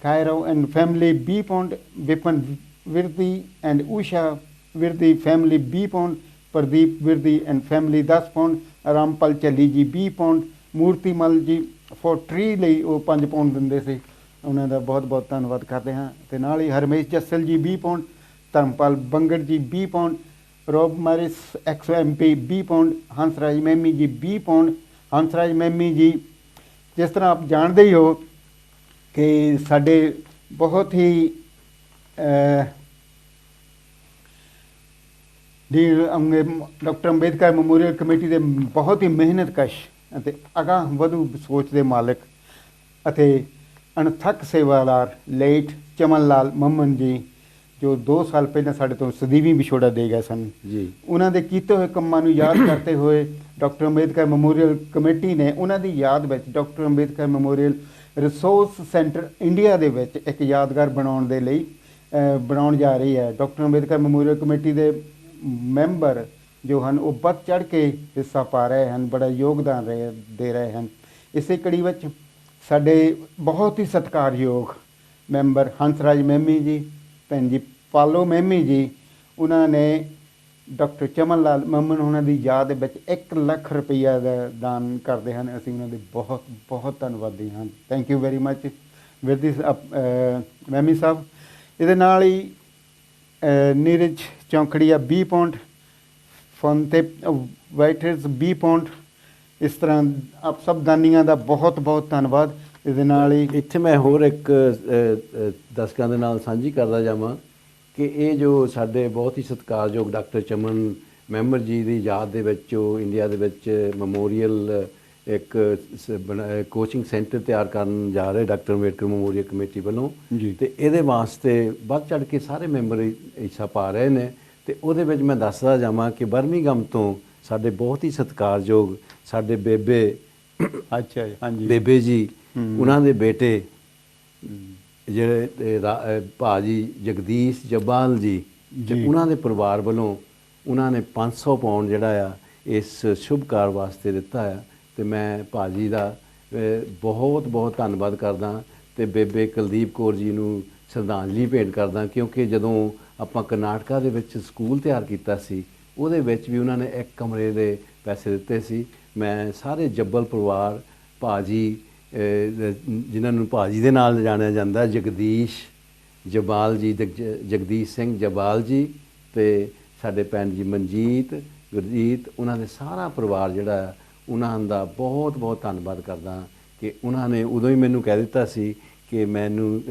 Kairo and family 20 pound, Vipan Virdi and Usha Virdi family 20 pound, Pradeep Virdi and family 10 pound, Rampal Challi ji 20 pound, ਮੂਰਤੀ ਮਲ ਜੀ ਫੋਰ ਲਈ ਉਹ 5 ਪੌਂਡ ਦਿੰਦੇ ਸੀ। ਉਹਨਾਂ ਦਾ ਬਹੁਤ ਬਹੁਤ ਧੰਨਵਾਦ ਕਰਦੇ ਹਾਂ। ਅਤੇ ਨਾਲ ਹੀ ਹਰਮੇਸ਼ ਜੱਸਲ ਜੀ 20 ਪੌਂਡ, ਧਰਮਪਾਲ ਬੰਗੜ ਜੀ 20 pound, ਰੋਬ ਮੈਰਿਸ XMP 20 pound, Hansraj Mami ਜੀ 20 ਪੌਂਡ। ਹੰਸਰਾਜ ਮੈਮੀ ਜੀ ਜਿਸ ਤਰ੍ਹਾਂ ਆਪ ਜਾਣਦੇ ਹੀ ਹੋ ਕਿ ਸਾਡੇ ਬਹੁਤ ਹੀ ਡਾਕਟਰ ਅੰਬੇਦਕਰ ਮੈਮੋਰੀਅਲ ਕਮੇਟੀ ਦੇ ਬਹੁਤ ਹੀ ਮਿਹਨਤਕਸ਼ ਅਤੇ ਅਗਾਂਹ ਵਧੂ ਸੋਚ ਦੇ ਮਾਲਕ ਅਤੇ ਅਣਥੱਕ ਸੇਵਾਦਾਰ ਲੇਟ ਚਮਨ ਲਾਲ ਮਮਨ ਜੀ, ਜੋ 2 ਸਾਲ ਪਹਿਲਾਂ ਸਾਡੇ ਤੋਂ ਸਦੀਵੀ ਵਿਛੋੜਾ ਦੇ ਗਏ ਸਨ ਜੀ। ਉਹਨਾਂ ਦੇ ਕੀਤੇ ਹੋਏ ਕੰਮਾਂ ਨੂੰ ਯਾਦ ਕਰਦੇ ਹੋਏ ਡਾਕਟਰ ਅੰਬੇਦਕਰ ਮੈਮੋਰੀਅਲ ਕਮੇਟੀ ਨੇ ਉਹਨਾਂ ਦੀ ਯਾਦ ਵਿੱਚ doctor Ambedkar memorial resource centre India ਦੇ ਵਿੱਚ ਇੱਕ ਯਾਦਗਾਰ ਬਣਾਉਣ ਦੇ ਲਈ ਬਣਾਉਣ ਜਾ ਰਹੀ ਹੈ। ਡਾਕਟਰ ਅੰਬੇਦਕਰ ਮੈਮੋਰੀਅਲ ਕਮੇਟੀ ਦੇ ਮੈਂਬਰ ਜੋ ਹਨ ਉਹ ਵੱਧ ਚੜ੍ਹ ਕੇ ਹਿੱਸਾ ਪਾ ਰਹੇ ਹਨ, ਬੜਾ ਯੋਗਦਾਨ ਦੇ ਰਹੇ ਹਨ। ਇਸੇ ਕੜੀ ਵਿੱਚ ਸਾਡੇ ਬਹੁਤ ਹੀ ਸਤਿਕਾਰਯੋਗ ਮੈਂਬਰ ਹੰਸਰਾਜ ਮੈਮੀ ਜੀ, ਭੈਣ ਜੀ ਪਾਲੋ ਮੈਮੀ ਜੀ, ਉਹਨਾਂ ਨੇ ਡਾਕਟਰ ਚਮਨ ਲਾਲ ਮਮਨ ਉਹਨਾਂ ਦੀ ਯਾਦ ਵਿੱਚ 1 ਲੱਖ ਰੁਪਈਆ ਦਾ ਦਾਨ ਕਰਦੇ ਹਨ। ਅਸੀਂ ਉਹਨਾਂ ਦੇ ਬਹੁਤ ਬਹੁਤ ਧੰਨਵਾਦੀ ਹਾਂ। Thank you very much. Virdi Mami sahib, ਇਹਦੇ ਨਾਲ ਹੀ ਨੀਰਜ ਚੌਂਕੜੀਆ 20 ਪਾਉਂਡ, ਫੋਨਤੇ ਵਾਈਟਰਸ 20 ਪਾਉਂਡ। ਇਸ ਤਰ੍ਹਾਂ ਆਪ ਸਭ ਦਾਨੀਆਂ ਦਾ ਬਹੁਤ ਬਹੁਤ ਧੰਨਵਾਦ। ਇਹਦੇ ਨਾਲ ਹੀ ਇੱਥੇ ਮੈਂ ਹੋਰ ਇੱਕ ਦਰਸ਼ਕਾਂ ਦੇ ਨਾਲ ਸਾਂਝੀ ਕਰਦਾ ਜਾਵਾਂ ਕਿ ਇਹ ਜੋ ਸਾਡੇ ਬਹੁਤ ਹੀ ਸਤਿਕਾਰਯੋਗ ਡਾਕਟਰ ਚਮਨ ਮੈਂਬਰ ਜੀ ਦੀ ਯਾਦ ਦੇ ਵਿੱਚ ਜੋ ਇੰਡੀਆ ਦੇ ਵਿੱਚ ਮੈਮੋਰੀਅਲ ਇੱਕ ਕੋਚਿੰਗ ਸੈਂਟਰ ਤਿਆਰ ਕਰਨ ਜਾ ਰਹੇ ਡਾਕਟਰ ਅੰਬੇਡਕਰ ਮੈਮੋਰੀਅਲ ਕਮੇਟੀ ਵੱਲੋਂ ਜੀ। ਤੇ ਇਹਦੇ ਵਾਸਤੇ ਵੱਧ ਚੜ੍ਹ ਕੇ ਸਾਰੇ ਮੈਂਬਰ ਹਿੱਸਾ ਪਾ ਰਹੇ ਨੇ। ਤੇ ਉਹਦੇ ਵਿੱਚ ਮੈਂ ਦੱਸਦਾ ਜਾਵਾਂ ਕਿ ਬਰਮਿੰਘਮ ਤੋਂ ਸਾਡੇ ਬਹੁਤ ਹੀ ਸਤਿਕਾਰਯੋਗ ਸਾਡੇ ਬੇਬੇ ਅੱਛਾ ਜੀ, ਹਾਂਜੀ, ਬੇਬੇ ਜੀ, ਉਹਨਾਂ ਦੇ ਬੇਟੇ ਜਿਹੜੇ ਭਾਜੀ ਜਗਦੀਸ਼ ਜਬਾਲ ਜੀ, ਤੇ ਉਹਨਾਂ ਦੇ ਪਰਿਵਾਰ ਵੱਲੋਂ ਉਹਨਾਂ ਨੇ 500 ਪਾਉਂਡ ਜਿਹੜਾ ਆ ਇਸ ਸ਼ੁਭ ਕਾਰ ਵਾਸਤੇ ਦਿੱਤਾ ਆ। ਤੇ ਮੈਂ ਭਾਜੀ ਦਾ ਬਹੁਤ ਬਹੁਤ ਧੰਨਵਾਦ ਕਰਦਾ ਤੇ ਬੇਬੇ ਕੁਲਦੀਪ ਕੌਰ ਜੀ ਨੂੰ ਸ਼ਰਧਾਂਜਲੀ ਭੇਂਟ ਕਰਦਾ, ਕਿਉਂਕਿ ਜਦੋਂ ਆਪਾਂ ਕਰਨਾਟਕਾ ਦੇ ਵਿੱਚ ਸਕੂਲ ਤਿਆਰ ਕੀਤਾ ਸੀ ਉਹਦੇ ਵਿੱਚ ਵੀ ਉਹਨਾਂ ਨੇ ਇੱਕ ਕਮਰੇ ਦੇ ਪੈਸੇ ਦਿੱਤੇ ਸੀ। ਮੈਂ ਸਾਰੇ ਜੱਬਲ ਪਰਿਵਾਰ, ਭਾਜੀ ਜਿਨ੍ਹਾਂ ਨੂੰ ਭਾਜੀ ਦੇ ਨਾਲ ਜਾਣਿਆ ਜਾਂਦਾ, ਜਗਦੀਸ਼ ਜਬਾਲ ਜੀ, ਜਗਦੀਸ਼ ਸਿੰਘ ਜਬਾਲ ਜੀ, ਤੇ ਸਾਡੇ ਭੈਣ ਜੀ ਮਨਜੀਤ, ਗੁਰਜੀਤ, ਉਹਨਾਂ ਦੇ ਸਾਰਾ ਪਰਿਵਾਰ ਜਿਹੜਾ ਉਹਨਾਂ ਦਾ ਬਹੁਤ ਬਹੁਤ ਧੰਨਵਾਦ ਕਰਦਾ ਕਿ ਉਹਨਾਂ ਨੇ ਉਦੋਂ ਹੀ ਮੈਨੂੰ ਕਹਿ ਦਿੱਤਾ ਸੀ ਕਿ ਮੈਨੂੰ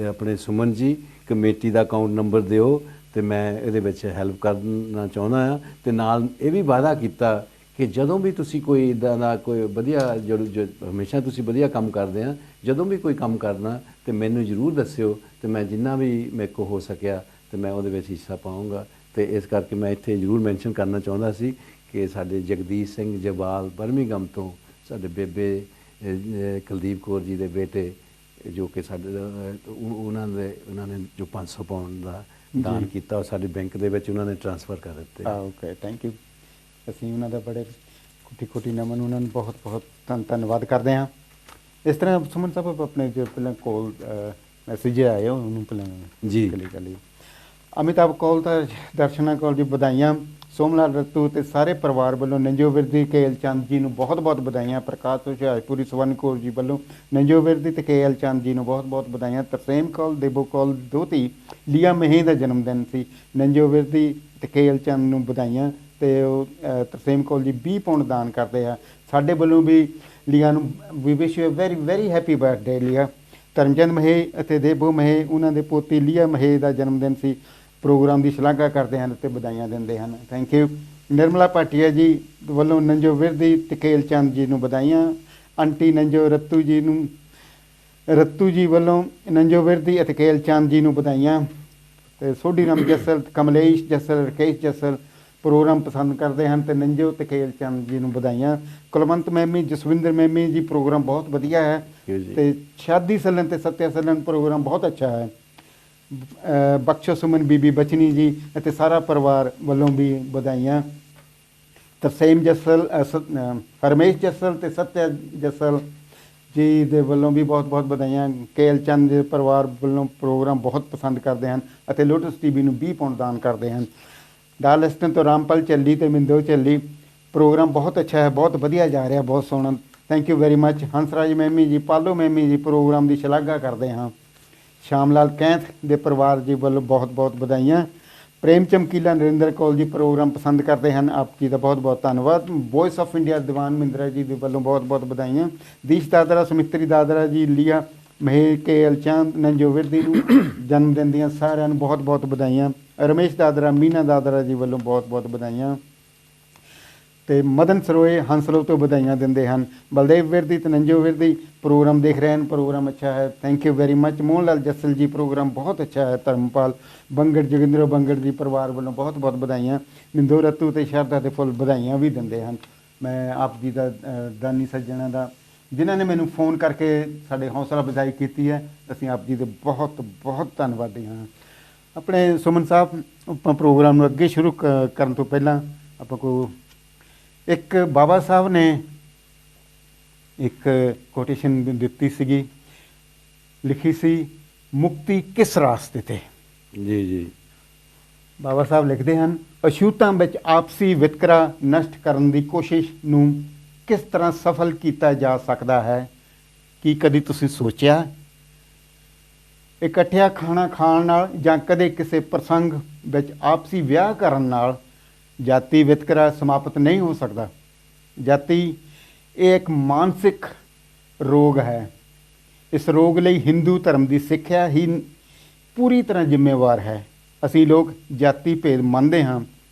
ਆਪਣੇ ਸੁਮਨ ਜੀ ਕਮੇਟੀ ਦਾ ਅਕਾਊਂਟ ਨੰਬਰ ਦਿਓ ਤੇ ਮੈਂ ਇਹਦੇ ਵਿੱਚ ਹੈਲਪ ਕਰਨਾ ਚਾਹੁੰਦਾ ਹਾਂ। ਤੇ ਨਾਲ ਇਹ ਵੀ ਵਾਅਦਾ ਕੀਤਾ ਕਿ ਜਦੋਂ ਵੀ ਤੁਸੀਂ ਕੋਈ ਇੱਦਾਂ ਦਾ ਕੋਈ ਵਧੀਆ ਜੋ ਹਮੇਸ਼ਾ ਤੁਸੀਂ ਵਧੀਆ ਕੰਮ ਕਰਦੇ ਆ, ਜਦੋਂ ਵੀ ਕੋਈ ਕੰਮ ਕਰਨਾ ਤੇ ਮੈਨੂੰ ਜ਼ਰੂਰ ਦੱਸਿਓ ਤੇ ਮੈਂ ਜਿੰਨਾ ਵੀ ਮੇਰੇ ਕੋਲ ਹੋ ਸਕਿਆ ਤੇ ਮੈਂ ਉਹਦੇ ਵਿੱਚ ਹਿੱਸਾ ਪਾਊਂਗਾ। ਤੇ ਇਸ ਕਰਕੇ ਮੈਂ ਇੱਥੇ ਜ਼ਰੂਰ ਮੈਂਸ਼ਨ ਕਰਨਾ ਚਾਹੁੰਦਾ ਸੀ ਕਿ ਸਾਡੇ ਜਗਦੀਸ਼ ਸਿੰਘ ਜਬਾਲ ਬਰਮਿੰਘਮ ਤੋਂ ਸਾਡੇ ਬੇਬੇ ਕੁਲਦੀਪ ਕੌਰ ਜੀ ਦੇ ਬੇਟੇ ਜੋ ਕਿ ਸਾਡੇ ਉਹਨਾਂ ਨੇ ਜੋ 500 ਪਾਉਂਡ ਦਾ ਦਾਨ ਕੀਤਾ ਉਹ ਸਾਡੇ ਬੈਂਕ ਦੇ ਵਿੱਚ ਉਹਨਾਂ ਨੇ ਟ੍ਰਾਂਸਫਰ ਕਰ ਦਿੱਤੇ। Okay, thank you. ਅਸੀਂ ਉਹਨਾਂ ਦਾ ਬੜੇ ਕੋਟੀ ਨਮਨ ਉਹਨਾਂ ਨੂੰ ਬਹੁਤ ਬਹੁਤ ਧੰਨਵਾਦ ਕਰਦੇ ਹਾਂ। ਇਸ ਤਰ੍ਹਾਂ ਸੁਮਨ ਸਾਹਿਬ ਆਪਣੇ ਜੋ ਪਹਿਲਾਂ ਕੋਲ ਮੈਸੇਜ ਆਏ ਉਹਨੂੰ ਪਹਿਲਾਂ ਜੀ ਕਲੀ ਅਮਿਤਾਭ ਕੌਲ ਤਾਂ ਦਰਸ਼ਨਾ ਕੌਲ ਜੀ ਵਧਾਈਆਂ। ਸੋਮਲਾਲ ਰੱਤੂ ਤੇ ਸਾਰੇ ਪਰਿਵਾਰ ਵੱਲੋਂ ਨੰਜੋ ਵਿਰਦੀ ਕੇਐਲ ਚੰਦ ਜੀ ਨੂੰ ਬਹੁਤ ਬਹੁਤ ਵਧਾਈਆਂ। ਪ੍ਰਕਾਸ਼ ਹੁਸ਼ਿਆਰਪੁਰੀ ਸਵਰਨ ਕੌਰ ਜੀ ਵੱਲੋਂ ਨੰਜੋ ਵਿਰਦੀ ਤੇ ਕੇਐਲ ਚੰਦ ਜੀ ਨੂੰ ਬਹੁਤ ਬਹੁਤ ਵਧਾਈਆਂ। ਤਰਸੇਮ ਕੌਲ ਦੇਬੋ ਕੌਲ ਦੋਤੀ ਲੀਆ ਮਹੇ ਦਾ ਜਨਮ ਦਿਨ ਸੀ। ਨੰਜੋ ਵਿਰਦੀ ਤੇ ਕੇਐਲ ਚੰਦ ਨੂੰ ਵਧਾਈਆਂ ਤੇ ਉਹ ਤਰਸੇਮ ਕੌਲ ਜੀ 20 ਪਾਉਂਡ ਦਾਨ ਕਰਦੇ ਆ। ਸਾਡੇ ਵੱਲੋਂ ਵੀ ਲੀਆ ਨੂੰ ਵੀ wish you very very happy birthday Liya. Dharamchand Mahe ਅਤੇ ਦੇਬੋ ਮਹੇ ਉਹਨਾਂ ਦੇ ਪੋਤੀ ਲੀਆ ਮਹੇ ਦਾ ਜਨਮ ਦਿਨ ਸੀ। ਪ੍ਰੋਗਰਾਮ ਦੀ ਸ਼ਲਾਘਾ ਕਰਦੇ ਹਨ ਤੇ ਵਧਾਈਆਂ ਦਿੰਦੇ ਹਨ। Thank you. ਨਿਰਮਲਾ ਭਾਟੀਆ ਜੀ ਵੱਲੋਂ ਨੰਜੋ ਵਿਰਦੀ ਤੇ ਕੇਐਲ ਚੰਦ ਜੀ ਨੂੰ ਵਧਾਈਆਂ। ਆਂਟੀ ਨੰਜੋ ਰੱਤੂ ਜੀ ਵੱਲੋਂ ਨੰਜੋ ਵਿਰਦੀ ਅਤੇ ਕੇਐਲ ਚੰਦ ਜੀ ਨੂੰ ਵਧਾਈਆਂ। ਤੇ ਸੋਢੀ ਰਾਮ ਜੱਸਲ, ਕਮਲੇਸ਼ ਜੱਸਲ, ਰਕੇਸ਼ ਜੱਸਲ ਪ੍ਰੋਗਰਾਮ ਪਸੰਦ ਕਰਦੇ ਹਨ ਤੇ ਨੰਜੋ ਤੇ ਕੇਐਲ ਚੰਦ ਜੀ ਨੂੰ ਵਧਾਈਆਂ। ਕੁਲਵੰਤ ਮੈਮੀ, ਜਸਵਿੰਦਰ ਮੈਮੀ ਜੀ ਪ੍ਰੋਗਰਾਮ ਬਹੁਤ ਵਧੀਆ ਹੈ ਤੇ ਸ਼ਾਦੀ ਸਲਨ ਤੇ ਸੱਤਿਆ ਸਲਨ ਪ੍ਰੋਗਰਾਮ ਬਹੁਤ ਅੱਛਾ ਹੈ। ਬਖਸ਼ੋ ਸੁਮਨ ਬੀਬੀ ਬਚਨੀ ਜੀ ਅਤੇ ਸਾਰਾ ਪਰਿਵਾਰ ਵੱਲੋਂ ਵੀ ਵਧਾਈਆਂ। ਤਰਸੇਮ ਜੱਸਲ, ਹਰਮੇਸ਼ ਜੱਸਲ ਤੇ ਸੱਤਿਆ ਜੱਸਲ ਜੀ ਦੇ ਵੱਲੋਂ ਵੀ ਬਹੁਤ ਬਹੁਤ ਵਧਾਈਆਂ। ਕੇਐਲ ਚੰਦ ਦੇ ਪਰਿਵਾਰ ਵੱਲੋਂ ਪ੍ਰੋਗਰਾਮ ਬਹੁਤ ਪਸੰਦ ਕਰਦੇ ਹਨ ਅਤੇ ਲੋਟਸ ਟੀਵੀ ਨੂੰ 20 ਪਾਉਂਡ ਦਾਨ ਕਰਦੇ ਹਨ। ਡਾਰਲਿਸਟਨ ਤੋਂ ਰਾਮਪਾਲ ਚੱਲੀ ਤੇ ਮਿੰਦੋ ਚੱਲੀ ਪ੍ਰੋਗਰਾਮ ਬਹੁਤ ਅੱਛਾ ਹੈ, ਬਹੁਤ ਵਧੀਆ ਜਾ ਰਿਹਾ, ਬਹੁਤ ਸੋਹਣਾ। Thank you very much. Hansraj Mami ji, Palo ਮੈਮੀ ਜੀ ਪ੍ਰੋਗਰਾਮ ਦੀ ਸ਼ਲਾਘਾ ਕਰਦੇ ਹਾਂ। ਸ਼ਾਮ ਲਾਲ ਕੈਂਥ ਦੇ ਪਰਿਵਾਰ ਜੀ ਵੱਲੋਂ ਬਹੁਤ ਬਹੁਤ ਵਧਾਈਆਂ। ਪ੍ਰੇਮ ਚਮਕੀਲਾ ਨਰਿੰਦਰ ਕੌਲ ਜੀ ਪ੍ਰੋਗਰਾਮ ਪਸੰਦ ਕਰਦੇ ਹਨ, ਆਪ ਜੀ ਦਾ ਬਹੁਤ ਬਹੁਤ ਧੰਨਵਾਦ। ਵੌਇਸ ਆਫ ਇੰਡੀਆ ਦੀਵਾਨ ਮਹਿੰਦਰਾ ਜੀ ਦੇ ਵੱਲੋਂ ਬਹੁਤ ਬਹੁਤ ਵਧਾਈਆਂ। ਦੀਸ਼ ਦਾਦਰਾ, ਸੁਮਿਤਰੀ ਦਾਦਰਾ ਜੀ, ਲੀਆ ਮਹੇ, ਕੇਐਲ ਚੰਦ, ਨੰਜੋ ਵਿਰਦੀ ਨੂੰ ਜਨਮ ਦਿਨ ਦੀਆਂ ਸਾਰਿਆਂ ਨੂੰ ਬਹੁਤ ਬਹੁਤ ਵਧਾਈਆਂ। ਰਮੇਸ਼ ਦਾਦਰਾ, ਮੀਨਾ ਦਾਦਰਾ ਜੀ ਵੱਲੋਂ ਬਹੁਤ ਬਹੁਤ ਵਧਾਈਆਂ। ਤੇ ਮਦਨ ਸਰੋਏ ਹੰਸਲੋ ਤੋਂ ਵਧਾਈਆਂ ਦਿੰਦੇ ਹਨ। ਬਲਦੇਵ ਵਿਰਦੀ ਤੇ ਨੰਜੋ ਵਿਰਦੀ ਪ੍ਰੋਗਰਾਮ ਦੇਖ ਰਹੇ ਹਨ, ਪ੍ਰੋਗਰਾਮ ਅੱਛਾ ਹੈ, thank you very much. Mohan Lal Jassal ji program ਬਹੁਤ ਅੱਛਾ ਹੈ। ਧਰਮਪਾਲ ਬੰਗੜ, ਜੋਗਿੰਦਰ ਬੰਗੜ ਜੀ ਪਰਿਵਾਰ ਵੱਲੋਂ ਬਹੁਤ ਬਹੁਤ ਵਧਾਈਆਂ। ਮਿੰਦੋ ਰੱਤੂ ਤੇ ਸ਼ਰਧਾ ਦੇ ਫੁੱਲ ਵਧਾਈਆਂ ਵੀ ਦਿੰਦੇ ਹਨ। ਮੈਂ ਆਪ ਜੀ ਦਾ ਦਾਨੀ ਸੱਜਣਾ ਦਾ ਜਿਨ੍ਹਾਂ ਨੇ ਮੈਨੂੰ ਫੋਨ ਕਰਕੇ ਸਾਡੇ ਹੌਸਲਾ ਅਫਜ਼ਾਈ ਕੀਤੀ ਹੈ, ਅਸੀਂ ਆਪ ਜੀ ਦੇ ਬਹੁਤ ਬਹੁਤ ਧੰਨਵਾਦੀ ਹਾਂ। ਆਪਣੇ ਸੁਮਨ ਸਾਹਿਬ, ਆਪਾਂ ਪ੍ਰੋਗਰਾਮ ਨੂੰ ਅੱਗੇ ਸ਼ੁਰੂ ਕਰਨ ਤੋਂ ਪਹਿਲਾਂ ਆਪਾਂ ਇੱਕ ਬਾਬਾ ਸਾਹਿਬ ਨੇ ਇੱਕ ਕੋਟੇਸ਼ਨ ਦਿੱਤੀ ਸੀਗੀ, ਲਿਖੀ ਸੀ, ਮੁਕਤੀ ਕਿਸ ਰਾਸਤੇ ਤੇ। ਜੀ ਜੀ। ਬਾਬਾ ਸਾਹਿਬ ਲਿਖਦੇ ਹਨ, ਅਛੂਤਾਂ ਵਿੱਚ ਆਪਸੀ ਵਿਤਕਰਾ ਨਸ਼ਟ ਕਰਨ ਦੀ ਕੋਸ਼ਿਸ਼ ਨੂੰ ਕਿਸ ਤਰ੍ਹਾਂ ਸਫਲ ਕੀਤਾ ਜਾ ਸਕਦਾ ਹੈ। ਕੀ ਕਦੀ ਤੁਸੀਂ ਸੋਚਿਆ ਇਕੱਠਿਆਂ ਖਾਣਾ ਖਾਣ ਨਾਲ ਜਾਂ ਕਦੇ ਕਿਸੇ ਪ੍ਰਸੰਗ ਵਿੱਚ ਆਪਸੀ ਵਿਆਹ ਕਰਨ ਨਾਲ ਜਾਤੀ ਵਿਤਕਰਾ ਸਮਾਪਤ ਨਹੀਂ ਹੋ ਸਕਦਾ। ਜਾਤੀ ਇਹ ਇੱਕ ਮਾਨਸਿਕ ਰੋਗ ਹੈ। ਇਸ ਰੋਗ ਲਈ ਹਿੰਦੂ ਧਰਮ ਦੀ ਸਿੱਖਿਆ ਹੀ ਪੂਰੀ ਤਰ੍ਹਾਂ ਜ਼ਿੰਮੇਵਾਰ ਹੈ। ਅਸੀਂ ਲੋਕ ਜਾਤੀ ਭੇਦ ਮੰਨਦੇ ਹਾਂ,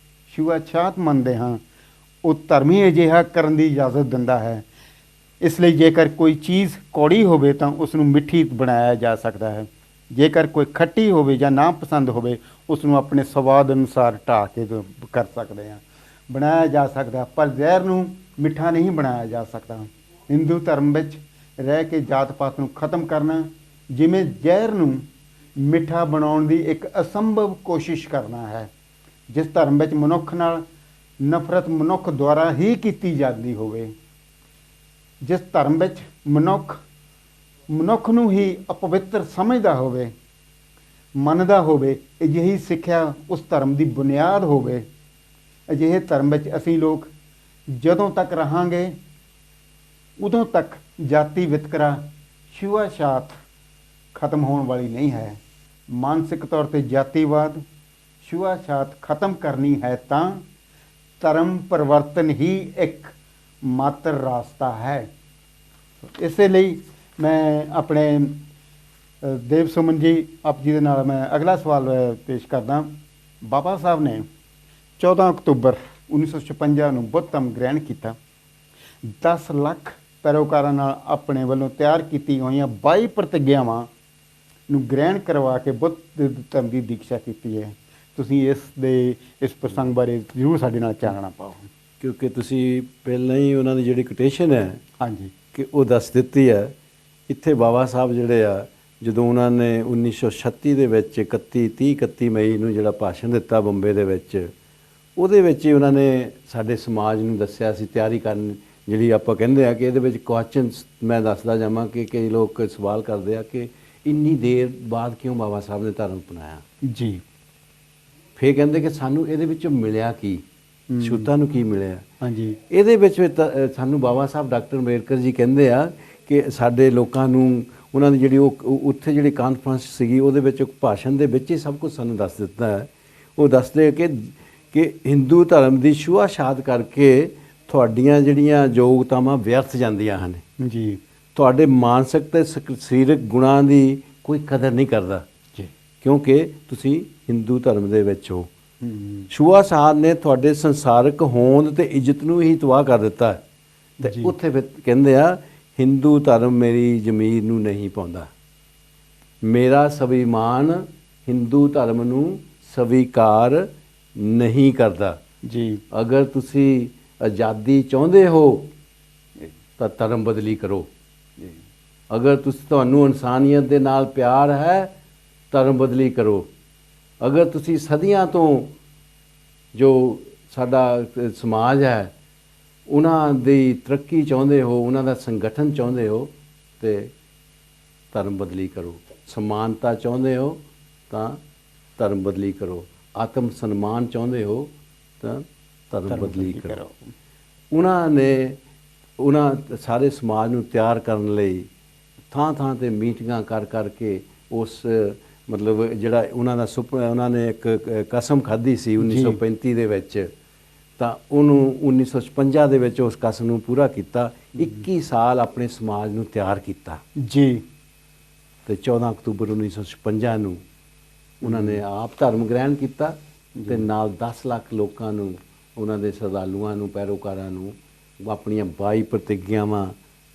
ਛੂਆ-ਛਾਤ ਮੰਨਦੇ ਹਾਂ। ਉਹ ਧਰਮ ਹੀ ਅਜਿਹਾ ਕਰਨ ਦੀ ਇਜਾਜ਼ਤ ਦਿੰਦਾ ਹੈ। ਇਸ ਲਈ ਜੇਕਰ ਕੋਈ ਚੀਜ਼ ਕੌੜੀ ਹੋਵੇ ਤਾਂ ਉਸ ਨੂੰ ਮਿੱਠੀ ਬਣਾਇਆ ਜਾ ਸਕਦਾ ਹੈ। ਜੇਕਰ ਕੋਈ ਖੱਟੀ ਹੋਵੇ ਜਾਂ ਨਾ ਪਸੰਦ ਹੋਵੇ, ਉਸ ਨੂੰ ਆਪਣੇ ਸਵਾਦ ਅਨੁਸਾਰ ਢਾਹ ਕੇ ਕਰ ਸਕਦੇ ਹਾਂ, ਬਣਾਇਆ ਜਾ ਸਕਦਾ। ਪਰ ਜ਼ਹਿਰ ਨੂੰ ਮਿੱਠਾ ਨਹੀਂ ਬਣਾਇਆ ਜਾ ਸਕਦਾ। ਹਿੰਦੂ ਧਰਮ ਵਿੱਚ ਰਹਿ ਕੇ ਜਾਤ ਪਾਤ ਨੂੰ ਖਤਮ ਕਰਨਾ ਜਿਵੇਂ ਜ਼ਹਿਰ ਨੂੰ ਮਿੱਠਾ ਬਣਾਉਣ ਦੀ ਇੱਕ ਅਸੰਭਵ ਕੋਸ਼ਿਸ਼ ਕਰਨਾ ਹੈ। ਜਿਸ ਧਰਮ ਵਿੱਚ ਮਨੁੱਖ ਨਾਲ ਨਫ਼ਰਤ ਮਨੁੱਖ ਦੁਆਰਾ ਹੀ ਕੀਤੀ ਜਾਂਦੀ ਹੋਵੇ, ਜਿਸ ਧਰਮ ਵਿੱਚ ਮਨੁੱਖ ਨੂੰ ਹੀ ਅਪਵਿੱਤਰ ਸਮਝਦਾ ਹੋਵੇ, ਮੰਨਦਾ ਹੋਵੇ, ਅਜਿਹੀ ਸਿੱਖਿਆ ਉਸ ਧਰਮ ਦੀ ਬੁਨਿਆਦ ਹੋਵੇ। ਅਜਿਹੇ ਧਰਮ ਵਿੱਚ ਅਸੀਂ ਲੋਕ ਜਦੋਂ ਤੱਕ ਰਹਾਂਗੇ ਉਦੋਂ ਤੱਕ ਜਾਤੀ ਵਿਤਕਰਾ, ਛੂਆ-ਛਾਤ ਖਤਮ ਹੋਣ ਵਾਲੀ ਨਹੀਂ ਹੈ। ਮਾਨਸਿਕ ਤੌਰ ਤੇ ਜਾਤੀਵਾਦ, ਛੂਆ-ਛਾਤ ਖਤਮ ਕਰਨੀ ਹੈ ਤਾਂ ਧਰਮ ਪਰਿਵਰਤਨ ਹੀ ਇੱਕ ਮਾਤਰ ਰਾਸਤਾ ਹੈ। ਇਸੇ ਲਈ ਮੈਂ ਆਪਣੇ ਦੇਵ ਸੁਮਨ ਜੀ ਆਪ ਜੀ ਦੇ ਨਾਲ ਮੈਂ ਅਗਲਾ ਸਵਾਲ ਪੇਸ਼ ਕਰਦਾ। ਬਾਬਾ ਸਾਹਿਬ ਨੇ 14 ਅਕਤੂਬਰ 1956 ਨੂੰ ਬੁੱਧ ਧਰਮ ਗ੍ਰਹਿਣ ਕੀਤਾ। 10 ਲੱਖ ਪੈਰੋਕਾਰਾਂ ਨਾਲ ਆਪਣੇ ਵੱਲੋਂ ਤਿਆਰ ਕੀਤੀ ਹੋਈਆਂ 22 ਪ੍ਰਤਿਗਿਆਵਾਂ ਨੂੰ ਗ੍ਰਹਿਣ ਕਰਵਾ ਕੇ ਬੁੱਧ ਧਰਮ ਦੀ ਦੀਕਸ਼ਾ ਕੀਤੀ ਹੈ। ਤੁਸੀਂ ਇਸ ਪ੍ਰਸੰਗ ਬਾਰੇ ਜ਼ਰੂਰ ਸਾਡੇ ਨਾਲ ਚਾਨਣਾ ਪਾਓ, ਕਿਉਂਕਿ ਤੁਸੀਂ ਪਹਿਲਾਂ ਹੀ ਉਹਨਾਂ ਦੀ ਜਿਹੜੀ ਕੋਟੇਸ਼ਨ ਹੈ ਹਾਂਜੀ ਕਿ ਉਹ ਦੱਸ ਦਿੱਤੀ ਹੈ। ਇੱਥੇ ਬਾਬਾ ਸਾਹਿਬ ਜਿਹੜੇ ਆ, ਜਦੋਂ ਉਹਨਾਂ ਨੇ 1936 ਦੇ ਵਿੱਚ 31 ਮਈ ਨੂੰ ਜਿਹੜਾ ਭਾਸ਼ਣ ਦਿੱਤਾ ਬੰਬੇ ਦੇ ਵਿੱਚ, ਉਹਦੇ ਵਿੱਚ ਹੀ ਉਹਨਾਂ ਨੇ ਸਾਡੇ ਸਮਾਜ ਨੂੰ ਦੱਸਿਆ ਸੀ ਤਿਆਰੀ ਕਰਨ, ਜਿਹੜੀ ਆਪਾਂ ਕਹਿੰਦੇ ਆ ਕਿ ਇਹਦੇ ਵਿੱਚ ਕੁਐਸਚਨਸ ਮੈਂ ਦੱਸਦਾ ਜਾਵਾਂ ਕਿ ਕਈ ਲੋਕ ਸਵਾਲ ਕਰਦੇ ਆ ਕਿ ਇੰਨੀ ਦੇਰ ਬਾਅਦ ਕਿਉਂ ਬਾਬਾ ਸਾਹਿਬ ਨੇ ਧਰਮ ਅਪਣਾਇਆ ਜੀ। ਫਿਰ ਕਹਿੰਦੇ ਕਿ ਸਾਨੂੰ ਇਹਦੇ ਵਿੱਚੋਂ ਮਿਲਿਆ ਕੀ, ਛੂਤਾਂ ਨੂੰ ਕੀ ਮਿਲਿਆ। ਹਾਂਜੀ, ਇਹਦੇ ਵਿੱਚ ਸਾਨੂੰ ਬਾਬਾ ਸਾਹਿਬ ਡਾਕਟਰ ਅੰਬੇਡਕਰ ਜੀ ਕਹਿੰਦੇ ਆ ਕਿ ਸਾਡੇ ਲੋਕਾਂ ਨੂੰ ਉਹਨਾਂ ਦੀ ਜਿਹੜੀ ਉਹ ਉੱਥੇ ਜਿਹੜੀ ਕਾਨਫਰੰਸ ਸੀਗੀ ਉਹਦੇ ਵਿੱਚ ਇੱਕ ਭਾਸ਼ਣ ਦੇ ਵਿੱਚ ਹੀ ਸਭ ਕੁਝ ਸਾਨੂੰ ਦੱਸ ਦਿੱਤਾ ਹੈ। ਉਹ ਦੱਸਦੇ ਕਿ ਹਿੰਦੂ ਧਰਮ ਦੀ ਛੂਆ-ਛਾਤ ਕਰਕੇ ਤੁਹਾਡੀਆਂ ਜਿਹੜੀਆਂ ਯੋਗਤਾਵਾਂ ਵਿਅਰਥ ਜਾਂਦੀਆਂ ਹਨ ਜੀ। ਤੁਹਾਡੇ ਮਾਨਸਿਕ ਤੇ ਸਰੀਰਕ ਗੁਣਾਂ ਦੀ ਕੋਈ ਕਦਰ ਨਹੀਂ ਕਰਦਾ ਜੀ, ਕਿਉਂਕਿ ਤੁਸੀਂ ਹਿੰਦੂ ਧਰਮ ਦੇ ਵਿੱਚ ਹੋ। ਛੂਆ-ਛਾਤ ਨੇ ਤੁਹਾਡੇ ਸੰਸਾਰਕ ਹੋਂਦ ਤੇ ਇੱਜ਼ਤ ਨੂੰ ਹੀ ਤਬਾਹ ਕਰ ਦਿੱਤਾ ਤੇ ਉੱਥੇ ਫਿਰ ਕਹਿੰਦੇ ਆ ਹਿੰਦੂ ਧਰਮ ਮੇਰੀ ਜ਼ਮੀਰ ਨੂੰ ਨਹੀਂ ਪਾਉਂਦਾ, ਮੇਰਾ ਸਵਿਮਾਨ ਹਿੰਦੂ ਧਰਮ ਨੂੰ ਸਵੀਕਾਰ ਨਹੀਂ ਕਰਦਾ ਜੀ। ਅਗਰ ਤੁਸੀਂ ਆਜ਼ਾਦੀ ਚਾਹੁੰਦੇ ਹੋ ਤਾਂ ਧਰਮ ਬਦਲੀ ਕਰੋ। ਅਗਰ ਤੁਹਾਨੂੰ ਇਨਸਾਨੀਅਤ ਦੇ ਨਾਲ ਪਿਆਰ ਹੈ, ਧਰਮ ਬਦਲੀ ਕਰੋ। ਅਗਰ ਤੁਸੀਂ ਸਦੀਆਂ ਤੋਂ ਜੋ ਸਾਡਾ ਸਮਾਜ ਹੈ ਉਹਨਾਂ ਦੀ ਤਰੱਕੀ ਚਾਹੁੰਦੇ ਹੋ, ਉਹਨਾਂ ਦਾ ਸੰਗਠਨ ਚਾਹੁੰਦੇ ਹੋ ਤੇ ਧਰਮ ਬਦਲੀ ਕਰੋ। ਸਮਾਨਤਾ ਚਾਹੁੰਦੇ ਹੋ ਤਾਂ ਧਰਮ ਬਦਲੀ ਕਰੋ। ਆਤਮ ਸਨਮਾਨ ਚਾਹੁੰਦੇ ਹੋ ਤਾਂ ਧਰਮ ਬਦਲੀ ਕਰੋ। ਉਹਨਾਂ ਸਾਰੇ ਸਮਾਜ ਨੂੰ ਤਿਆਰ ਕਰਨ ਲਈ ਥਾਂ ਤੇ ਮੀਟਿੰਗਾਂ ਕਰ ਕਰਕੇ ਉਸ ਮਤਲਬ ਜਿਹੜਾ ਉਹਨਾਂ ਦਾ ਉਹਨਾਂ ਨੇ ਇੱਕ ਕਸਮ ਖਾਧੀ ਸੀ 1935 ਦੇ ਵਿੱਚ, ਤਾਂ ਉਹਨੂੰ 1956 ਦੇ ਵਿੱਚ ਉਸ ਕਸਮ ਨੂੰ ਪੂਰਾ ਕੀਤਾ। 21 ਸਾਲ ਆਪਣੇ ਸਮਾਜ ਨੂੰ ਤਿਆਰ ਕੀਤਾ ਜੀ। ਤੇ 14 ਅਕਤੂਬਰ 1956 ਨੂੰ ਉਹਨਾਂ ਨੇ ਆਪ ਧਰਮ ਗ੍ਰਹਿਣ ਕੀਤਾ ਤੇ ਨਾਲ 10 ਲੱਖ ਲੋਕਾਂ ਨੂੰ, ਉਹਨਾਂ ਦੇ ਸ਼ਰਧਾਲੂਆਂ ਨੂੰ, ਪੈਰੋਕਾਰਾਂ ਨੂੰ ਆਪਣੀਆਂ 22 ਪ੍ਰਤਿਗਿਆਵਾਂ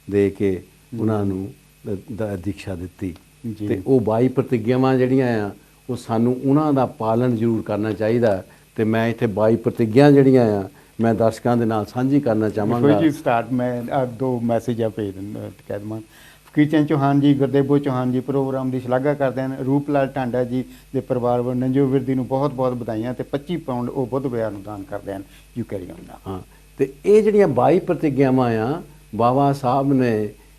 ਦੇ ਕੇ ਉਹਨਾਂ ਨੂੰ ਦੀਕਸ਼ਾ ਦਿੱਤੀ। ਤੇ ਉਹ 22 ਪ੍ਰਤਿਗਿਆਵਾਂ ਜਿਹੜੀਆਂ ਆ ਉਹ ਸਾਨੂੰ ਉਹਨਾਂ ਦਾ ਪਾਲਣ ਜ਼ਰੂਰ ਕਰਨਾ ਚਾਹੀਦਾ। ਤੇ ਮੈਂ ਇੱਥੇ 22 ਪ੍ਰਤਿਗਿਆ ਜਿਹੜੀਆਂ ਆ ਮੈਂ ਦਰਸ਼ਕਾਂ ਦੇ ਨਾਲ ਸਾਂਝੀ ਕਰਨਾ ਚਾਹਾਂਗਾ। ਜੀ ਸਟਾਰਟ ਮੈਂ ਦੋ ਮੈਸੇਜ ਆ ਭੇਜ ਕਹਿ ਦੇਵਾਂ। ਫਕੀਰ ਚੌਹਾਨ ਜੀ, ਗੁਰਦੇਵੋ ਚੌਹਾਨ ਜੀ ਪ੍ਰੋਗਰਾਮ ਦੀ ਸ਼ਲਾਘਾ ਕਰਦੇ ਹਨ। ਰੂਪ ਲਾਲ ਟਾਂਡਾ ਜੀ ਦੇ ਪਰਿਵਾਰ ਵੱਲੋਂ ਨੰਜੋ ਵਿਰਦੀ ਨੂੰ ਬਹੁਤ ਬਹੁਤ ਵਧਾਈਆਂ ਤੇ 25 ਪਾਉਂਡ ਉਹ ਬੁੱਧ ਵਿਹਾਰ ਨੂੰ ਦਾਨ ਕਰਦੇ ਹਨ। You carry on. ਹਾਂ, ਤੇ ਇਹ ਜਿਹੜੀਆਂ 22 ਪ੍ਰਤਿਗਿਆਵਾਂ ਆ ਬਾਬਾ ਸਾਹਿਬ ਨੇ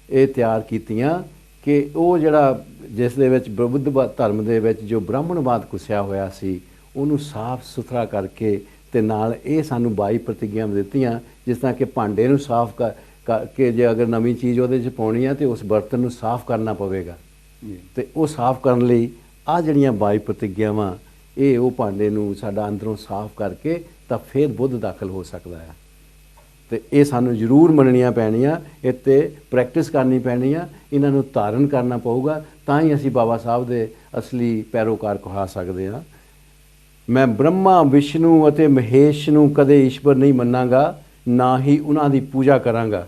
ਇਹ ਤਿਆਰ ਕੀਤੀਆਂ ਕਿ ਉਹ ਜਿਹੜਾ ਜਿਸ ਦੇ ਵਿੱਚ ਬੁੱਧ ਧਰਮ ਦੇ ਵਿੱਚ ਜੋ ਬ੍ਰਾਹਮਣਵਾਦ ਘੁਸਿਆ ਹੋਇਆ ਸੀ ਉਹਨੂੰ ਸਾਫ਼ ਸੁਥਰਾ ਕਰਕੇ ਤੇ ਨਾਲ ਇਹ ਸਾਨੂੰ 22 ਪ੍ਰਤਿਗਿਆਵਾਂ ਦਿੱਤੀਆਂ, ਜਿਸ ਤਰ੍ਹਾਂ ਕਿ ਭਾਂਡੇ ਨੂੰ ਸਾਫ਼ ਕਰਕੇ ਜੇ ਅਗਰ ਨਵੀਂ ਚੀਜ਼ ਉਹਦੇ 'ਚ ਪਾਉਣੀ ਆ ਤੇ ਉਸ ਬਰਤਨ ਨੂੰ ਸਾਫ਼ ਕਰਨਾ ਪਵੇਗਾ। ਜੀ। ਤੇ ਉਹ ਸਾਫ਼ ਕਰਨ ਲਈ ਆ ਜਿਹੜੀਆਂ 22 ਪ੍ਰਤਿਗਿਆਵਾਂ, ਇਹ ਉਹ ਭਾਂਡੇ ਨੂੰ ਸਾਡਾ ਅੰਦਰੋਂ ਸਾਫ਼ ਕਰਕੇ ਤਾਂ ਫਿਰ ਬੁੱਧ ਦਾਖਲ ਹੋ ਸਕਦਾ ਹੈ। ਤੇ ਇਹ ਸਾਨੂੰ ਜ਼ਰੂਰ ਮੰਨਣੀਆਂ ਪੈਣੀਆਂ, ਇਹ 'ਤੇ ਪ੍ਰੈਕਟਿਸ ਕਰਨੀ ਪੈਣੀ ਆ, ਇਹਨਾਂ ਨੂੰ ਧਾਰਨ ਕਰਨਾ ਪਊਗਾ, ਤਾਂ ਹੀ ਅਸੀਂ ਬਾਬਾ ਸਾਹਿਬ ਦੇ ਅਸਲੀ ਪੈਰੋਕਾਰ ਕਹਾ ਸਕਦੇ ਹਾਂ। ਮੈਂ ਬ੍ਰਹਮਾ, ਵਿਸ਼ਨੂੰ ਅਤੇ ਮਹੇਸ਼ ਨੂੰ ਕਦੇ ਈਸ਼ਵਰ ਨਹੀਂ ਮੰਨਾਂਗਾ, ਨਾ ਹੀ ਉਹਨਾਂ ਦੀ ਪੂਜਾ ਕਰਾਂਗਾ।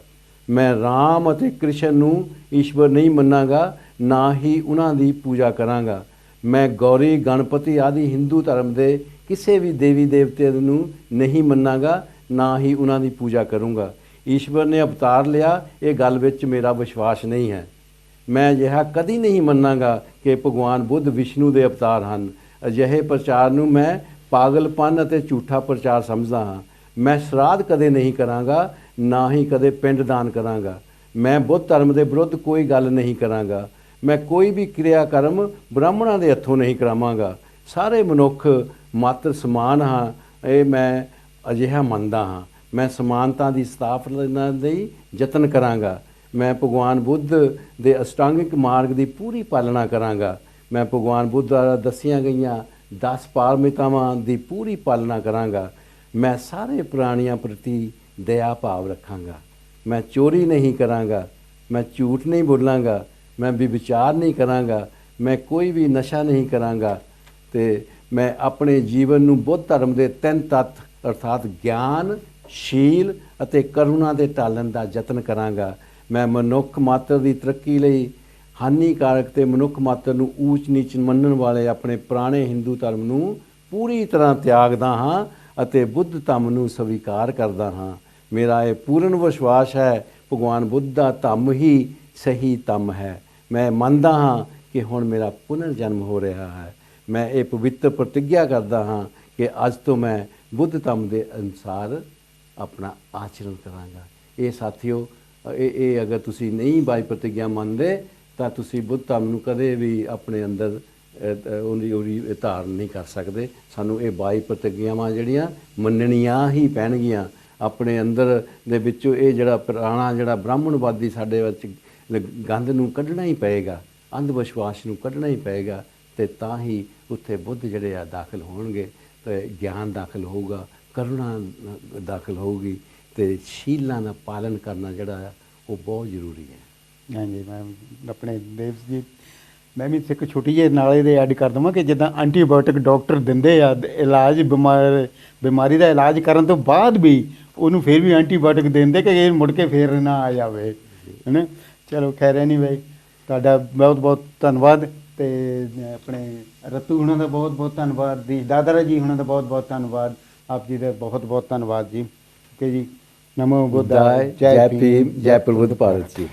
ਮੈਂ ਰਾਮ ਅਤੇ ਕ੍ਰਿਸ਼ਨ ਨੂੰ ਈਸ਼ਵਰ ਨਹੀਂ ਮੰਨਾਂਗਾ, ਨਾ ਹੀ ਉਹਨਾਂ ਦੀ ਪੂਜਾ ਕਰਾਂਗਾ। ਮੈਂ ਗੌਰੀ, ਗਣਪਤੀ ਆਦਿ ਹਿੰਦੂ ਧਰਮ ਦੇ ਕਿਸੇ ਵੀ ਦੇਵੀ ਦੇਵਤੇ ਨੂੰ ਨਹੀਂ ਮੰਨਾਂਗਾ, ਨਾ ਹੀ ਉਹਨਾਂ ਦੀ ਪੂਜਾ ਕਰੂੰਗਾ। ਈਸ਼ਵਰ ਨੇ ਅਵਤਾਰ ਲਿਆ, ਇਹ ਗੱਲ ਵਿੱਚ ਮੇਰਾ ਵਿਸ਼ਵਾਸ ਨਹੀਂ ਹੈ। ਮੈਂ ਅਜਿਹਾ ਕਦੀ ਨਹੀਂ ਮੰਨਾਂਗਾ ਕਿ ਭਗਵਾਨ ਬੁੱਧ ਵਿਸ਼ਨੂੰ ਦੇ ਅਵਤਾਰ ਹਨ। ਅਜਿਹੇ ਪ੍ਰਚਾਰ ਨੂੰ ਮੈਂ ਪਾਗਲਪਨ ਅਤੇ ਝੂਠਾ ਪ੍ਰਚਾਰ ਸਮਝਦਾ ਹਾਂ। ਮੈਂ ਸ਼ਰਾਧ ਕਦੇ ਨਹੀਂ ਕਰਾਂਗਾ, ਨਾ ਹੀ ਕਦੇ ਪਿੰਡ ਦਾਨ ਕਰਾਂਗਾ। ਮੈਂ ਬੁੱਧ ਧਰਮ ਦੇ ਵਿਰੁੱਧ ਕੋਈ ਗੱਲ ਨਹੀਂ ਕਰਾਂਗਾ। ਮੈਂ ਕੋਈ ਵੀ ਕਿਰਿਆ ਕਰਮ ਬ੍ਰਾਹਮਣਾਂ ਦੇ ਹੱਥੋਂ ਨਹੀਂ ਕਰਾਵਾਂਗਾ। ਸਾਰੇ ਮਨੁੱਖ ਮਾਤਰ ਸਮਾਨ ਹਾਂ, ਇਹ ਮੈਂ ਅਜਿਹਾ ਮੰਨਦਾ ਹਾਂ। ਮੈਂ ਸਮਾਨਤਾ ਦੀ ਸਥਾਪਨਾ ਲਈ ਯਤਨ ਕਰਾਂਗਾ। ਮੈਂ ਭਗਵਾਨ ਬੁੱਧ ਦੇ ਅਸ਼ਟਾਂਗਿਕ ਮਾਰਗ ਦੀ ਪੂਰੀ ਪਾਲਣਾ ਕਰਾਂਗਾ। ਮੈਂ ਭਗਵਾਨ ਬੁੱਧ ਦੁਆਰਾ ਦੱਸੀਆਂ ਗਈਆਂ 10 ਪਾਰਮਿਤਾਵਾਂ ਦੀ ਪੂਰੀ ਪਾਲਣਾ ਕਰਾਂਗਾ। ਮੈਂ ਸਾਰੇ ਪ੍ਰਾਣੀਆਂ ਪ੍ਰਤੀ ਦਇਆ ਭਾਵ ਰੱਖਾਂਗਾ। ਮੈਂ ਚੋਰੀ ਨਹੀਂ ਕਰਾਂਗਾ। ਮੈਂ ਝੂਠ ਨਹੀਂ ਬੋਲਾਂਗਾ। ਮੈਂ ਵਿਚਾਰ ਨਹੀਂ ਕਰਾਂਗਾ। ਮੈਂ ਕੋਈ ਵੀ ਨਸ਼ਾ ਨਹੀਂ ਕਰਾਂਗਾ। ਤੇ ਮੈਂ ਆਪਣੇ ਜੀਵਨ ਨੂੰ ਬੁੱਧ ਧਰਮ ਦੇ 3 ਤੱਤ ਅਰਥਾਤ ਗਿਆਨ, ਸ਼ੀਲ ਅਤੇ ਕਰੁਣਾ ਦੇ ਢਾਲਣ ਦਾ ਯਤਨ ਕਰਾਂਗਾ। ਮੈਂ ਮਨੁੱਖ ਮਾਤਰ ਦੀ ਤਰੱਕੀ ਲਈ ਹਾਨੀਕਾਰਕ ਤੇ ਮਨੁੱਖ ਮਾਤਰ ਨੂੰ ਊਚ ਨੀਚ ਮੰਨਣ ਵਾਲੇ ਆਪਣੇ ਪੁਰਾਣੇ ਹਿੰਦੂ ਧਰਮ ਨੂੰ ਪੂਰੀ ਤਰ੍ਹਾਂ ਤਿਆਗਦਾ ਹਾਂ ਅਤੇ ਬੁੱਧ ਧੰਮ ਨੂੰ ਸਵੀਕਾਰ ਕਰਦਾ ਹਾਂ। ਮੇਰਾ ਇਹ ਪੂਰਨ ਵਿਸ਼ਵਾਸ ਹੈ ਭਗਵਾਨ ਬੁੱਧ ਦਾ ਧੰਮ ਹੀ ਸਹੀ ਧੰਮ ਹੈ। ਮੈਂ ਮੰਨਦਾ ਹਾਂ ਕਿ ਹੁਣ ਮੇਰਾ ਪੁਨਰ ਜਨਮ ਹੋ ਰਿਹਾ ਹੈ। ਮੈਂ ਇਹ ਪਵਿੱਤਰ ਪ੍ਰਤਿੱਗਿਆ ਕਰਦਾ ਹਾਂ ਕਿ ਅੱਜ ਤੋਂ ਮੈਂ ਬੁੱਧ ਧੰਮ ਦੇ ਅਨੁਸਾਰ ਆਪਣਾ ਆਚਰਣ ਕਰਾਂਗਾ। ਇਹ ਸਾਥੀਓ, ਇਹ ਅਗਰ ਤੁਸੀਂ ਨਹੀਂ 22 ਪ੍ਰਤਿੱਗਿਆ ਮੰਨਦੇ ਤਾਂ ਤੁਸੀਂ ਬੁੱਧ ਧੰਮ ਨੂੰ ਕਦੇ ਵੀ ਆਪਣੇ ਅੰਦਰ ਉਹਦੀ ਧਾਰਨ ਨਹੀਂ ਕਰ ਸਕਦੇ। ਸਾਨੂੰ ਇਹ 22 ਪ੍ਰਤਿੱਗਿਆਵਾਂ ਜਿਹੜੀਆਂ ਮੰਨਣੀਆਂ ਹੀ ਪੈਣਗੀਆਂ। ਆਪਣੇ ਅੰਦਰ ਦੇ ਵਿੱਚੋਂ ਇਹ ਜਿਹੜਾ ਪੁਰਾਣਾ ਜਿਹੜਾ ਬ੍ਰਾਹਮਣਵਾਦੀ ਸਾਡੇ ਵਿੱਚ ਗੰਦ ਨੂੰ ਕੱਢਣਾ ਹੀ ਪਏਗਾ, ਅੰਧ ਵਿਸ਼ਵਾਸ ਨੂੰ ਕੱਢਣਾ ਹੀ ਪਏਗਾ, ਤੇ ਤਾਂ ਹੀ ਉੱਥੇ ਬੁੱਧ ਜਿਹੜੇ ਆ ਦਾਖਲ ਹੋਣਗੇ, ਤੇ ਗਿਆਨ ਦਾਖਲ ਹੋਊਗਾ, ਕਰੁਣਾ ਦਾਖਲ ਹੋਊਗੀ, ਤੇ ਸ਼ੀਲਾਂ ਦਾ ਪਾਲਨ ਕਰਨਾ ਜਿਹੜਾ ਆ ਉਹ ਬਹੁਤ ਜ਼ਰੂਰੀ ਹੈ। ਹਾਂਜੀ, ਮੈਂ ਆਪਣੇ ਦੇਵ ਜੀ, ਮੈਂ ਵੀ ਇੱਕ ਛੋਟੀ ਜਿਹੀ ਨਾਲੇ ਦੇ ਐਡ ਕਰ ਦੇਵਾਂ ਕਿ ਜਿੱਦਾਂ ਐਂਟੀਬਾਇਓਟਿਕ ਡਾਕਟਰ ਦਿੰਦੇ ਆ ਇਲਾਜ, ਬਿਮਾਰੀ ਦਾ ਇਲਾਜ ਕਰਨ ਤੋਂ ਬਾਅਦ ਵੀ ਉਹਨੂੰ ਫਿਰ ਵੀ ਐਂਟੀਬਾਇਓਟਿਕ ਦਿੰਦੇ ਕਿ ਇਹ ਮੁੜ ਕੇ ਫੇਰ ਨਾ ਆ ਜਾਵੇ, ਹੈ ਨਾ। ਚਲੋ ਖੈਰ, ਐਨੀਵੇ ਤੁਹਾਡਾ ਬਹੁਤ ਬਹੁਤ ਧੰਨਵਾਦ, ਤੇ ਆਪਣੇ ਰਤੂ ਹੁਣਾਂ ਦਾ ਬਹੁਤ ਬਹੁਤ ਧੰਨਵਾਦ ਜੀ, ਦਾਦਾ ਜੀ ਹੁਣਾਂ ਦਾ ਬਹੁਤ ਬਹੁਤ ਧੰਨਵਾਦ, ਆਪ ਜੀ ਦਾ ਬਹੁਤ ਬਹੁਤ ਧੰਨਵਾਦ ਜੀ। ਓਕੇ ਜੀ, ਨਮੋ ਬੁੱਧਾਏ, ਜੈ ਭੀਮ, ਜੈ ਪ੍ਰਬੁੱਧ ਭਾਰਤ ਜੀ।